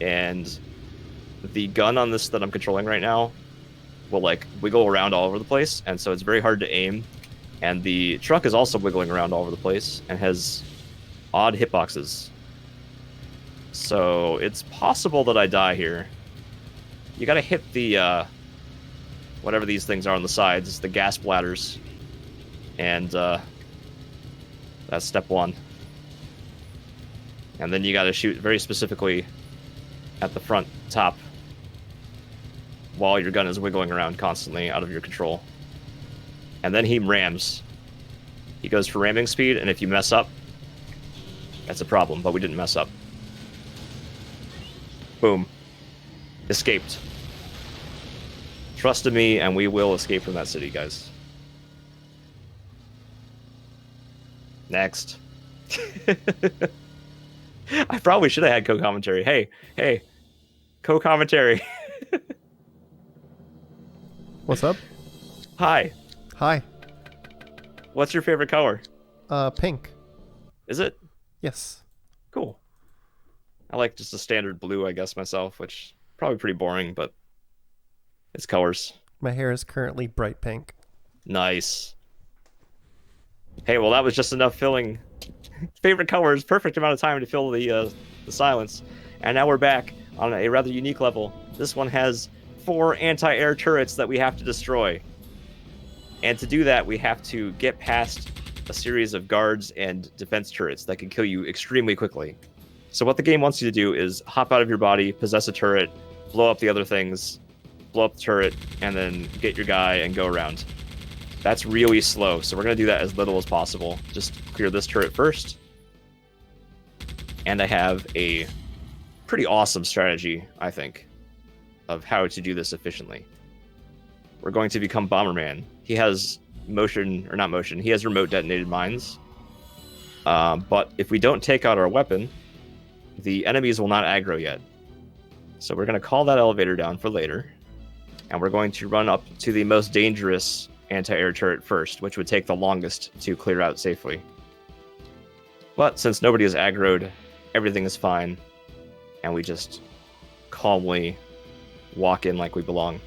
And the gun on this that I'm controlling right now will like wiggle around all over the place, and so it's very hard to aim And the truck is also wiggling around all over the place and has odd hitboxes. So it's possible that I die here. You gotta hit the, whatever these things are on the sides, the gas bladders. And, that's step one. And then you gotta shoot very specifically at the front top while your gun is wiggling around constantly out of your control. And then he rams. He goes for ramming speed, and if you mess up, that's a problem, but we didn't mess up. Boom. Escaped. Trust in me, and we will escape from that city, guys. Next. I probably should have had co-commentary. Hey, co-commentary. What's up? Hi. Hi. What's your favorite color? Pink. Is it? Yes. Cool. I like just a standard blue, I guess, myself, which probably pretty boring, but it's colors. My hair is currently bright pink. Nice. Hey, well, that was just enough filling. Favorite colors, perfect amount of time to fill the silence. And now we're back on a rather unique level. This one has 4 anti-air turrets that we have to destroy. And to do that, we have to get past a series of guards and defense turrets that can kill you extremely quickly. So what the game wants you to do is hop out of your body, possess a turret, blow up the other things, blow up the turret, and then get your guy and go around. That's really slow, so we're going to do that as little as possible. Just clear this turret first. And I have a pretty awesome strategy, I think, of how to do this efficiently. We're going to become Bomberman. He has he has remote detonated mines. But if we don't take out our weapon, the enemies will not aggro yet. So we're going to call that elevator down for later. And we're going to run up to the most dangerous anti-air turret first, which would take the longest to clear out safely. But since nobody is aggroed, everything is fine, and we just calmly walk in like we belong.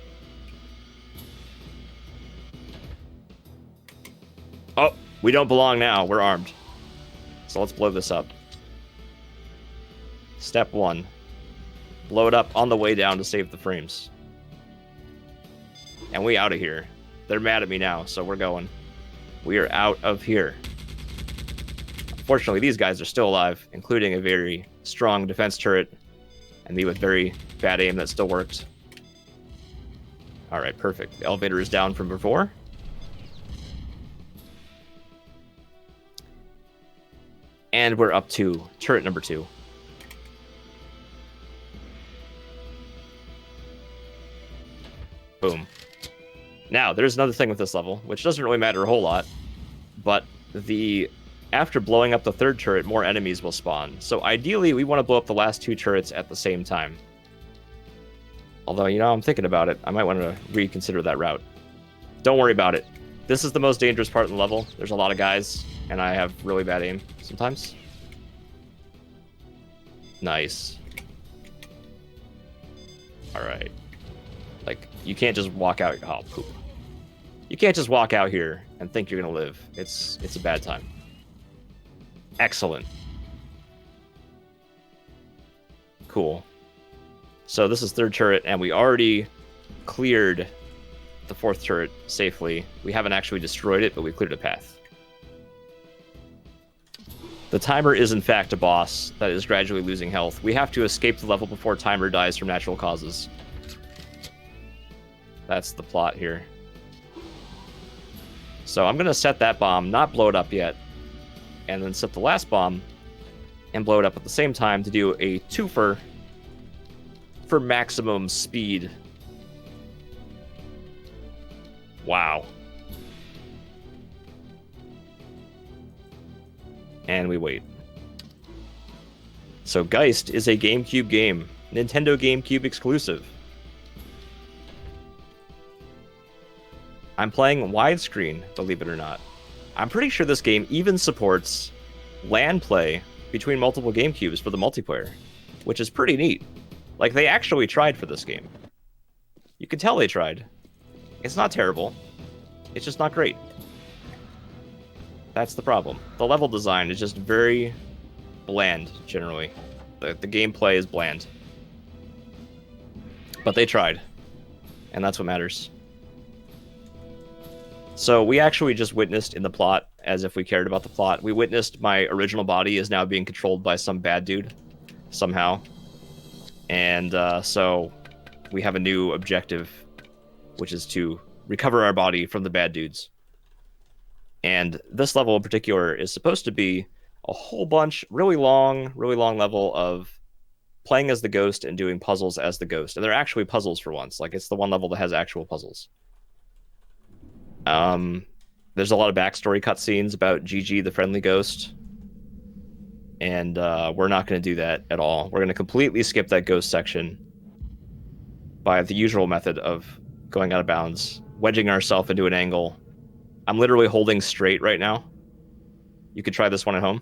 Oh, we don't belong now. We're armed. So let's blow this up. Step 1. Blow it up on the way down to save the frames. And we out of here. They're mad at me now, so we're going. We are out of here. Fortunately, these guys are still alive, including a very strong defense turret, and me with very bad aim that still worked. Alright, perfect. The elevator is down from before. And we're up to turret number 2. Boom. Now, there's another thing with this level, which doesn't really matter a whole lot, but after blowing up the 3rd turret, more enemies will spawn. So ideally, we want to blow up the last 2 turrets at the same time. Although, I'm thinking about it. I might want to reconsider that route. Don't worry about it. This is the most dangerous part of the level. There's a lot of guys, and I have really bad aim sometimes. Nice. Alright. Like, you can't just walk out. Oh, poop. You can't just walk out here and think you're gonna live. It's a bad time. Excellent. Cool. So this is 3rd turret, and we already cleared the 4th turret safely. We haven't actually destroyed it, but we cleared a path. The timer is in fact a boss that is gradually losing health. We have to escape the level before timer dies from natural causes. That's the plot here. So I'm going to set that bomb, not blow it up yet, and then set the last bomb and blow it up at the same time to do a twofer for maximum speed. Wow. And we wait. So Geist is a GameCube game, Nintendo GameCube exclusive. I'm playing widescreen, believe it or not. I'm pretty sure this game even supports LAN play between multiple GameCubes for the multiplayer, which is pretty neat. Like, they actually tried for this game. You can tell they tried. It's not terrible. It's just not great. That's the problem. The level design is just very bland, generally. The gameplay is bland. But they tried. And that's what matters. So we actually just witnessed in the plot, as if we cared about the plot, we witnessed my original body is now being controlled by some bad dude, somehow. And so we have a new objective, which is to recover our body from the bad dudes. And this level in particular is supposed to be a whole bunch, really long level of playing as the ghost and doing puzzles as the ghost. And they're actually puzzles for once. Like, it's the one level that has actual puzzles. There's a lot of backstory cutscenes about GG, the friendly ghost. And we're not going to do that at all. We're going to completely skip that ghost section by the usual method of going out of bounds, wedging ourselves into an angle. I'm literally holding straight right now. You could try this one at home.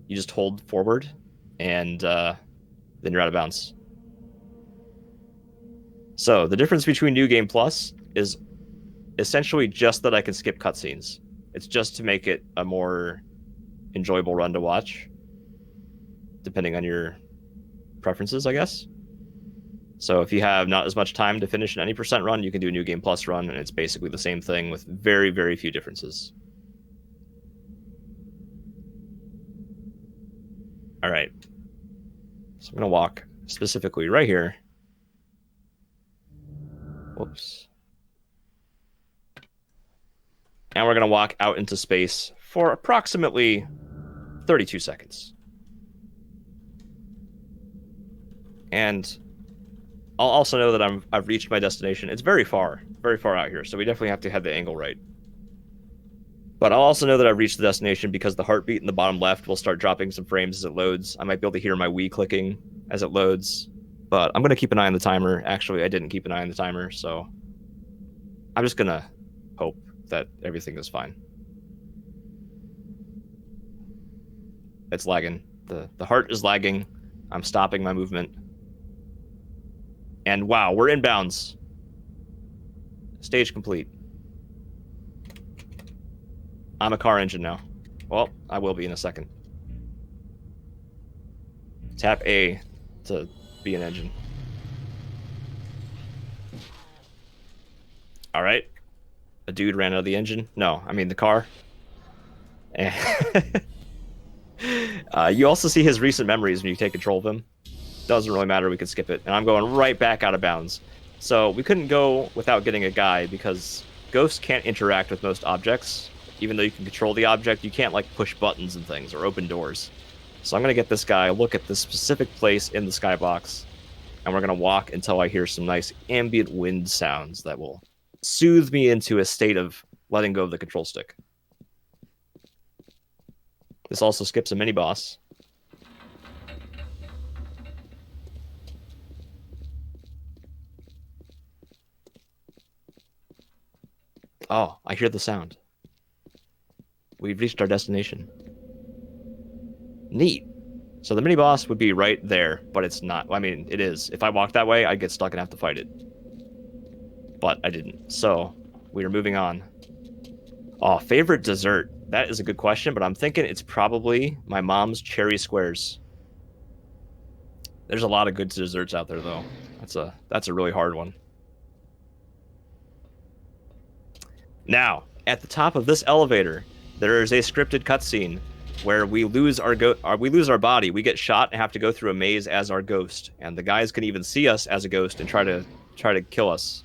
You just hold forward, and then you're out of bounds. So the difference between New Game Plus is essentially just that I can skip cutscenes. It's just to make it a more enjoyable run to watch, depending on your preferences, I guess. So if you have not as much time to finish an any percent run, you can do a New Game Plus run, and it's basically the same thing with very, very few differences. All right. So I'm going to walk specifically right here. Whoops. And we're going to walk out into space for approximately 32 seconds. And I'll also know that I've reached my destination. It's very far out here, so we definitely have to have the angle right. But I'll also know that I've reached the destination because the heartbeat in the bottom left will start dropping some frames as it loads. I might be able to hear my Wii clicking as it loads, but I'm going to keep an eye on the timer. Actually, I didn't keep an eye on the timer, so I'm just going to hope that everything is fine. It's lagging. The heart is lagging. I'm stopping my movement. And wow, we're in bounds. Stage complete. I'm a car engine now. Well, I will be in a second. Tap A to be an engine. All right. A dude ran out of the engine. No, I mean the car. You also see his recent memories when you take control of him. Doesn't really matter, we can skip it. And I'm going right back out of bounds. So we couldn't go without getting a guy because ghosts can't interact with most objects. Even though you can control the object, you can't like push buttons and things or open doors. So I'm going to get this guy, look at this specific place in the skybox, and we're going to walk until I hear some nice ambient wind sounds that will soothe me into a state of letting go of the control stick. This also skips a mini-boss. Oh, I hear the sound. We've reached our destination. Neat. So the mini-boss would be right there, but it's not. I mean, it is. If I walked that way, I'd get stuck and have to fight it. But I didn't. So we are moving on. Oh, favorite dessert. That is a good question, but I'm thinking it's probably my mom's cherry squares. There's a lot of good desserts out there, though. That's a really hard one. Now, at the top of this elevator, there is a scripted cutscene where we lose our body. We get shot and have to go through a maze as our ghost, and the guys can even see us as a ghost and try to kill us.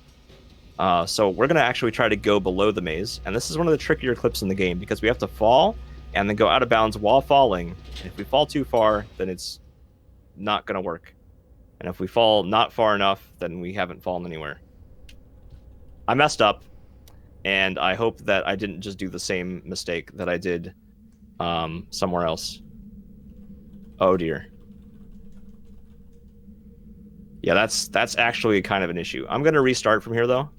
So we're gonna actually try to go below the maze, and this is one of the trickier clips in the game because we have to fall and then go out of bounds while falling. And if we fall too far, then it's not gonna work. And if we fall not far enough, then we haven't fallen anywhere. I messed up. And I hope that I didn't just do the same mistake that I did somewhere else. Oh dear. Yeah, that's actually kind of an issue. I'm going to restart from here, though.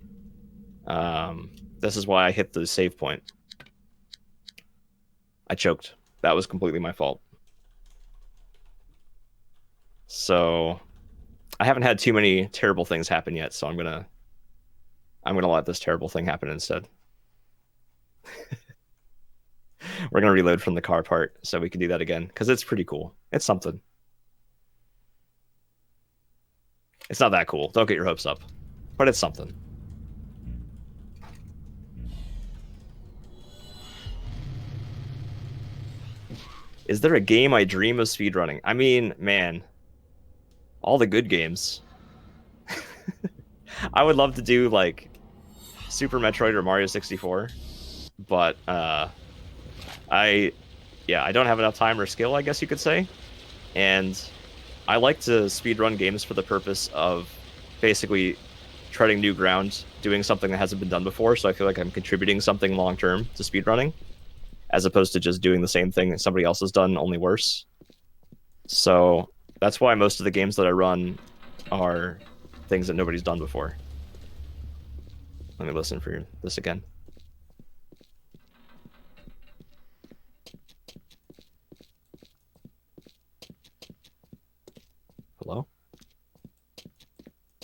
This is why I hit the save point. I choked. That was completely my fault. So I haven't had too many terrible things happen yet, so I'm gonna let this terrible thing happen instead. We're gonna reload from the car part so we can do that again because it's pretty cool. It's something. It's not that cool. Don't get your hopes up, but it's something. Is there a game I dream of speedrunning? I mean, man, all the good games. I would love to do like Super Metroid or Mario 64, but I don't have enough time or skill, I guess you could say. And I like to speedrun games for the purpose of basically treading new ground, doing something that hasn't been done before, so I feel like I'm contributing something long-term to speedrunning, as opposed to just doing the same thing that somebody else has done, only worse. So that's why most of the games that I run are things that nobody's done before. Let me listen for this again. Hello?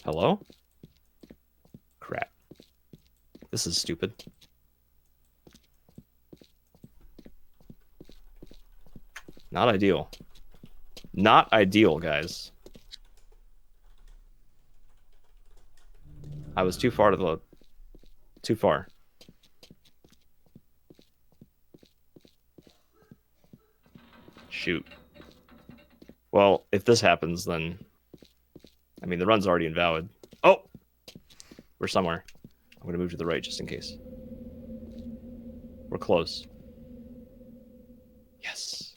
Hello? Crap. This is stupid. Not ideal. Not ideal, guys. I was too far to the... Too far. Shoot. Well, if this happens, then... I mean, the run's already invalid. Oh! We're somewhere. I'm going to move to the right just in case. We're close. Yes.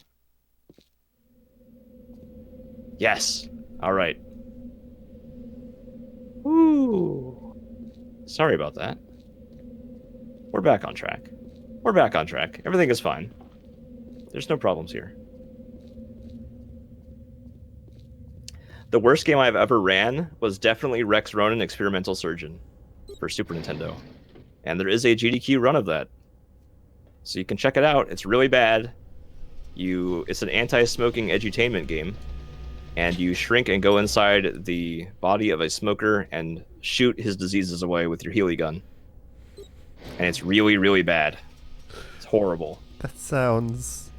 Yes! Alright. Woo! Sorry about that. We're back on track. We're back on track. Everything is fine. There's no problems here. The worst game I've ever ran was definitely Rex Ronin Experimental Surgeon for Super Nintendo. And there is a GDQ run of that. So you can check it out. It's really bad. It's an anti-smoking edutainment game. And you shrink and go inside the body of a smoker and shoot his diseases away with your Healy gun. And it's really, really bad. It's horrible. That sounds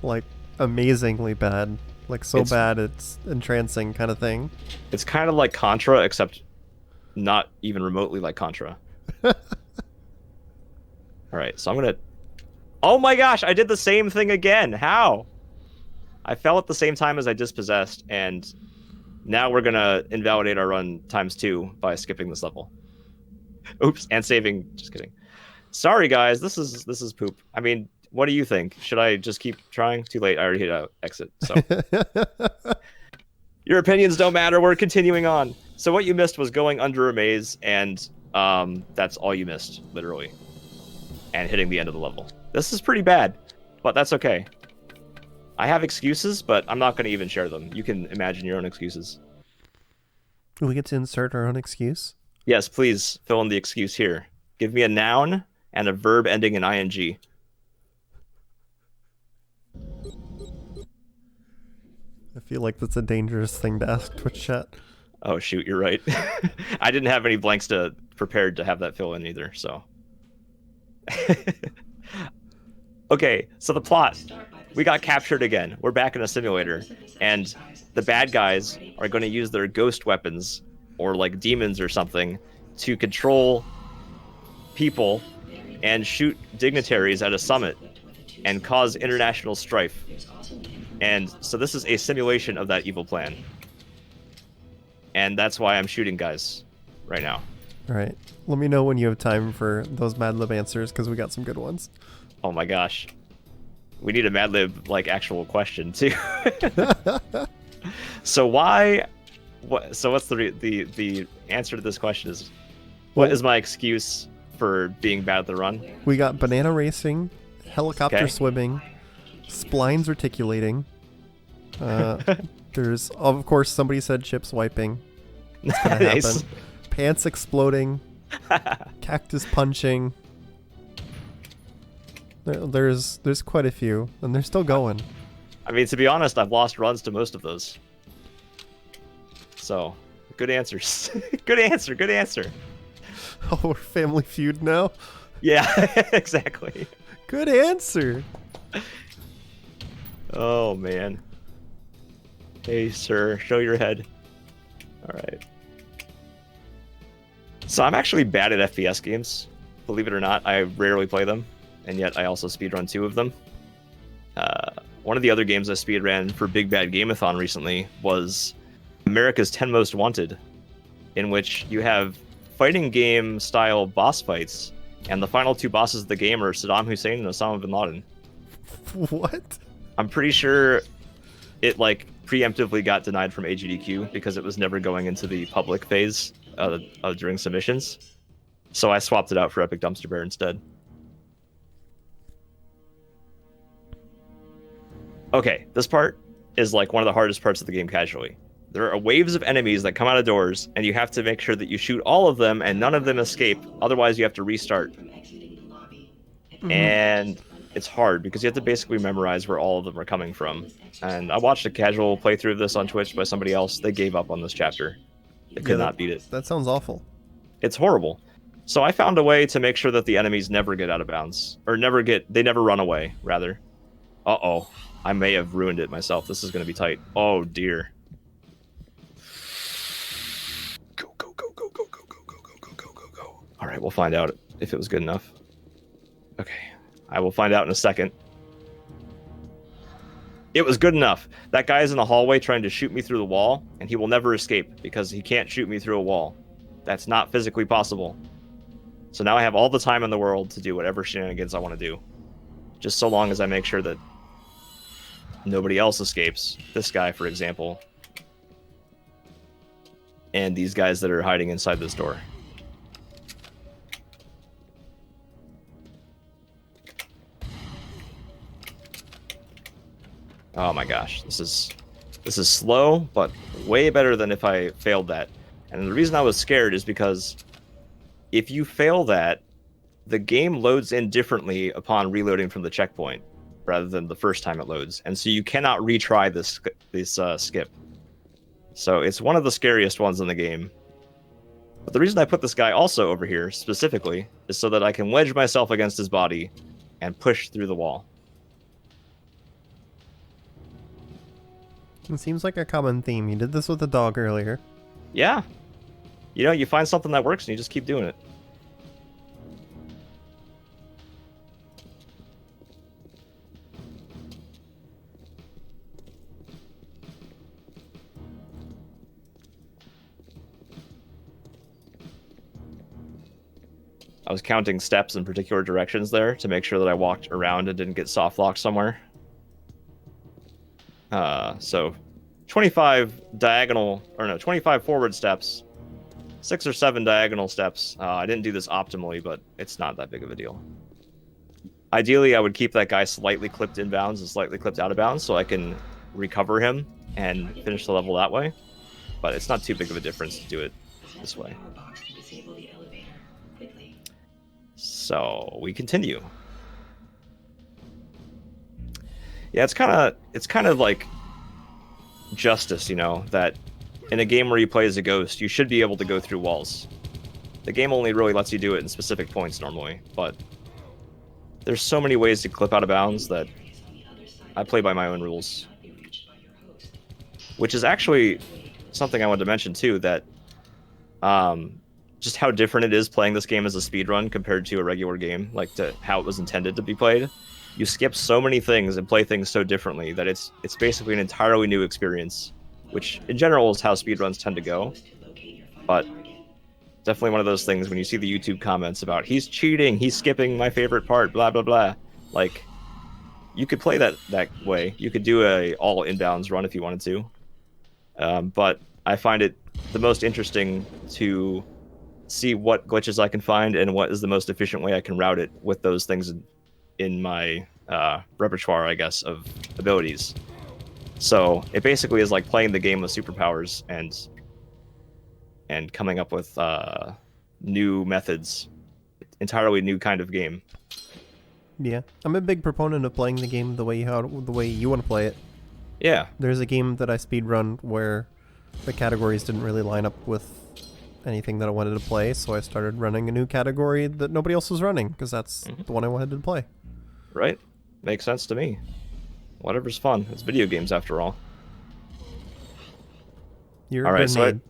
like amazingly bad. Like it's bad it's entrancing kind of thing. It's kind of like Contra, except not even remotely like Contra. Alright, so I'm gonna... Oh my gosh, I did the same thing again! How? I fell at the same time as I dispossessed, and now we're gonna invalidate our run ×2 by skipping this level. Oops, and saving... Just kidding. Sorry guys, this is poop. I mean, what do you think? Should I just keep trying? Too late, I already hit exit, so... Your opinions don't matter, we're continuing on. So what you missed was going under a maze, and that's all you missed, literally. And hitting the end of the level. This is pretty bad, but that's okay. I have excuses, but I'm not going to even share them. You can imagine your own excuses. We get to insert our own excuse? Yes, please fill in the excuse here. Give me a noun and a verb ending in ing. I feel like that's a dangerous thing to ask Twitch chat. Oh shoot, you're right. I didn't have any blanks prepared to have that fill in either, so. Okay, so the plot. We got captured again. We're back in a simulator, and the bad guys are going to use their ghost weapons, or like demons or something, to control people and shoot dignitaries at a summit and cause international strife. And so this is a simulation of that evil plan. And that's why I'm shooting guys right now. All right. Let me know when you have time for those Mad Lib answers, because we got some good ones. Oh my gosh. We need a Mad Lib, like, actual question, too. So why... So what's the answer to this question is... What is my excuse for being bad at the run? We got banana racing, helicopter swimming, splines articulating. There's, of course, somebody said chips wiping. It's gonna happen. Nice. Pants exploding. Cactus punching. There's quite a few, and they're still going. I mean, to be honest, I've lost runs to most of those. So, good answers. Good answer, good answer. Oh, we're Family Feud now? Yeah, exactly. Good answer. Oh man. Hey, sir, show your head. All right. So I'm actually bad at FPS games. Believe it or not, I rarely play them, and yet I also speedrun 2 of them. One of the other games I speedran for Big Bad Game-a-thon recently was America's 10 Most Wanted, in which you have fighting game style boss fights, and the final 2 bosses of the game are Saddam Hussein and Osama bin Laden. What? I'm pretty sure it like preemptively got denied from AGDQ because it was never going into the public phase during submissions. So I swapped it out for Epic Dumpster Bear instead. Okay, this part is like one of the hardest parts of the game casually. There are waves of enemies that come out of doors, and you have to make sure that you shoot all of them and none of them escape. Otherwise, you have to restart. And it's hard because you have to basically memorize where all of them are coming from. And I watched a casual playthrough of this on Twitch by somebody else. They gave up on this chapter. They could not beat it. That sounds awful. It's horrible. So I found a way to make sure that the enemies never get out of bounds. Or they never run away, rather. Uh-oh. I may have ruined it myself. This is going to be tight. Oh, dear. Go, go, go, go, go, go, go, go, go, go, go, go, go. All right, we'll find out if it was good enough. Okay. I will find out in a second. It was good enough. That guy is in the hallway trying to shoot me through the wall, and he will never escape because he can't shoot me through a wall. That's not physically possible. So now I have all the time in the world to do whatever shenanigans I want to do. Just so long as I make sure that nobody else escapes. This guy, for example. And these guys that are hiding inside this door. Oh my gosh, this is slow, but way better than if I failed that. And the reason I was scared is because if you fail that, the game loads in differently upon reloading from the checkpoint rather than the first time it loads, and so you cannot retry this skip. So it's one of the scariest ones in the game. But the reason I put this guy also over here specifically is so that I can wedge myself against his body and push through the wall. It seems like a common theme. You did this with the dog earlier. Yeah. You know, you find something that works and you just keep doing it. I was counting steps in particular directions there to make sure that I walked around and didn't get soft locked somewhere. So 25 forward steps, 6 or 7 diagonal steps. I didn't do this optimally, but it's not that big of a deal. Ideally, I would keep that guy slightly clipped in bounds and slightly clipped out of bounds so I can recover him and finish the level that way. But it's not too big of a difference to do it this way. So we continue. Yeah, it's kind of like justice, you know, that in a game where you play as a ghost, you should be able to go through walls. The game only really lets you do it in specific points normally, but there's so many ways to clip out of bounds that I play by my own rules. Which is actually something I wanted to mention too, that just how different it is playing this game as a speedrun compared to a regular game, like to how it was intended to be played. You skip so many things and play things so differently that it's basically an entirely new experience, which in general is how speedruns tend to go. But definitely one of those things when you see the YouTube comments about he's cheating, he's skipping my favorite part, blah blah blah. Like, you could play that way. You could do a all inbounds run if you wanted to. But I find it the most interesting to see what glitches I can find and what is the most efficient way I can route it with those things in my repertoire, I guess, of abilities. So it basically is like playing the game with superpowers and coming up with new methods, entirely new kind of game. Yeah, I'm a big proponent of playing the game the way you want to play it. Yeah. There's a game that I speedrun where the categories didn't really line up with anything that I wanted to play, so I started running a new category that nobody else was running, because that's the one I wanted to play. Right? Makes sense to me. Whatever's fun. It's video games after all. You're All a right, grenade. so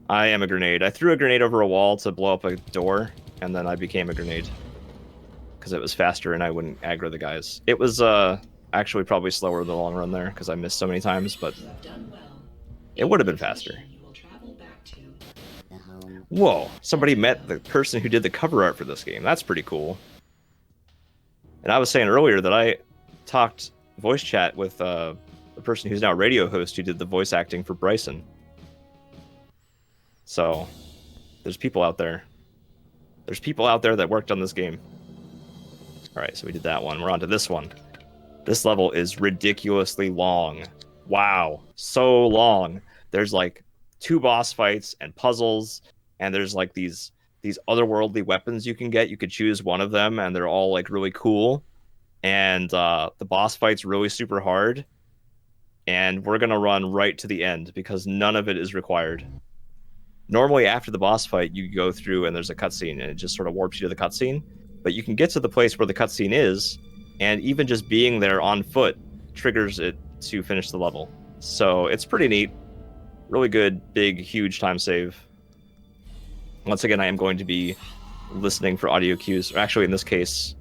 I am a grenade. I threw a grenade over a wall to blow up a door, and then I became a grenade. Because it was faster and I wouldn't aggro the guys. It was actually probably slower in the long run there, because I missed so many times, but it would have been faster. Whoa, somebody met the person who did the cover art for this game. That's pretty cool. And I was saying earlier that I talked voice chat with the person who's now radio host who did the voice acting for Bryson. So, there's people out there. There's people out there that worked on this game. Alright, so we did that one. We're on to this one. This level is ridiculously long. Wow, so long. There's like 2 boss fights and puzzles, and there's like these otherworldly weapons you can get. You could choose one of them, and they're all like really cool. And the boss fight's really super hard. And we're gonna run right to the end because none of it is required. Normally, after the boss fight, you go through and there's a cutscene, and it just sort of warps you to the cutscene. But you can get to the place where the cutscene is, and even just being there on foot triggers it to finish the level. So it's pretty neat. Really good, big, huge time save. Once again, I am going to be listening for audio cues, or actually in this case,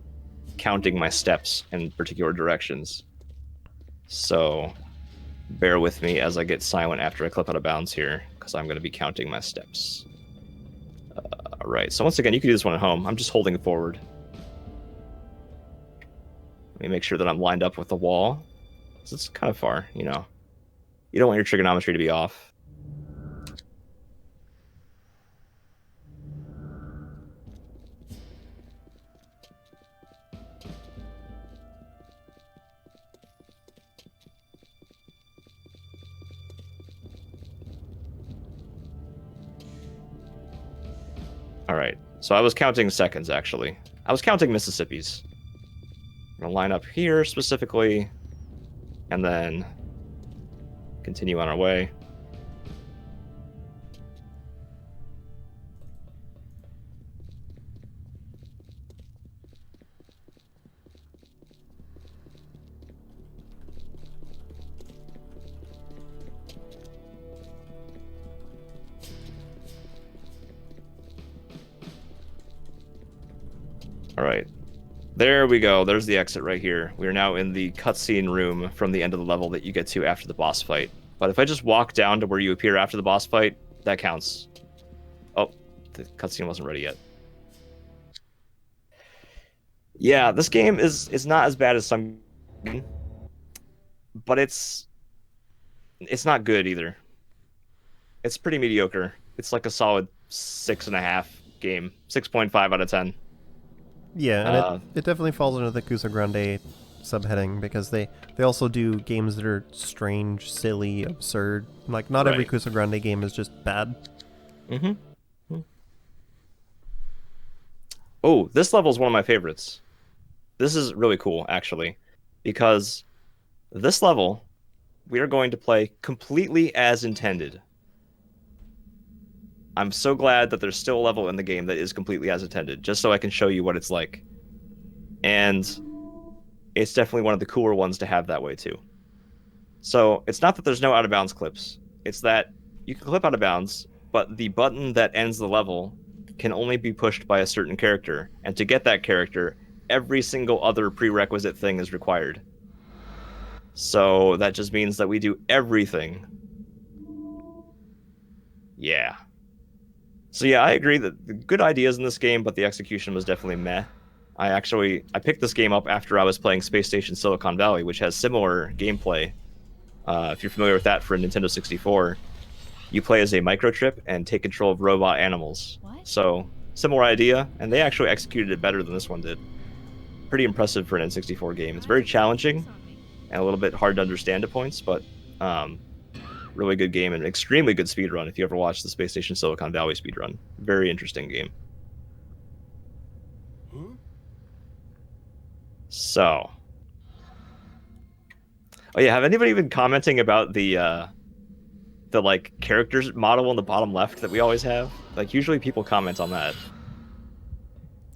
counting my steps in particular directions. So bear with me as I get silent after I clip out of bounds here, because I'm going to be counting my steps. Alright, so once again, you can do this one at home. I'm just holding forward. Let me make sure that I'm lined up with the wall. So it's kind of far, you know. You don't want your trigonometry to be off. Alright, so I was counting seconds, actually. I was counting Mississippis. I'm going to line up here, specifically, and then continue on our way. Alright. There we go. There's the exit right here. We are now in the cutscene room from the end of the level that you get to after the boss fight. But if I just walk down to where you appear after the boss fight, that counts. Oh, the cutscene wasn't ready yet. Yeah, this game is not as bad as some, but it's not good either. It's pretty mediocre. It's like a solid 6.5 game. 6.5 out of 10. Yeah, and it definitely falls under the Kusogrande subheading, because they also do games that are strange, silly, absurd. Like, not every Kusogrande game is just bad. Mm-hmm. Oh, this level is one of my favorites. This is really cool, actually, because this level, we are going to play completely as intended. I'm so glad that there's still a level in the game that is completely as intended, just so I can show you what it's like. And it's definitely one of the cooler ones to have that way, too. So, it's not that there's no out-of-bounds clips. It's that you can clip out of bounds, but the button that ends the level can only be pushed by a certain character. And to get that character, every single other prerequisite thing is required. So, that just means that we do everything. Yeah. So yeah, I agree that the good ideas in this game, but the execution was definitely meh. I picked this game up after I was playing Space Station Silicon Valley, which has similar gameplay. If you're familiar with that for a Nintendo 64, you play as a microchip and take control of robot animals. What? So, similar idea, and they actually executed it better than this one did. Pretty impressive for an N64 game. It's very challenging and a little bit hard to understand at points, but really good game and extremely good speedrun if you ever watched the Space Station Silicon Valley speedrun. Very interesting game. So. Oh yeah, have anybody been commenting about the the like characters model on the bottom left that we always have. Like usually people comment on that.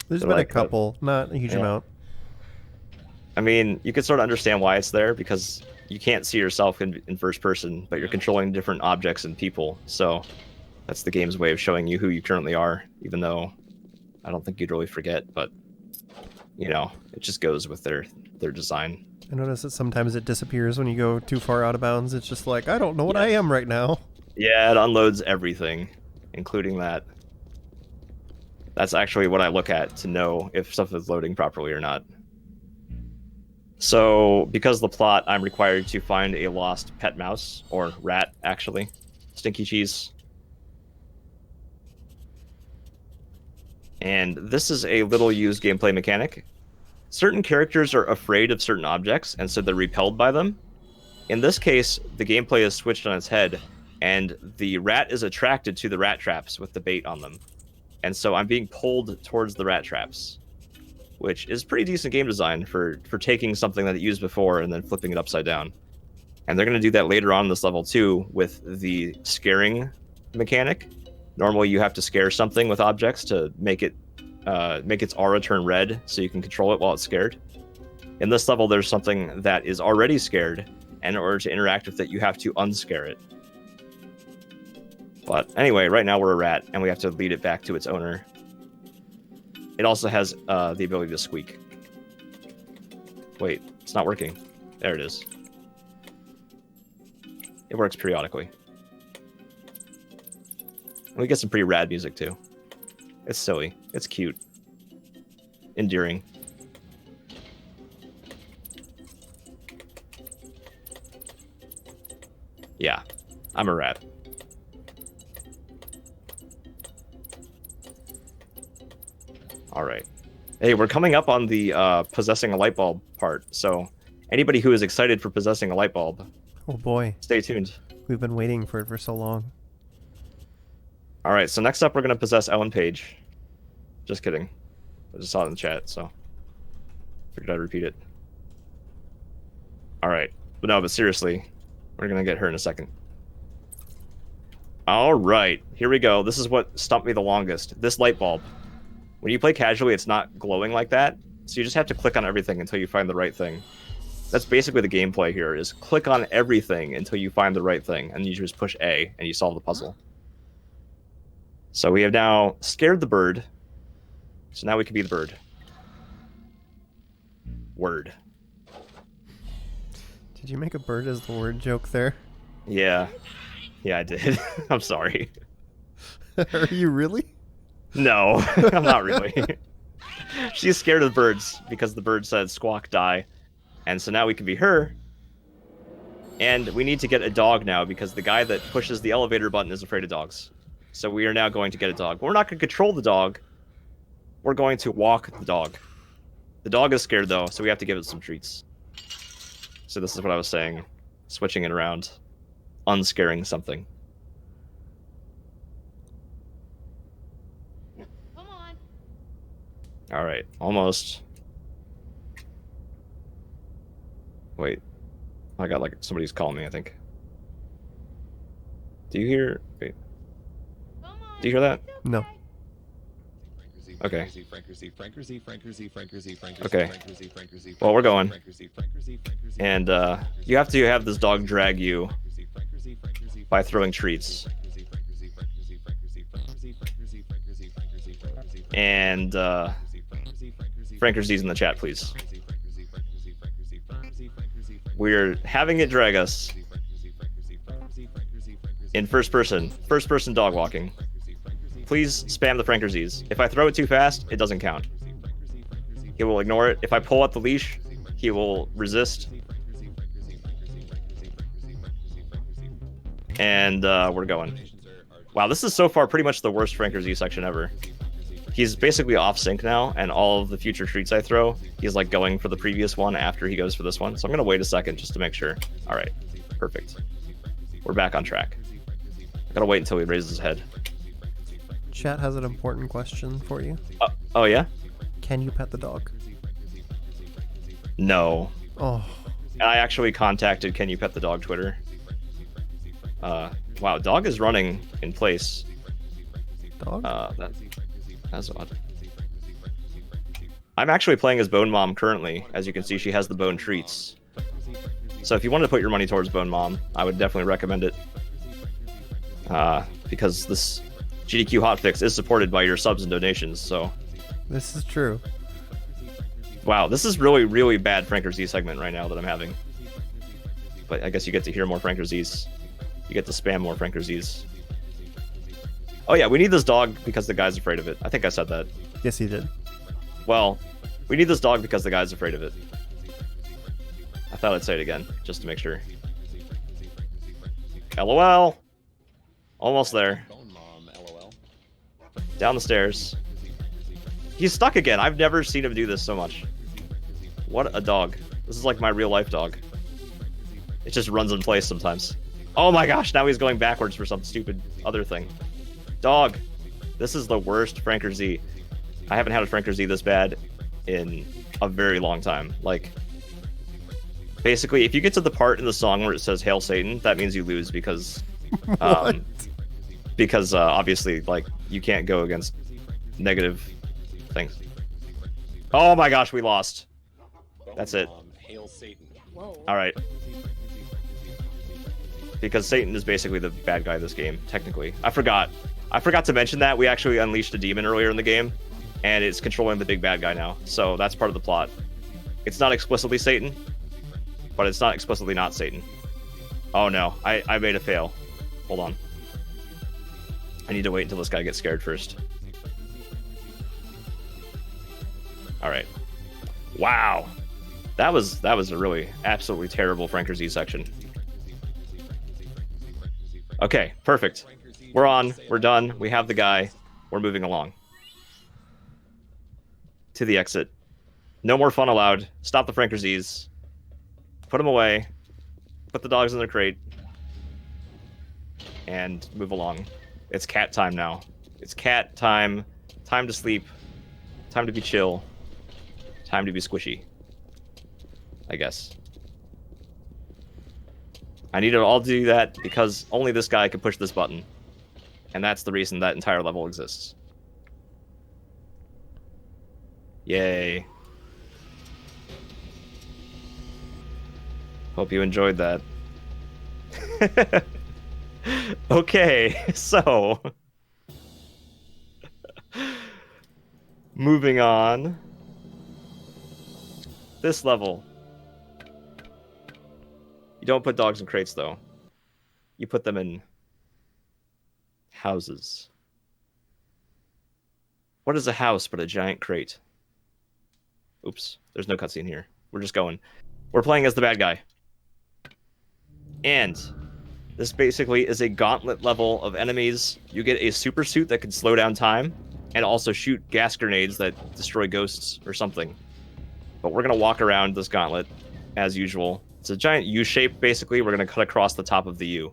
There's So been like a couple, not a huge amount. I mean, you can sort of understand why it's there because you can't see yourself in first person, but you're controlling different objects and people. So that's the game's way of showing you who you currently are, even though I don't think you'd really forget, but you know, it just goes with their design. I notice that sometimes it disappears when you go too far out of bounds. It's just like, I don't know what I am right now. Yeah, it unloads everything, including that. That's actually what I look at to know if stuff is loading properly or not. So, because of the plot, I'm required to find a lost pet mouse, or rat, actually. Stinky Cheese. And this is a little used gameplay mechanic. Certain characters are afraid of certain objects, and so they're repelled by them. In this case, the gameplay is switched on its head, and the rat is attracted to the rat traps with the bait on them. And so I'm being pulled towards the rat traps, which is pretty decent game design for taking something that it used before and then flipping it upside down. And they're going to do that later on in this level too with the scaring mechanic. Normally you have to scare something with objects to make its aura turn red so you can control it while it's scared. In this level, there's something that is already scared, and in order to interact with it, you have to unscare it. But anyway, right now we're a rat, and we have to lead it back to its owner. It also has the ability to squeak. Wait, it's not working. There it is. It works periodically. And we get some pretty rad music, too. It's silly. It's cute. Endearing. Yeah, I'm a rat. All right. Hey, we're coming up on the possessing a light bulb part, so anybody who is excited for possessing a light bulb, Oh boy, stay tuned. we've been waiting for it for so long. All right, so next up we're going to possess Ellen Page. Just kidding. I just saw it in the chat, so figured I'd repeat it. All right. But seriously, we're going to get her in a second. All right, here we go. This is what stumped me the longest. This light bulb. When you play casually, it's not glowing like that, so you just have to click on everything until you find the right thing. That's basically the gameplay here, is click on everything until you find the right thing, and you just push A, and you solve the puzzle. So we have now scared the bird, so now we can be the bird. Word. Did you make a bird as the word joke there? Yeah. Yeah, I did. I'm sorry. Are you really? No, I'm not really. She's scared of the birds because the bird said squawk die. And so now we can be her. And we need to get a dog now because the guy that pushes the elevator button is afraid of dogs. So we are now going to get a dog. But we're not going to control the dog. We're going to walk the dog. The dog is scared though, so we have to give it some treats. So this is what I was saying. Switching it around. Unscaring something. Come on. All right, almost. Wait, I got like somebody's calling me, I think. Do you hear? Wait, Come on. do you hear that? No. Okay. Okay. Well, we're going. And you have to have this dog drag you by throwing treats. And Frankerzy's in the chat, please. We're having it drag us in first person dog walking. Please spam the Frankerzy's. If I throw it too fast, it doesn't count. He will ignore it. If I pull out the leash, he will resist. And we're going. Wow, this is so far pretty much the worst Frankerzy section ever. He's basically off sync now, and all of the future treats I throw, he's like going for the previous one after he goes for this one. So I'm gonna wait a second just to make sure. All right, perfect. We're back on track. I gotta wait until he raises his head. Chat has an important question for you. Oh yeah? Can you pet the dog? No. Oh. I actually contacted Can You Pet the Dog Twitter. Wow, dog is running in place. Dog? That's odd. I'm actually playing as Bone Mom currently. As you can see, she has the bone treats. So if you wanted to put your money towards Bone Mom, I would definitely recommend it. Because this GDQ Hotfix is supported by your subs and donations, so... This is true. Wow, this is really, really bad Franker Z segment right now that I'm having. But I guess you get to hear more Franker Z's. You get to spam more Franker Z's. Oh yeah, we need this dog because the guy's afraid of it. I think I said that. Yes, he did. Well, we need this dog because the guy's afraid of it. I thought I'd say it again, just to make sure. LOL! Almost there. Down the stairs. He's stuck again. I've never seen him do this so much. What a dog. This is like my real life dog. It just runs in place sometimes. Oh my gosh, now he's going backwards for some stupid other thing. Dog. This is the worst Franker Z. I haven't had a Franker Z this bad in a very long time. Like, basically, if you get to the part in the song where it says Hail Satan, that means you lose because... because obviously, like, you can't go against negative things. Oh my gosh, we lost. That's it. Alright. Because Satan is basically the bad guy of this game, technically. I forgot to mention that. We actually unleashed a demon earlier in the game, and it's controlling the big bad guy now. So that's part of the plot. It's not explicitly Satan, but it's not explicitly not Satan. Oh no, I made a fail. Hold on. I need to wait until this guy gets scared first. Alright. Wow. That was a really absolutely terrible Franker Z section. Okay, perfect. We're on. We're done. We have the guy. We're moving along. To the exit. No more fun allowed. Stop the Franker Z's. Put them away. Put the dogs in their crate. And move along. It's cat time now. It's cat time. Time to sleep. Time to be chill. Time to be squishy. I guess. I need to all do that because only this guy can push this button. And that's the reason that entire level exists. Yay. Hope you enjoyed that. Okay, so... moving on. This level. You don't put dogs in crates, though. You put them in houses. What is a house but a giant crate? Oops, there's no cutscene here. We're just going. We're playing as the bad guy. And this basically is a gauntlet level of enemies. You get a super suit that can slow down time and also shoot gas grenades that destroy ghosts or something. But we're going to walk around this gauntlet as usual. It's a giant U shape, basically. We're going to cut across the top of the U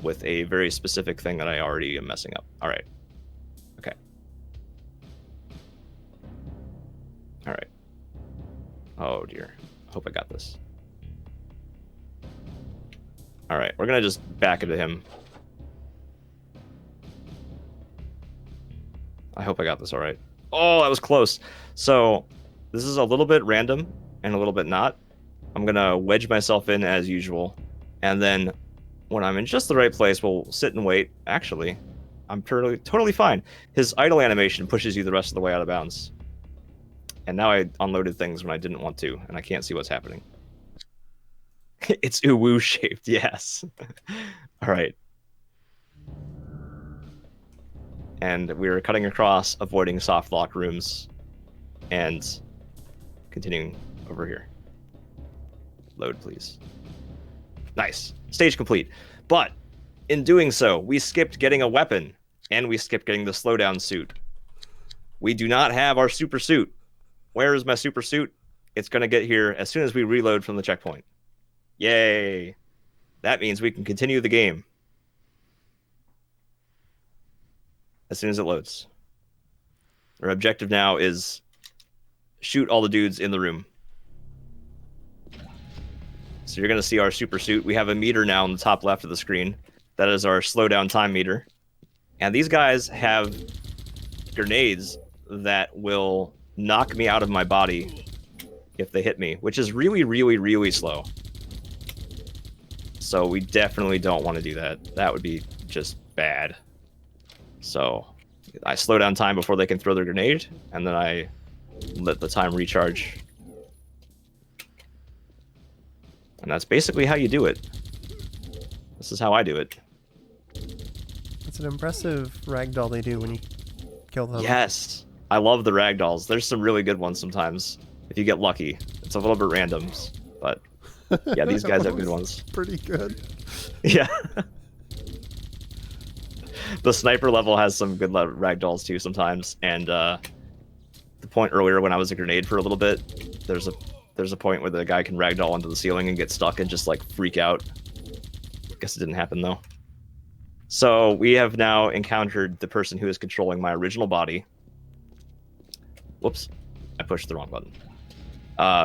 with a very specific thing that I already am messing up. All right. Okay. All right. Oh, dear. I hope I got this. All right. We're going to just back into him. I hope I got this all right. Oh, that was close. So this is a little bit random and a little bit not. I'm going to wedge myself in as usual. And then when I'm in just the right place, we'll sit and wait. Actually, I'm totally fine. His idle animation pushes you the rest of the way out of bounds. And now I unloaded things when I didn't want to, and I can't see what's happening. It's uwu shaped, yes. All right. And we're cutting across, avoiding soft lock rooms, and continuing over here. Load, please. Nice. Stage complete. But in doing so, we skipped getting a weapon, and we skipped getting the slowdown suit. We do not have our super suit. Where is my super suit? It's going to get here as soon as we reload from the checkpoint. Yay. That means we can continue the game as soon as it loads. Our objective now is shoot all the dudes in the room. So you're going to see our super suit. We have a meter now on the top left of the screen. That is our slowdown time meter. And these guys have grenades that will knock me out of my body if they hit me, which is really, really, really slow. So we definitely don't want to do that. That would be just bad. So I slow down time before they can throw their grenade, and then I let the time recharge. And that's basically how you do it. This is how I do it. It's an impressive ragdoll they do when you kill them. Yes. I love the ragdolls. There's some really good ones sometimes, if you get lucky. It's a little bit randoms, but yeah, these guys have good ones. Pretty good. Yeah. The sniper level has some good ragdolls too sometimes, and the point earlier when I was a grenade for a little bit, there's a point where the guy can ragdoll onto the ceiling and get stuck and just like freak out. Guess it didn't happen though. So we have now encountered the person who is controlling my original body. Whoops, I pushed the wrong button.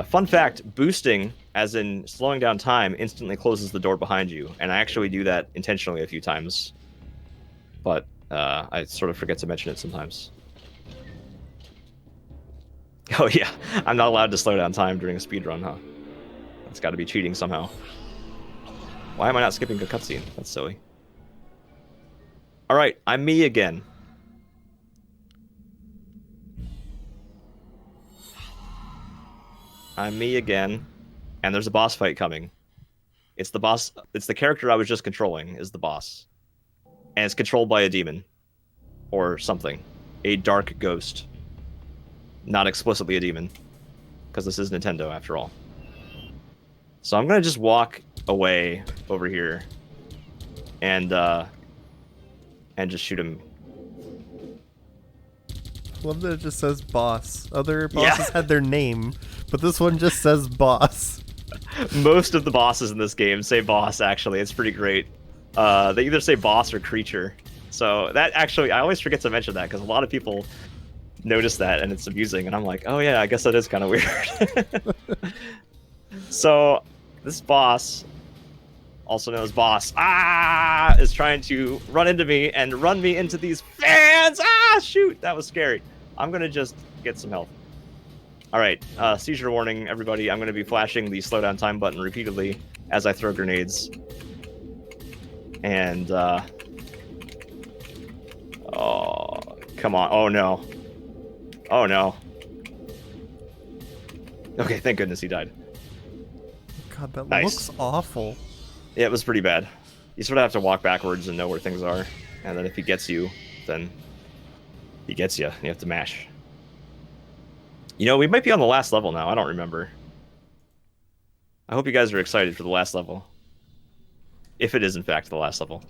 Fun fact, boosting, as in slowing down time, instantly closes the door behind you, and I actually do that intentionally a few times. But I sort of forget to mention it sometimes. Oh yeah, I'm not allowed to slow down time during a speedrun, huh? That's got to be cheating somehow. Why am I not skipping a cutscene? That's silly. Alright, I'm me again. I'm me again, and there's a boss fight coming. It's the boss, it's the character I was just controlling, is the boss. And it's controlled by a demon. Or something. A dark ghost. Not explicitly a demon. Because this is Nintendo, after all. So I'm gonna just walk away over here. And just shoot him. Love that it just says boss. Other bosses had their name, but this one just says boss. Most of the bosses in this game say boss, actually. It's pretty great. They either say boss or creature. So that actually, I always forget to mention that because a lot of people notice that and it's amusing. And I'm like, oh yeah, I guess that is kind of weird. So this boss, also known as boss, is trying to run into me and run me into these fans. Shoot, that was scary. I'm going to just get some health. All right, seizure warning, everybody. I'm going to be flashing the slowdown time button repeatedly as I throw grenades. And, oh, come on. Oh, no. Oh, no. Okay, thank goodness he died. God, that Nice. looks awful. Yeah, it was pretty bad. You sort of have to walk backwards and know where things are. And then if he gets you, then he gets you. You have to mash. You know, we might be on the last level now. I don't remember. I hope you guys are excited for the last level. If it is, in fact, the last level.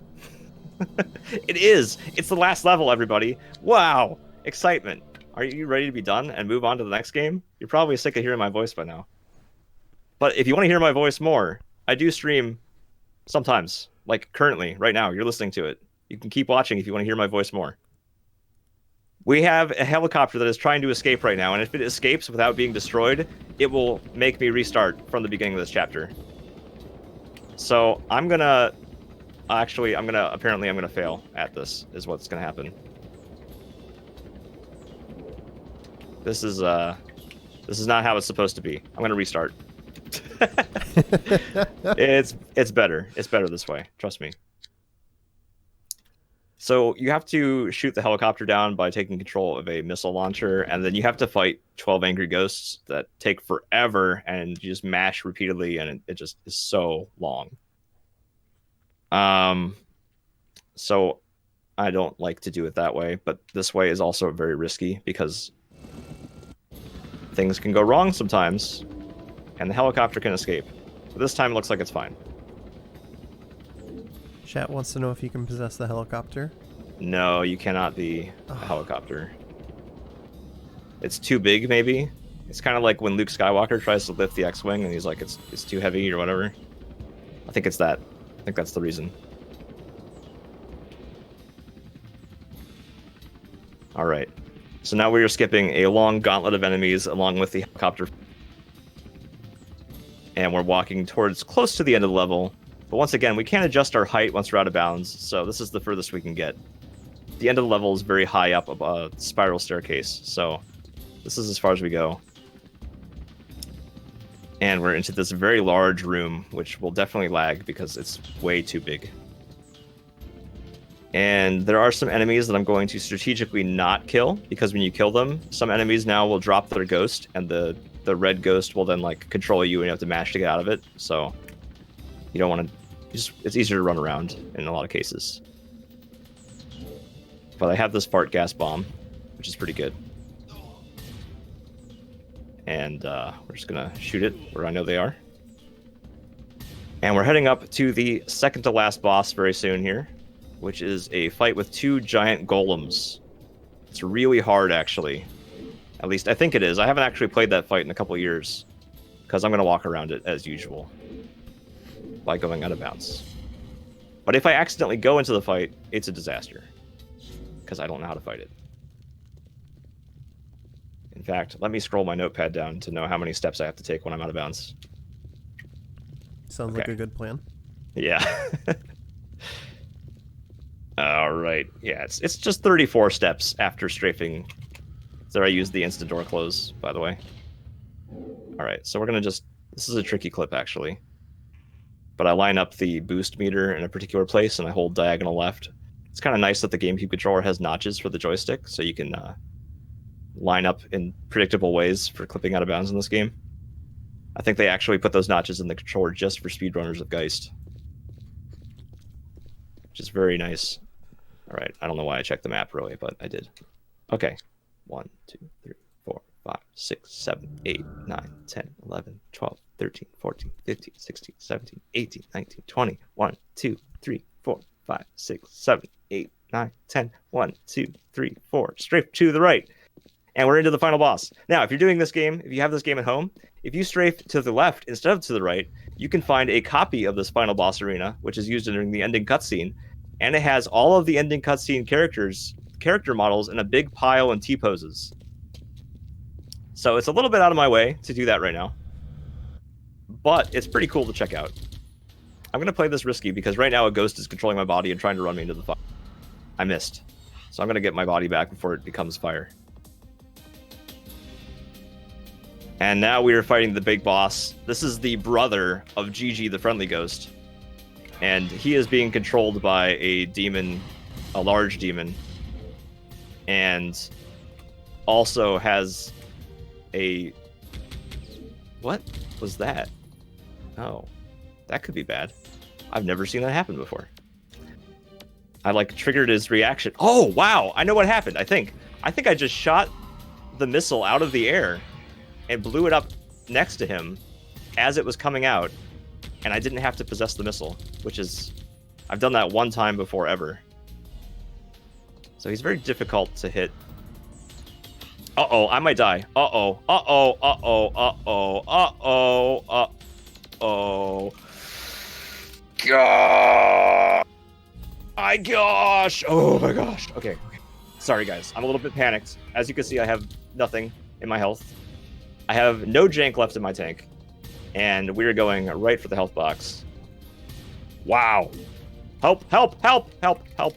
It is! It's the last level, everybody! Wow! Excitement. Are you ready to be done and move on to the next game? You're probably sick of hearing my voice by now. But if you want to hear my voice more, I do stream sometimes. Like currently, right now, you're listening to it. You can keep watching if you want to hear my voice more. We have a helicopter that is trying to escape right now, and if it escapes without being destroyed, it will make me restart from the beginning of this chapter. So I'm gonna... Actually, I'm gonna fail at this, is what's gonna happen. This is not how it's supposed to be. I'm gonna restart. It's better. It's better this way. Trust me. So you have to shoot the helicopter down by taking control of a missile launcher, and then you have to fight 12 angry ghosts that take forever, and you just mash repeatedly, and it just is so long. So I don't like to do it that way, but this way is also very risky because things can go wrong sometimes, and the helicopter can escape. But this time it looks like it's fine. Chat wants to know if you can possess the helicopter. No, you cannot be a helicopter. It's too big, maybe. It's kind of like when Luke Skywalker tries to lift the X-Wing, and he's like, it's too heavy or whatever. I think it's that. I think that's the reason. All right. So now we are skipping a long gauntlet of enemies along with the helicopter. And we're walking towards close to the end of the level. But once again, we can't adjust our height once we're out of bounds, so this is the furthest we can get. The end of the level is very high up a spiral staircase, so this is as far as we go. And we're into this very large room, which will definitely lag because it's way too big. And there are some enemies that I'm going to strategically not kill, because when you kill them, some enemies now will drop their ghost, and the red ghost will then like control you and you have to mash to get out of it. So you don't want to, it's easier to run around in a lot of cases. But I have this fart gas bomb, which is pretty good. And we're just gonna shoot it where I know they are. And we're heading up to the second to last boss very soon here, which is a fight with 2 giant golems. It's really hard, actually. At least I think it is. I haven't actually played that fight in a couple years, because I'm gonna walk around it as usual by going out of bounds. But if I accidentally go into the fight, it's a disaster, because I don't know how to fight it. In fact, let me scroll my notepad down to know how many steps I have to take when I'm out of bounds. Sounds like a good plan. Yeah. All right. Yeah, it's just 34 steps after strafing. There I used the instant door close, by the way. All right, so we're going to just... This is a tricky clip, actually. But I line up the boost meter in a particular place, and I hold diagonal left. It's kind of nice that the GameCube controller has notches for the joystick, so you can line up in predictable ways for clipping out of bounds in this game. I think they actually put those notches in the controller just for speedrunners of Geist, which is very nice. All right, I don't know why I checked the map, really, but I did. Okay. 1, 2, 3, 4, 5, 6, 7, 8, 9, 10, 11, 12, 13, 14, 15, 16, 17, 18, 19, 20. 1, 2, 3, 4, 5, 6, 7, 8, 9, 10. 1, 2, 3, 4. Strafe to the right. And we're into the final boss. Now, if you're doing this game, if you have this game at home, if you strafe to the left instead of to the right, you can find a copy of this final boss arena, which is used during the ending cutscene. And it has all of the ending cutscene character models in a big pile in T-poses. So it's a little bit out of my way to do that right now, but it's pretty cool to check out. I'm going to play this risky because right now a ghost is controlling my body and trying to run me into the fire. I missed. So I'm going to get my body back before it becomes fire. And now we are fighting the big boss. This is the brother of Gigi, the friendly ghost. And he is being controlled by a demon, a large demon. And also has a... What was that? Oh, that could be bad. I've never seen that happen before. I like triggered his reaction. Oh, wow. I know what happened, I think. I think I just shot the missile out of the air and blew it up next to him as it was coming out. And I didn't have to possess the missile, which is... I've done that one time before ever. So he's very difficult to hit. Uh-oh, I might die. Uh-oh, uh-oh, uh-oh, uh-oh, uh-oh, uh-oh. God! My gosh! Oh my gosh. Okay. Sorry, guys. I'm a little bit panicked. As you can see, I have nothing in my health. I have no jank left in my tank. And we're going right for the health box. Wow. Help, help, help, help, help.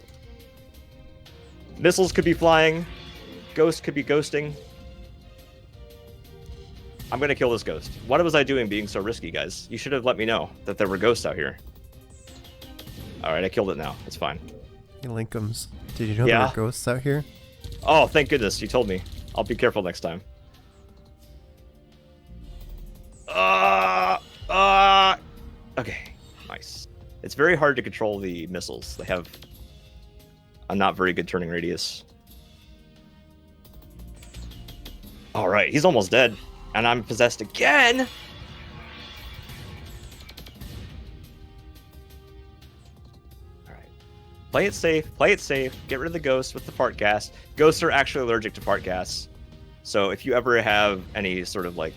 Missiles could be flying. Ghost could be ghosting. I'm going to kill this ghost. What was I doing being so risky, guys? You should have let me know that there were ghosts out here. Alright, I killed it now. It's fine. Hey, Linkums, did you know there were ghosts out here? Oh, thank goodness. You told me. I'll be careful next time. Okay, nice. It's very hard to control the missiles. They have a not very good turning radius. All right, he's almost dead, and I'm possessed again. All right, play it safe. Play it safe. Get rid of the ghosts with the fart gas. Ghosts are actually allergic to fart gas, so if you ever have any sort of like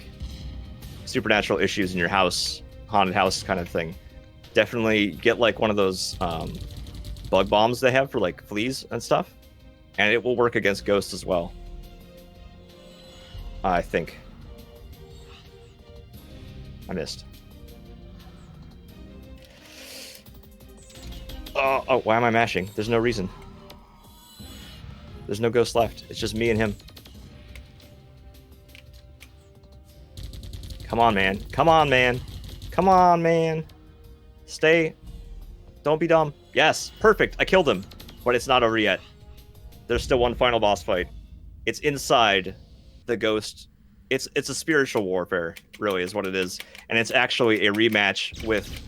supernatural issues in your house, haunted house kind of thing, definitely get like one of those bug bombs they have for like fleas and stuff, and it will work against ghosts as well, I think. I missed. Oh, why am I mashing? There's no reason. There's no ghost left. It's just me and him. Come on, man. Come on, man. Come on, man. Stay. Don't be dumb. Yes, perfect. I killed him. But it's not over yet. There's still one final boss fight. It's inside the ghost. It's a spiritual warfare, really, is what it is. And it's actually a rematch with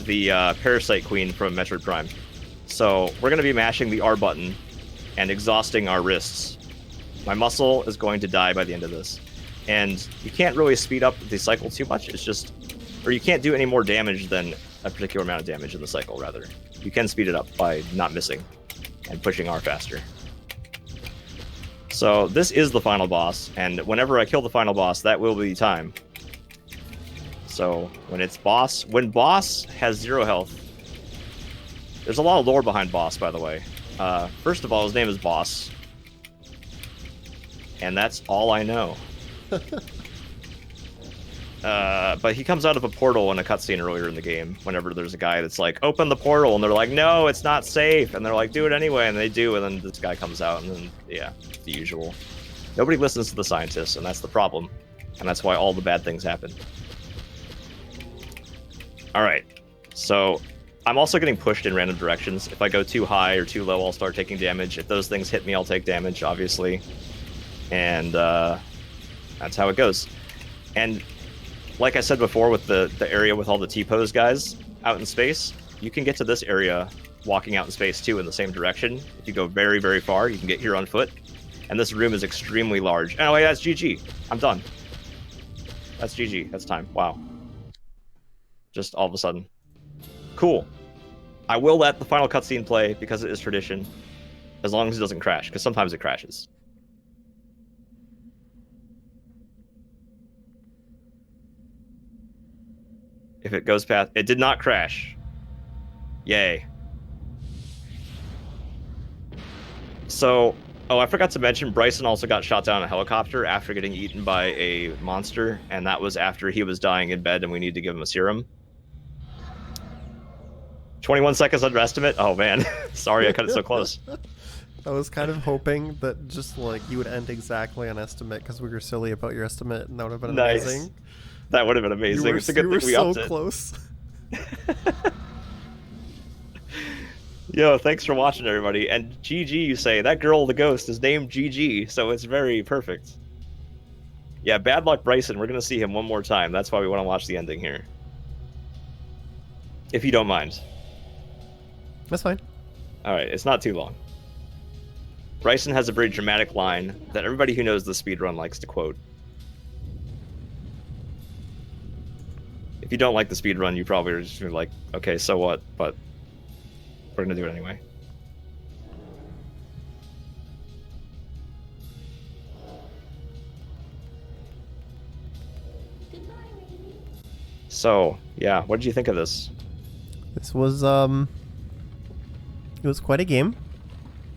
the Parasite Queen from Metroid Prime. So we're going to be mashing the R button and exhausting our wrists. My muscle is going to die by the end of this. And you can't really speed up the cycle too much. It's just... Or you can't do any more damage than a particular amount of damage in the cycle, rather. You can speed it up by not missing and pushing R faster. So this is the final boss, and whenever I kill the final boss, that will be time. So when boss has 0 health, there's a lot of lore behind boss, by the way. First of all, his name is Boss, and that's all I know. But he comes out of a portal in a cutscene earlier in the game, whenever there's a guy that's like, open the portal, and they're like, no, it's not safe, and they're like, do it anyway, and they do, and then this guy comes out, and then, yeah, the usual. Nobody listens to the scientists, and that's the problem, and that's why all the bad things happen. Alright, so I'm also getting pushed in random directions. If I go too high or too low, I'll start taking damage. If those things hit me, I'll take damage, obviously. And that's how it goes. And like I said before, with the area with all the T-pose guys out in space, you can get to this area walking out in space too in the same direction. If you go very, very far, you can get here on foot. And this room is extremely large. Oh, yeah, that's GG. I'm done. That's GG. That's time. Wow. Just all of a sudden. Cool. I will let the final cutscene play because it is tradition, as long as it doesn't crash, because sometimes it crashes. If it goes past... It did not crash. Yay. So... Oh, I forgot to mention, Bryson also got shot down in a helicopter after getting eaten by a monster, and that was after he was dying in bed and we needed to give him a serum. 21 seconds underestimate? Oh, man. Sorry, I cut it so close. I was kind of hoping that just, like, you would end exactly on estimate because we were silly about your estimate, and that would have been amazing. That would have been amazing. It's a good thing we upped it. You were so close. Yo, thanks for watching, everybody. And GG, you say. That girl, the ghost, is named GG, so it's very perfect. Yeah, bad luck, Bryson. We're going to see him one more time. That's why we want to watch the ending here. If you don't mind. That's fine. Alright, it's not too long. Bryson has a very dramatic line that everybody who knows the speedrun likes to quote. If you don't like the speedrun, you probably are just like, okay, so what? But we're going to do it anyway. So, yeah, what did you think of this? This was, it was quite a game.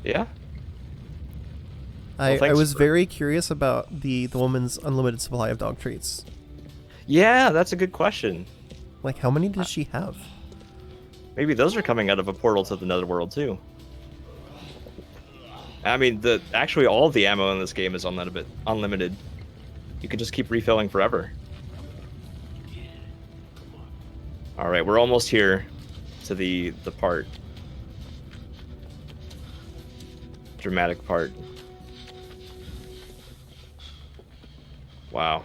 Yeah? I was very curious about the woman's unlimited supply of dog treats. Yeah, that's a good question. Like, how many does she have? Maybe those are coming out of a portal to the netherworld, too. I mean, actually all of the ammo in this game is unlimited. You can just keep refilling forever. Alright, we're almost here to the part. Dramatic part. Wow.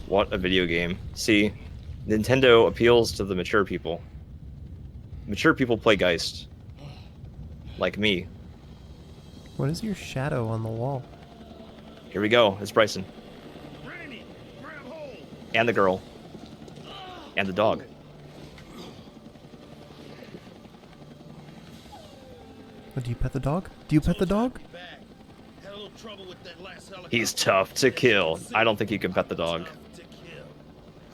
What a video game. See, Nintendo appeals to the mature people. Mature people play Geist. Like me. What is your shadow on the wall? Here we go. It's Bryson. And the girl. And the dog. Oh, do you pet the dog? Do you pet the dog? He's tough to kill. I don't think you can pet the dog.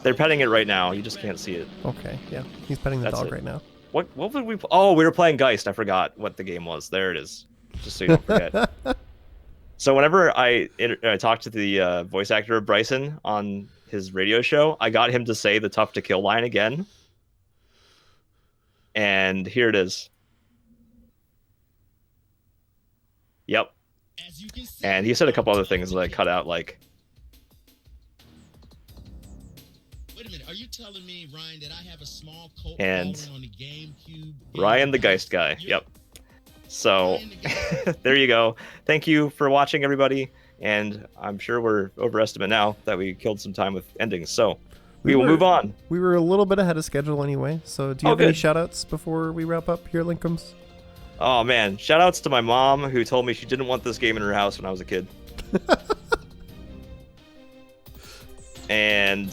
They're petting it right now. You just can't see it. Okay, yeah. He's petting the dog right now. What would we... Oh, we were playing Geist. I forgot what the game was. There it is. Just so you don't forget. So whenever I talked to the voice actor of Bryson on his radio show, I got him to say the tough to kill line again. And here it is. Yep. And he said a couple other things that I cut out, like. Wait a minute, are you telling me, Ryan, that I have a small cult And following on the GameCube? Ryan the Geist guy. Yep. So there you go. Thank you for watching, everybody. And I'm sure we're overestimate now that we killed some time with endings. So we will move on. We were a little bit ahead of schedule anyway. So do you have any shout outs before we wrap up here, Linkums? Oh man, shout outs to my mom who told me she didn't want this game in her house when I was a kid. And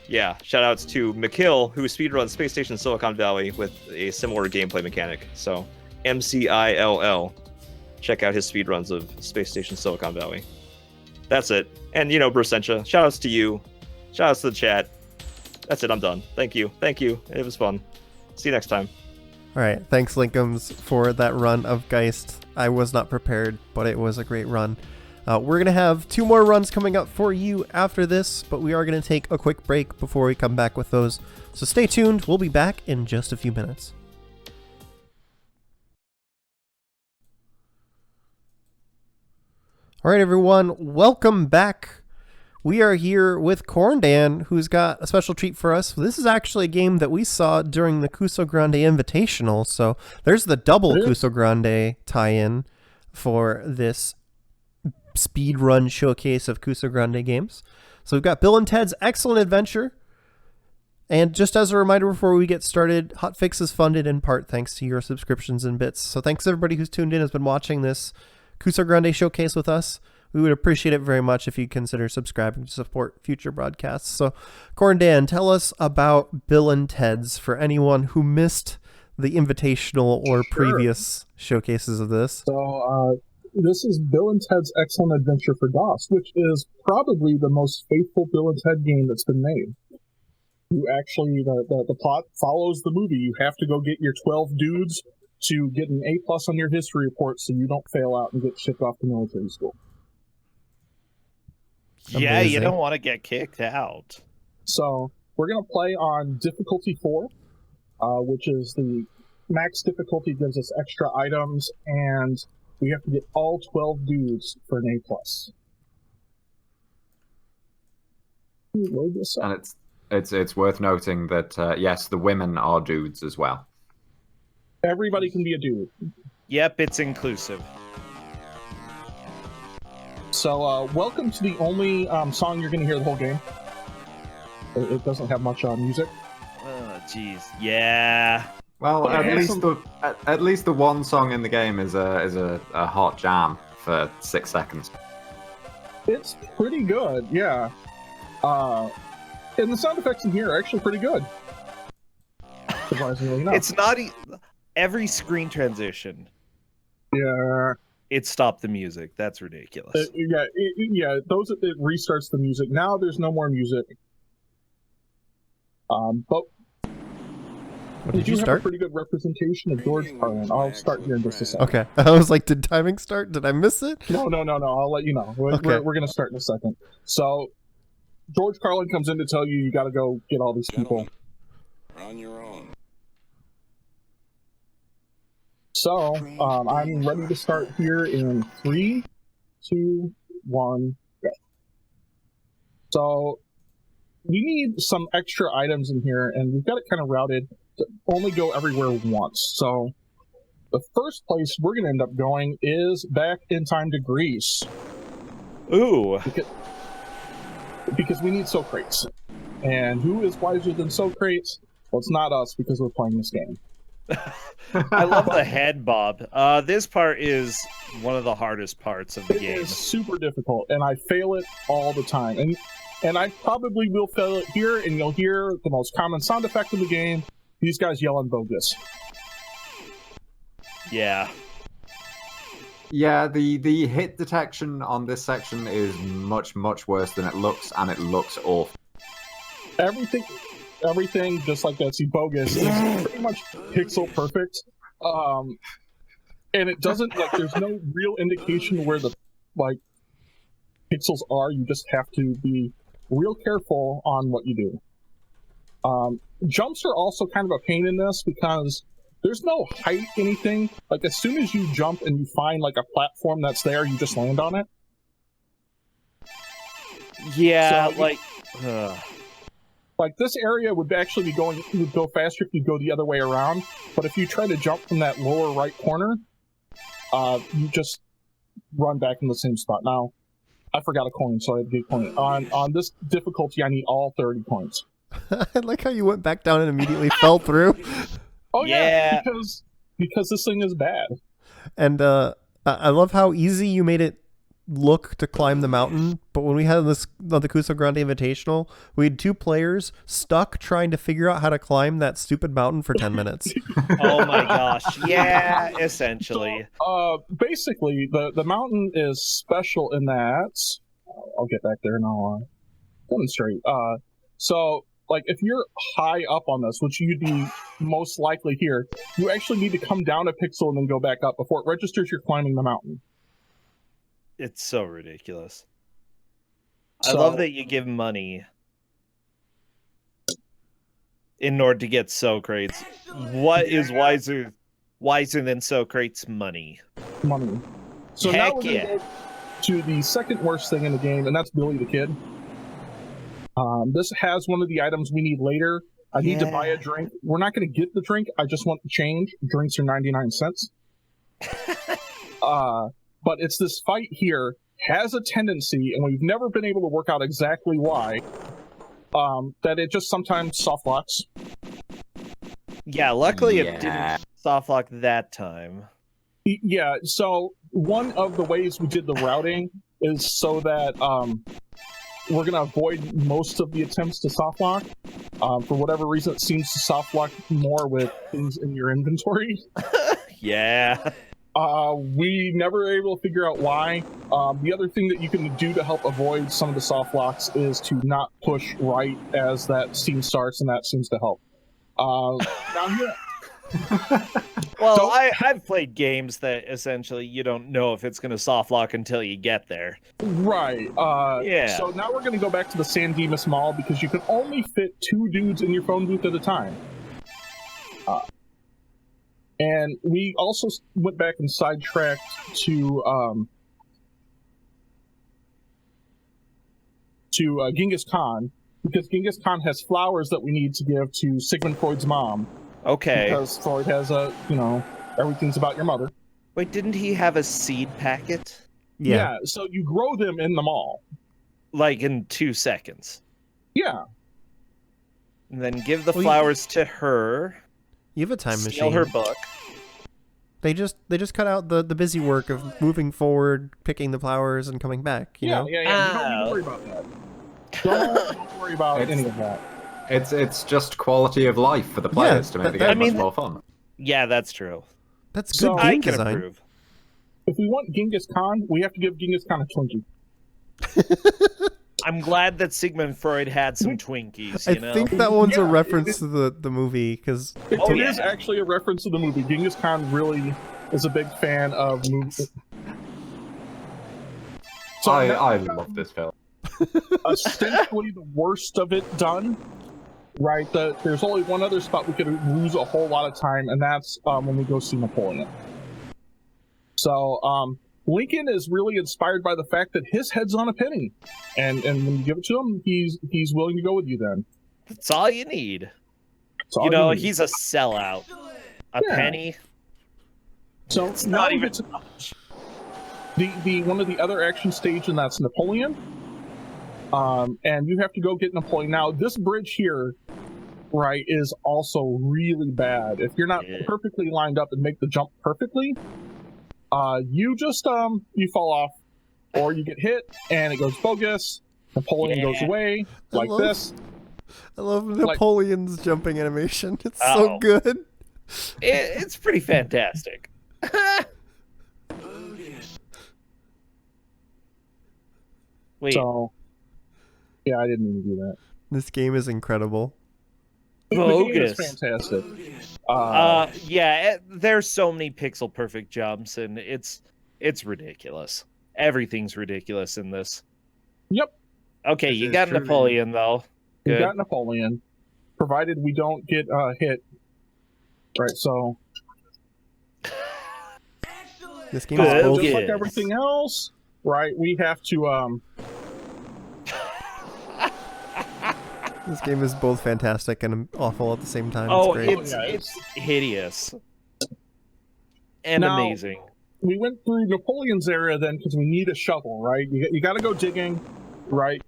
yeah, shout outs to McKill who speedruns Space Station Silicon Valley with a similar gameplay mechanic. So MCILL. Check out his speedruns of Space Station Silicon Valley. That's it. And you know, Brosentia, shout outs to you. Shout outs to the chat. That's it, I'm done. Thank you. Thank you. It was fun. See you next time. All right, thanks Linkums for that run of Geist. I was not prepared, but it was a great run. We're going to have 2 more runs coming up for you after this, but we are going to take a quick break before we come back with those. So stay tuned. We'll be back in just a few minutes. All right, everyone, welcome back. We are here with Corndan, who's got a special treat for us. This is actually a game that we saw during the Kusogrande Invitational, so there's the double Kusogrande tie-in for this speedrun showcase of Kusogrande games. So we've got Bill and Ted's Excellent Adventure. And just as a reminder before we get started, Hotfix is funded in part thanks to your subscriptions and bits. So thanks everybody who's tuned in, has been watching this Kusogrande showcase with us. We would appreciate it very much if you consider subscribing to support future broadcasts. So, Corndan, tell us about Bill and Ted's for anyone who missed the invitational or previous showcases of this. So, this is Bill and Ted's Excellent Adventure for DOS, which is probably the most faithful Bill and Ted game that's been made. You actually, the plot follows the movie. You have to go get your 12 dudes to get an A+ on your history report so you don't fail out and get shipped off to military school. Yeah, you don't want to get kicked out. So we're going to play on difficulty 4, which is the max difficulty, gives us extra items, and we have to get all 12 dudes for an A+. Load this up. And it's worth noting that, yes, the women are dudes as well. Everybody can be a dude. Yep, it's inclusive. So, welcome to the only song you're going to hear the whole game. It doesn't have much music. Oh, jeez. Yeah. Well, at least the one song in the game is a hot jam for 6 seconds. It's pretty good, yeah. And the sound effects in here are actually pretty good. Surprisingly enough. It's not every screen transition. Yeah. It stopped the music. That's ridiculous. It restarts the music. Now there's no more music. But we do have a pretty good representation of George Carlin. I'll start here in just a second. Okay. I was like, did timing start? Did I miss it? No. I'll let you know. We're going to start in a second. So, George Carlin comes in to tell you got to go get all these people. On your own. So, I'm ready to start here in 3, 2, 1, go. So, we need some extra items in here, and we've got it kind of routed to only go everywhere once. So, the first place we're going to end up going is back in time to Greece. Ooh. Because we need Socrates. And who is wiser than Socrates? Well, it's not us, because we're playing this game. I love the head bob. This part is one of the hardest parts of the game. It is super difficult, and I fail it all the time. And I probably will fail it here, and you'll hear the most common sound effect in the game. These guys yelling bogus. Yeah. Yeah, the hit detection on this section is much, much worse than it looks, and it looks awful. Everything, just like that, see, bogus, is pretty much pixel perfect. And it doesn't, there's no real indication where the, pixels are. You just have to be real careful on what you do. Jumps are also kind of a pain in this because there's no height anything. Like as soon as you jump and you find like a platform that's there, you just land on it. Yeah, So, like this area would actually would go faster if you go the other way around. But if you try to jump from that lower right corner, you just run back in the same spot. Now, I forgot a coin, so I had to get a coin. On this difficulty, I need all 30 coins. I like how you went back down and immediately fell through. Oh yeah, because this thing is bad. And I love how easy you made it look to climb the mountain. But when we had this on the Kusogrande Invitational, we had 2 players stuck trying to figure out how to climb that stupid mountain for 10 minutes. Oh my gosh. Yeah, essentially. So, basically, the mountain is special in that. I'll get back there and I'll demonstrate. So, like, if you're high up on this, which you'd be most likely here, you actually need to come down a pixel and then go back up before it registers you're climbing the mountain. It's so ridiculous. I So- love that you give money in order to get Socrates. What is wiser than Socrates' money? Money. So now Heck we're gonna yeah. go to the second worst thing in the game, and that's Billy the Kid. This has one of the items we need later. I need to buy a drink. We're not going to get the drink. I just want the change. Drinks are 99 cents. But it's this fight here has a tendency, and we've never been able to work out exactly why, that it just sometimes soft locks. Yeah, luckily Yeah. it didn't soft lock that time. Yeah, so one of the ways we did the routing is so that we're going to avoid most of the attempts to soft lock. For whatever reason, it seems to soft lock more with things in your inventory. Yeah. We never were able to figure out why. The other thing that you can do to help avoid some of the soft locks is to not push right as that scene starts, and that seems to help. Now here, Well, I've played games that essentially you don't know if it's going to soft lock until you get there. right. Yeah. So now we're going to go back to the San Dimas Mall because you can only fit 2 dudes in your phone booth at a time. And we also went back and sidetracked to Genghis Khan, because Genghis Khan has flowers that we need to give to Sigmund Freud's mom. Okay. Because Freud has everything's about your mother. Wait, didn't he have a seed packet? Yeah. So you grow them in the mall. Like in 2 seconds. Yeah. And then give the Well, flowers to her. You have a time Steal machine. her book. They just cut out the busy work of moving forward, picking the flowers, and coming back. You know? You don't need to worry about that. Don't worry about any of that. It's just quality of life for the players to make the game much more fun. Yeah, that's true. That's good So- game I can design. approve. If we want Genghis Khan, we have to give Genghis Khan a Twinkie. I'm glad that Sigmund Freud had some Twinkies, I you know? think that one's a Yeah, reference to the movie, because It Oh, is yeah. actually a reference to the movie. Genghis Khan really is a big fan of movies. So I love this film. essentially the worst of it done. Right, there's only one other spot we could lose a whole lot of time, and that's when we go see Napoleon. So Lincoln is really inspired by the fact that his head's on a penny, and when you give it to him, he's willing to go with you. Then That's all you need. That's all You know, need. he's a sellout. A Yeah. penny. So It's now not we even get to the one of the other action stage, and that's Napoleon. And you have to go get Napoleon. Now, this bridge here, right, is also really bad. If you're not perfectly lined up and make the jump perfectly, you just you fall off, or you get hit and it goes bogus. Napoleon goes away like this. I love Napoleon's jumping animation. It's so Oh. good. It's pretty fantastic. Wait, So, yeah, I didn't mean to do that. This game is incredible. The game is bogus. fantastic. There's so many pixel perfect jumps, and it's ridiculous. Everything's ridiculous in this. Yep. Okay, This you is got true, Napoleon though. We Good. got Napoleon, provided we don't get hit. Right, so This game is both. Just like everything else, right? We have to This game is both fantastic and awful at the same time. Oh, it's great. it's hideous and Now, amazing. we went through Napoleon's era then because we need a shovel, right? You got to go digging, right?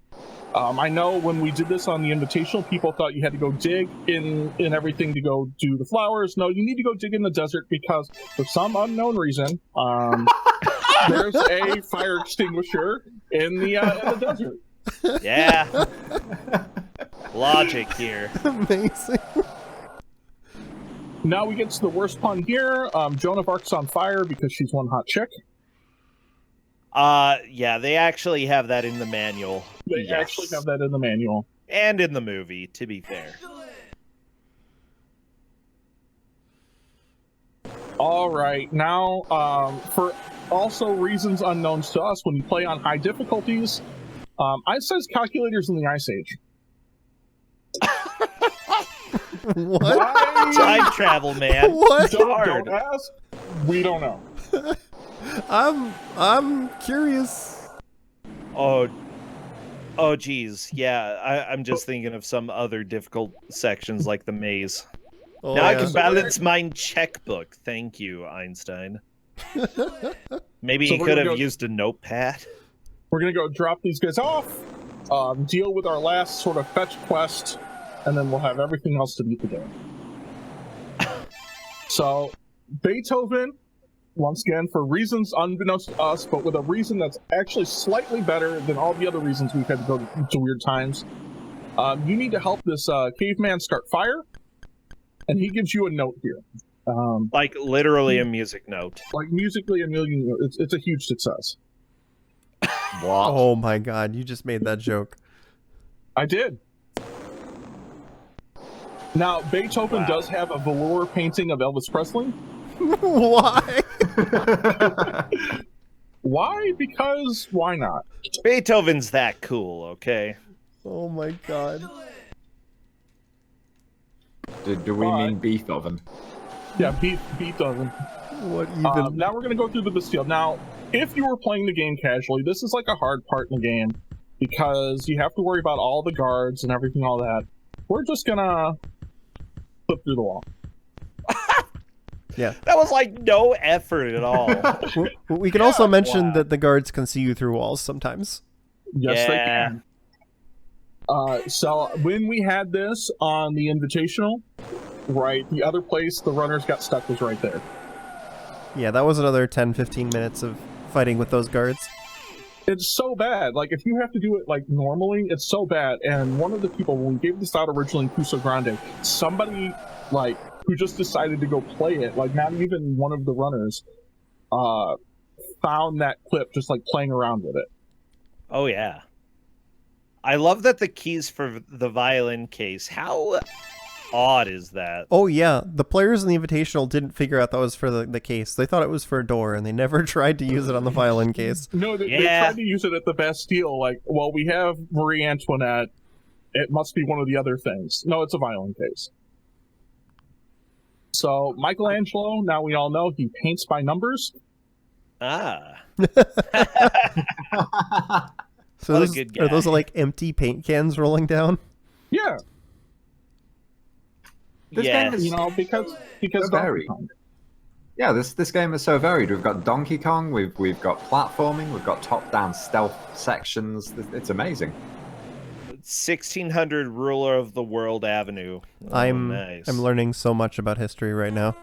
I know when we did this on the Invitational, people thought you had to go dig in everything to go do the flowers. No, you need to go dig in the desert because for some unknown reason, there's a fire extinguisher in the desert. Yeah. Logic here. Amazing. Now we get to the worst pun here. Joan of Arc's on fire because she's one hot chick. Yeah, they actually have that in the manual. They actually have that in the manual. And in the movie, to be fair. All right, now, for also reasons unknown to us, when you play on high difficulties, Ice Size calculators in the Ice Age. What? Why? Time travel, man. What? Don't ask. We don't know. I'm curious. Oh, geez. Yeah, I'm just thinking of some other difficult sections like the maze. Oh, now I yeah. can balance my checkbook. Thank you, Einstein. Maybe So he we're could gonna have go- used a notepad. We're gonna go drop these guys off, deal with our last sort of fetch quest, and then we'll have everything else to beat the game. So, Beethoven, once again, for reasons unbeknownst to us, but with a reason that's actually slightly better than all the other reasons we've had to go to weird times. You need to help this caveman start fire, and he gives you a note here. Like literally a music note. Like musically, it's a huge success. What? Oh my god, you just made that joke. I did. Now, Beethoven does have a velour painting of Elvis Presley. Why? Why? Because why not? Beethoven's that cool, okay? Oh my god. Do we mean Beethoven? Yeah, Beethoven. What even? Now we're going to go through the Bastille. Now, if you were playing the game casually, this is like a hard part in the game because you have to worry about all the guards and everything, all that. We're just going to flip through the wall. Yeah. That was like no effort at all. We can also mention wow. that the guards can see you through walls sometimes. Yes, they Yeah. can. So when we had this on the Invitational, right, the other place the runners got stuck was right there. Yeah, that was another 10-15 minutes of fighting with those guards. It's so bad. Like, if you have to do it, like, normally, it's so bad. And one of the people, when we gave this out originally in Kusogrande, somebody, like, who just decided to go play it, like, not even one of the runners, found that clip just, like, playing around with it. Oh, yeah. I love that the keys for the violin case. How odd is that? Oh yeah, the players in the Invitational didn't figure out that was for the case. They thought it was for a door, and they never tried to use it on the violin case. No, they tried to use it at the Bastille, like, well, we have Marie Antoinette, it must be one of the other things. No, it's a violin case. So, Michelangelo, now we all know, he paints by numbers. Ah. So What a those, good are those guy. like empty paint cans rolling down? Yeah. This Yes. game is, You know, because so varied. Yeah, this game is so varied. We've got Donkey Kong, we've got platforming, we've got top-down stealth sections. It's amazing. 1600 Ruler of the World Avenue. Oh, I'm nice. learning so much about history right now.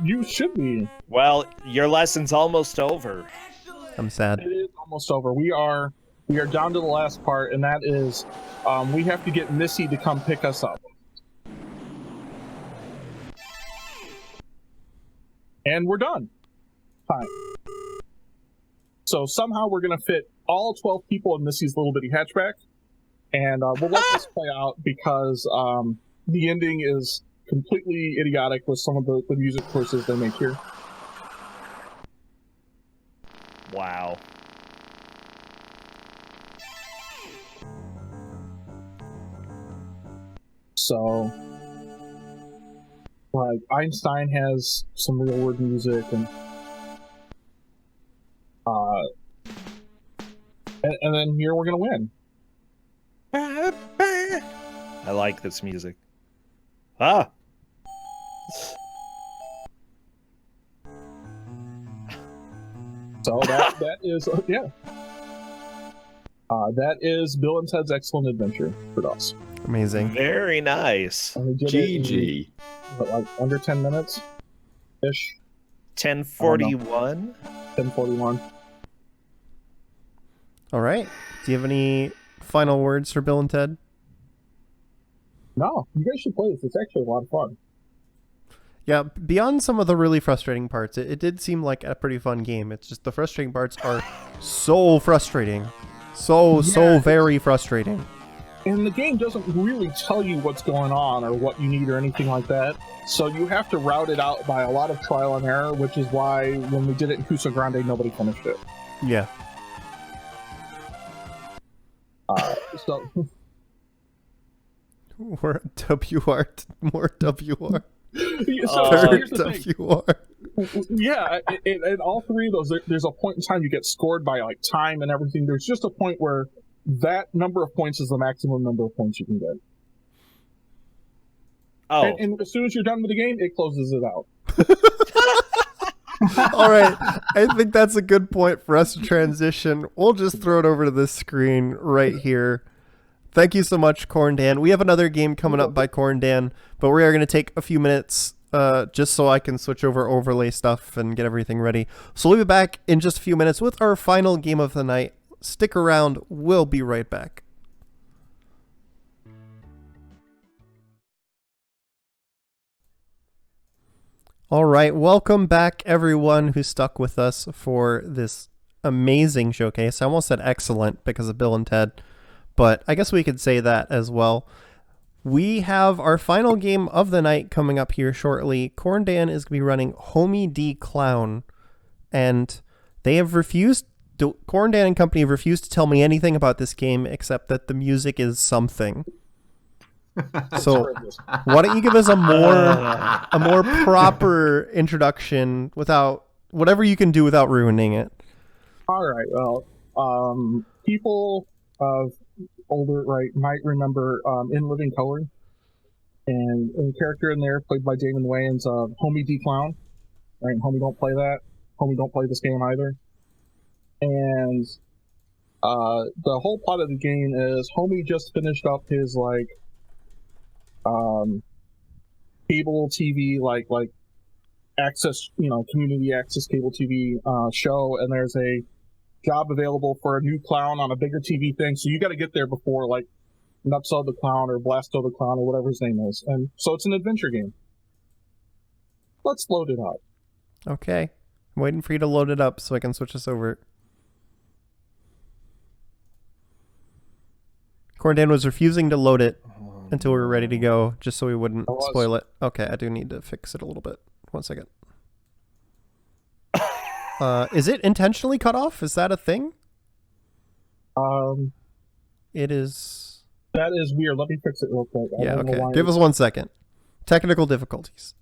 You should be. Well, your lesson's almost over. I'm sad. It is almost over. We are down to the last part, and that is we have to get Missy to come pick us up. And we're done. Fine. So somehow we're going to fit all 12 people in Missy's little bitty hatchback, and we'll let this play out because the ending is completely idiotic with some of the music choices they make here. Wow. So, like, Einstein has some real word music, and here, we're gonna win. I like this music. Ah. So that is that is Bill and Ted's Excellent Adventure for DOS. Amazing. Very nice. And we did it GG. in, like under 10 minutes ish. 10:41. 10:41. All right. Do you have any final words for Bill and Ted? No, you guys should play this. It's actually a lot of fun. Yeah, beyond some of the really frustrating parts, it did seem like a pretty fun game. It's just the frustrating parts are so frustrating. So very frustrating. And the game doesn't really tell you what's going on or what you need or anything like that. So you have to route it out by a lot of trial and error, which is why when we did it in Kusogrande, nobody finished it. Yeah. So More WR. More WR. so here's the thing. WR. Yeah, in all three of those, there's a point in time you get scored by like time and everything. There's just a point where that number of points is the maximum number of points you can get. Oh, And as soon as you're done with the game, it closes it out. All right. I think that's a good point for us to transition. We'll just throw it over to this screen right here. Thank you so much, Corn Dan. We have another game coming up by Corn Dan, but we are going to take a few minutes just so I can switch over overlay stuff and get everything ready. So we'll be back in just a few minutes with our final game of the night. Stick around. We'll be right back. All right. Welcome back, everyone who stuck with us for this amazing showcase. I almost said excellent because of Bill and Ted, but I guess we could say that as well. We have our final game of the night coming up here shortly. Corn Dan is going to be running Homey D Clown, and they have refused, Corn Dan and company have refused to tell me anything about this game except that the music is something. So why don't you give us a more proper introduction without whatever you can do without ruining it. All right. Well, people of older might remember In Living Color, and a character in there played by Damon Wayans of Homey D Clown. Right, Homey don't play that. Homey don't play this game either. And the whole plot of the game is Homey just finished up his cable TV like access, community access cable TV show, and there's a job available for a new clown on a bigger TV thing, so you got to get there before Nupso the Clown or Blasto the Clown or whatever his name is. And so it's an adventure game. Let's load it up. Okay. I'm waiting for you to load it up so I can switch this over. Corn Dan was refusing to load it until we were ready to go, just so we wouldn't spoil it. Okay, I do need to fix it a little bit. 1 second. Is it intentionally cut off? Is that a thing? It is. That is weird. Let me fix it real quick. Yeah, okay. Give us 1 second. Technical difficulties.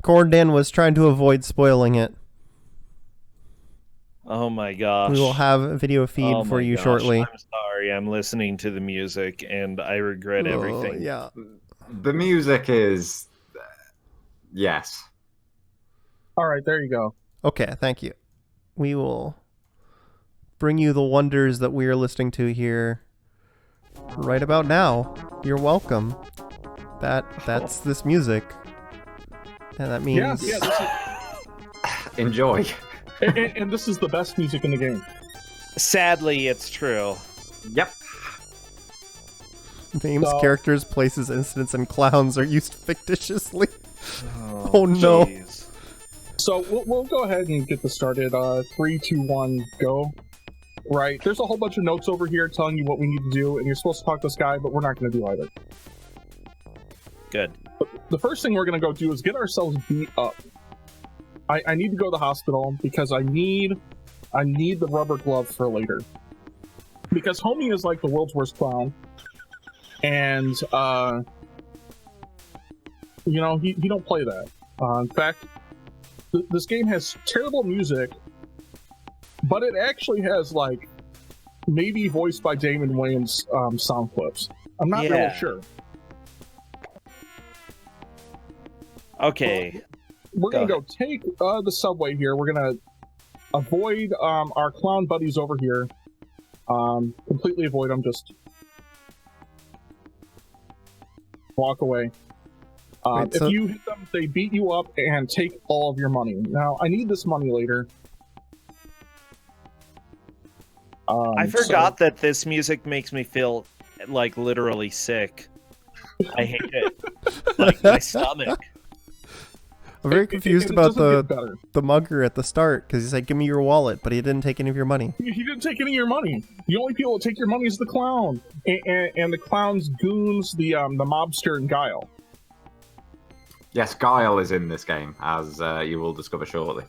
Corn Dan was trying to avoid spoiling it. Oh my gosh. We will have a video feed for you shortly. I'm sorry. I'm listening to the music and I regret everything. Yeah. The music is... yes. All right, there you go. Okay, thank you. We will bring you the wonders that we are listening to here right about now. You're welcome. That's this music. And that means... Enjoy. And this is the best music in the game. Sadly, it's true. Yep. Names, characters, places, incidents, and clowns are used fictitiously. Oh no. Geez. So we'll go ahead and get this started. 3, 2, 1, go. Right. There's a whole bunch of notes over here telling you what we need to do, and you're supposed to talk to this guy, but we're not going to do either. Good. The first thing we're going to go do is get ourselves beat up. I need to go to the hospital because I need the rubber glove for later. Because Homey is like the world's worst clown, and he don't play that. In fact, this game has terrible music, but it actually has maybe voiced by Damon Wayans sound clips. I'm not really sure. Okay. We're going to go take the subway here. We're going to avoid our clown buddies over here. Completely avoid them. Just walk away. If you hit them, they beat you up and take all of your money. Now, I need this money later. I forgot that this music makes me feel like literally sick. I hate it. Like my stomach. I'm very confused about the mugger at the start because he's like, "Give me your wallet," but he didn't take any of your money. He didn't take any of your money. The only people that take your money is the clown and the clown's goons, the mobster and Guile. Yes, Guile is in this game, as you will discover shortly.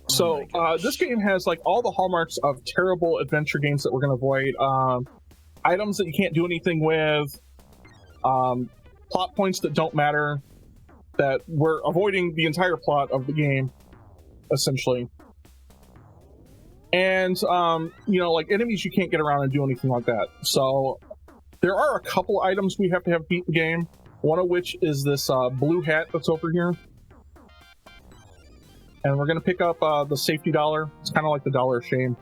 So this game has like all the hallmarks of terrible adventure games that we're going to avoid. Items that you can't do anything with, plot points that don't matter, that we're avoiding the entire plot of the game, essentially. And, like enemies you can't get around and do anything like that. So there are a couple items we have to have beat the game, one of which is this blue hat that's over here. And we're going to pick up the safety dollar. It's kind of like the dollar of shame.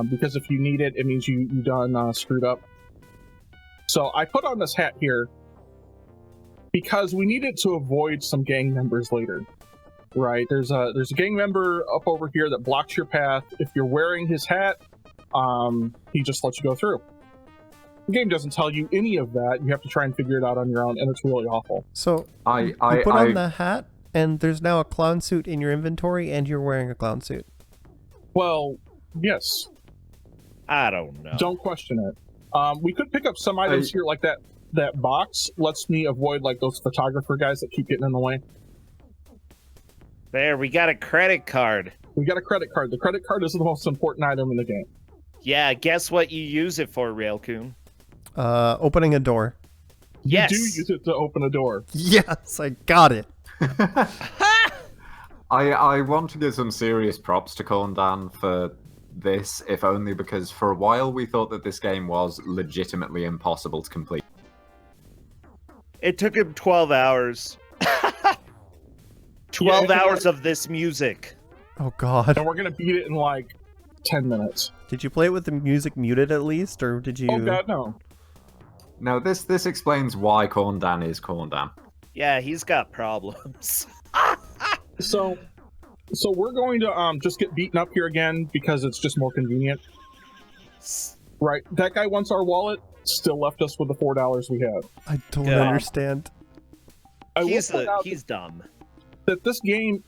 Because if you need it, it means you done screwed up. So I put on this hat here because we need it to avoid some gang members later. Right? There's a gang member up over here that blocks your path. If you're wearing his hat, he just lets you go through. The game doesn't tell you any of that. You have to try and figure it out on your own, and it's really awful. So you put on the hat, and there's now a clown suit in your inventory, and you're wearing a clown suit. Well, yes. I don't know. Don't question it. We could pick up some items here, like that box lets me avoid like those photographer guys that keep getting in the way. There, we got a credit card. We got a credit card. The credit card is the most important item in the game. Yeah, guess what you use it for, Railcoon? Opening a door. Yes. You do use it to open a door. Yes, I got it. I want to give some serious props to Corndan for this, if only because for a while we thought that this game was legitimately impossible to complete. It took him 12 hours. 12 hours of this music. Oh, God. And we're going to beat it in like 10 minutes. Did you play it with the music muted at least, or did you... Oh, God, no. No, this explains why Corndan is Corndan. Yeah, he's got problems. So we're going to just get beaten up here again because it's just more convenient. Right. That guy wants our wallet, still left us with the $4 we had. I don't understand. He's dumb. That this game,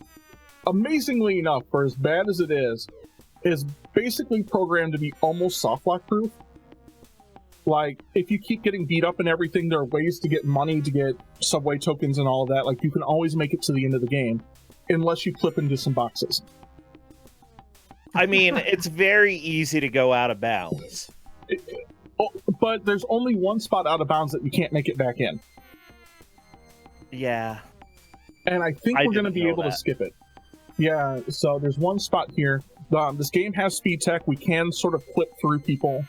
amazingly enough, for as bad as it is basically programmed to be almost softlock proof. Like, if you keep getting beat up and everything, there are ways to get money, to get subway tokens and all of that. Like, you can always make it to the end of the game, unless you clip into some boxes. I mean, it's very easy to go out of bounds. But there's only one spot out of bounds that you can't make it back in. Yeah. And I think we're going to be able to skip it. Yeah, so there's one spot here. This game has speed tech. We can sort of clip through people.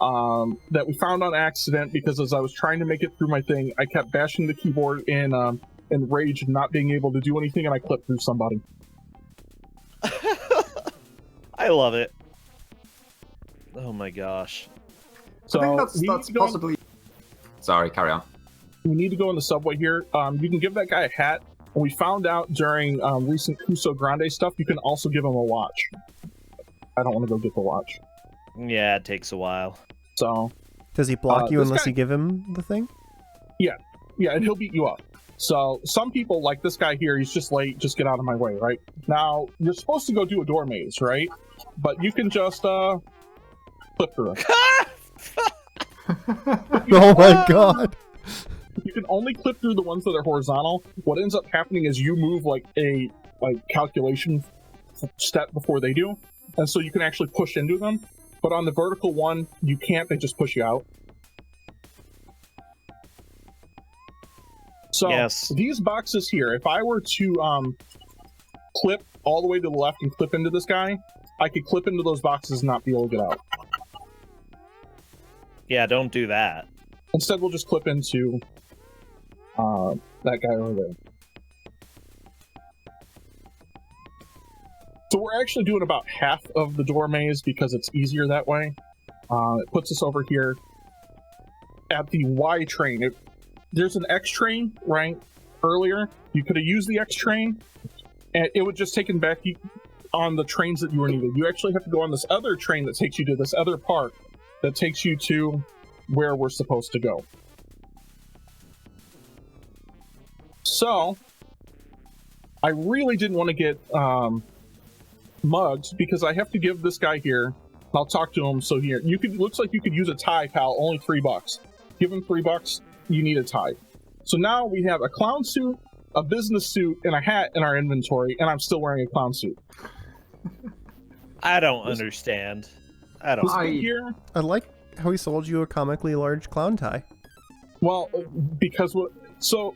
That we found on accident because as I was trying to make it through my thing, I kept bashing the keyboard in rage and not being able to do anything, and I clipped through somebody. I love it. Oh my gosh. So I think that's possibly... Sorry, carry on. We need to go in the subway here. You can give that guy a hat. And we found out during recent Kusogrande stuff, you can also give him a watch. I don't want to go get the watch. Yeah, it takes a while. So, does he block you unless you give him the thing? Yeah, and he'll beat you up. So some people, like this guy here, he's just late, just get out of my way, right? Now, you're supposed to go do a door maze, right? But you can just clip through it. Oh my God. You can only clip through the ones that are horizontal. What ends up happening is you move like a calculation step before they do. And so you can actually push into them. But on the vertical one, you can't, they just push you out. So these boxes here, if I were to clip all the way to the left and clip into this guy, I could clip into those boxes and not be able to get out. Yeah, don't do that. Instead, we'll just clip into that guy over there. So we're actually doing about half of the door maze because it's easier that way. It puts us over here at the Y train. There's an X train, right? Earlier, you could have used the X train, and it would just taken back you on the trains that you were needed. You actually have to go on this other train that takes you to this other part that takes you to where we're supposed to go. So, I really didn't want to get mugged because I have to give this guy here. I'll talk to him. So here, looks like you could use a tie, pal. Only $3. Give him $3. You need a tie. So now we have a clown suit, a business suit, and a hat in our inventory, and I'm still wearing a clown suit. I don't understand. I don't. I like how he sold you a comically large clown tie. Well, because so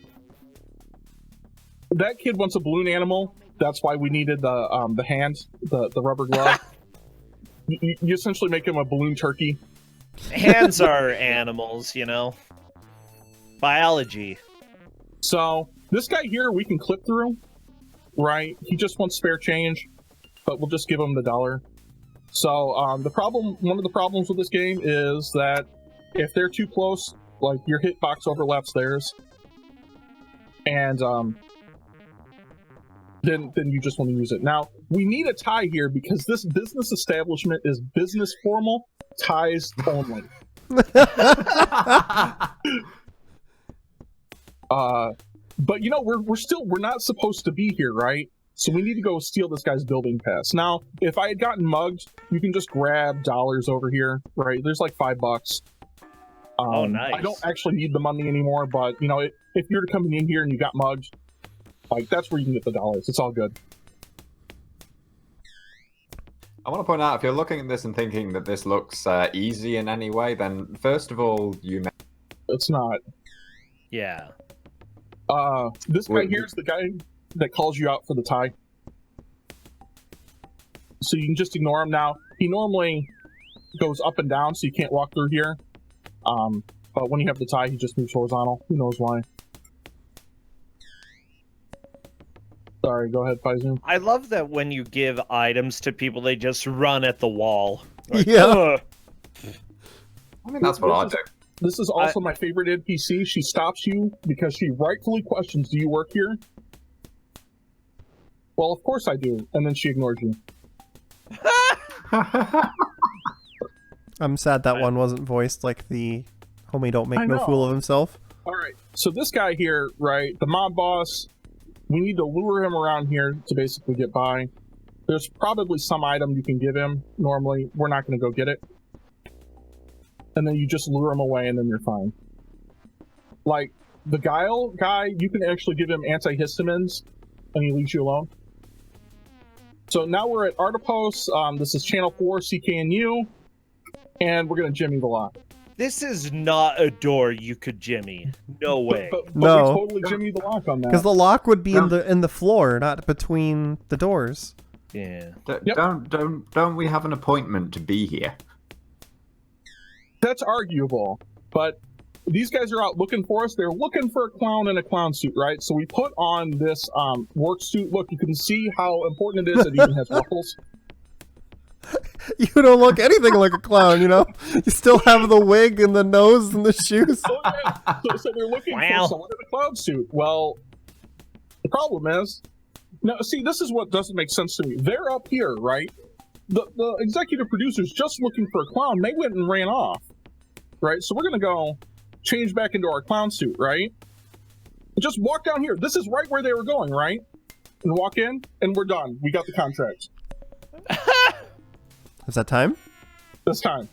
that kid wants a balloon animal. That's why we needed the hand, the rubber glove. You essentially make him a balloon turkey. Hands are animals, you know. Biology. So this guy here we can clip through, right? He just wants spare change, but we'll just give him the $1. So one of the problems with this game is that if they're too close, like your hitbox overlaps theirs, and then you just want to use it. Now we need a tie here because this business establishment is business formal, ties only. But you know, we're not supposed to be here, right? So we need to go steal this guy's building pass. Now, if I had gotten mugged, you can just grab dollars over here, right? There's like $5. Oh, nice. I don't actually need the money anymore, but you know, if you're coming in here and you got mugged, like that's where you can get the dollars. It's all good. I want to point out, if you're looking at this and thinking that this looks easy in any way, then first of all, it's not. Yeah. This guy here is the guy that calls you out for the tie. So you can just ignore him now. He normally goes up and down, so you can't walk through here. But when you have the tie, he just moves horizontal. Who knows why? Sorry, go ahead, Faizun. I love that when you give items to people, they just run at the wall. Like, yeah. Ugh. I mean, that's what I do. This is also my favorite NPC. She stops you because she rightfully questions, do you work here? Well, of course I do. And then she ignores you. I'm sad that one wasn't voiced like the homie don't make no fool of himself. Alright, so this guy here, right, the mob boss, we need to lure him around here to basically get by. There's probably some item you can give him. Normally, we're not going to go get it. And then you just lure him away and then you're fine. Like, the Guile guy, you can actually give him antihistamines and he leaves you alone. So now we're at Artipos. This is Channel 4, CKNU. And we're going to jimmy the lock. This is not a door you could jimmy. No way. But No. we totally jimmy the lock on that. Because the lock would be in the floor, not between the doors. Yeah. Don't we have an appointment to be here? That's arguable, but these guys are out looking for us. They're looking for a clown in a clown suit, right? So we put on this work suit. Look, you can see how important it is that it even has ruffles. You don't look anything like a clown, you know? You still have the wig and the nose and the shoes. So they're looking for someone in a clown suit. Well, the problem is, now see, this is what doesn't make sense to me. They're up here, right? The executive producer's just looking for a clown. They went and ran off, right? So we're gonna go change back into our clown suit, right? And just walk down here. This is right where they were going, right? And walk in, and we're done. We got the contract. Is that time? This time.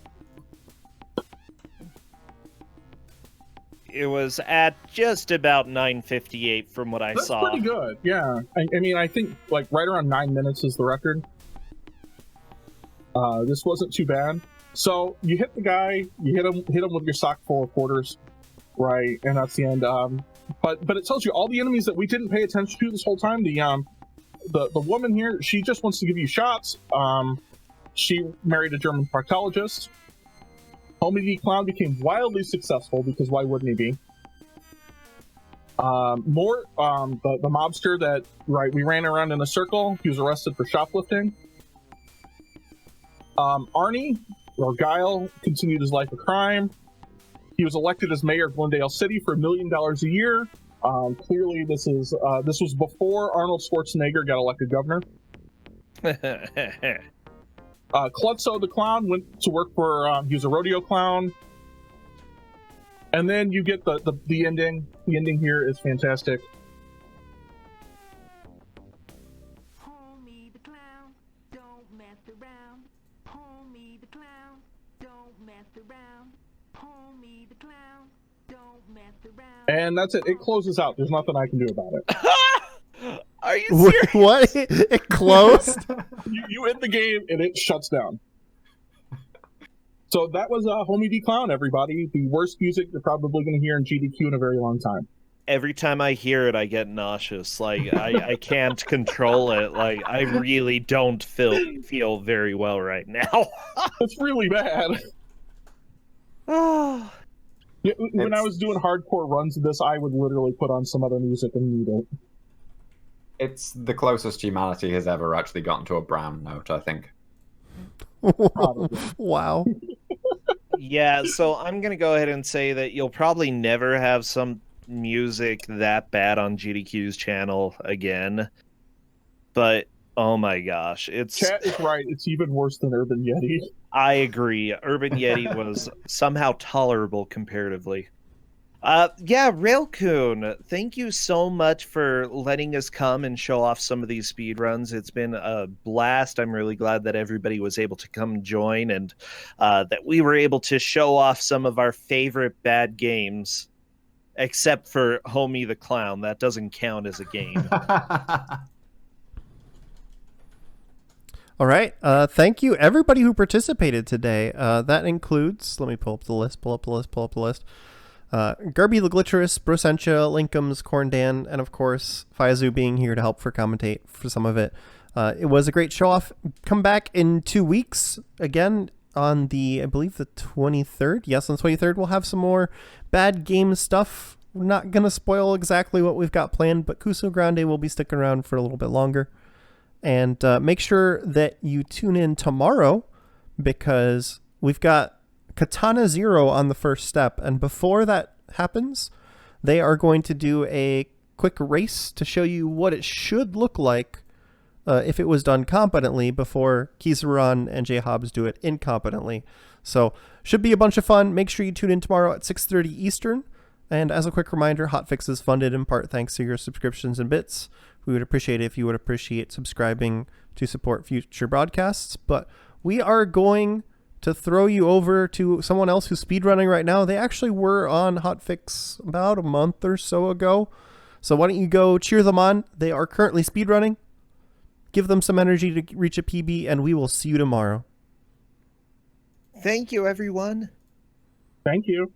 It was at just about 9:58 from what I saw. That's pretty good, yeah. I mean, I think like right around 9 minutes is the record. This wasn't too bad. So you hit the guy, you hit him with your sock full of quarters, right? And that's the end. But it tells you all the enemies that we didn't pay attention to this whole time. The woman here, she just wants to give you shots. She married a German proctologist. Homey D Clown became wildly successful because why wouldn't he be? The mobster that we ran around in a circle. He was arrested for shoplifting. Arnie, or Guile, continued his life of crime. He was elected as mayor of Glendale City for $1 million a year. Clearly, this was before Arnold Schwarzenegger got elected governor. Klutzo the Clown went to work for. He was a rodeo clown. And then you get the ending. The ending here is fantastic. Homey the Clown, don't mess around. Homey the Clown, don't mess around. Homey the Clown, don't mess around. And that's it. It closes out. There's nothing I can do about it. Are you serious? What? It closed? you end the game and it shuts down. So that was Homey D Clown, everybody. The worst music you're probably going to hear in GDQ in a very long time. Every time I hear it, I get nauseous. Like, I can't control it. Like, I really don't feel very well right now. It's really bad. When I was doing hardcore runs of this, I would literally put on some other music and mute it. It's the closest humanity has ever actually gotten to a brown note, I think. Wow. Yeah, so I'm going to go ahead and say that you'll probably never have some music that bad on GDQ's channel again. But, oh my gosh. Chat is right. It's even worse than Urban Yeti. I agree. Urban Yeti was somehow tolerable comparatively. Yeah, Railcoon, thank you so much for letting us come and show off some of these speedruns. It's been a blast. I'm really glad that everybody was able to come join and that we were able to show off some of our favorite bad games, except for Homey the Clown. That doesn't count as a game. All right. Thank you, everybody who participated today. That includes, let me pull up the list. Garby the Glitterous, Brosentia, Linkums, Corndan, and of course, Faizu being here to help commentate for some of it. It was a great show-off. Come back in 2 weeks again on I believe the 23rd. Yes, on the 23rd, we'll have some more bad game stuff. We're not going to spoil exactly what we've got planned, but Kusogrande will be sticking around for a little bit longer. And make sure that you tune in tomorrow because we've got Katana Zero on the first step. And before that happens, they are going to do a quick race to show you what it should look like if it was done competently before Kizaran and J-Hobbs do it incompetently. So should be a bunch of fun. Make sure you tune in tomorrow at 6:30 Eastern. And as a quick reminder, Hotfix is funded in part thanks to your subscriptions and bits. We would appreciate it if you would appreciate subscribing to support future broadcasts. But we are going to throw you over to someone else who's speedrunning right now. They actually were on Hotfix about a month or so ago. So why don't you go cheer them on? They are currently speedrunning. Give them some energy to reach a PB, and we will see you tomorrow. Thank you, everyone. Thank you.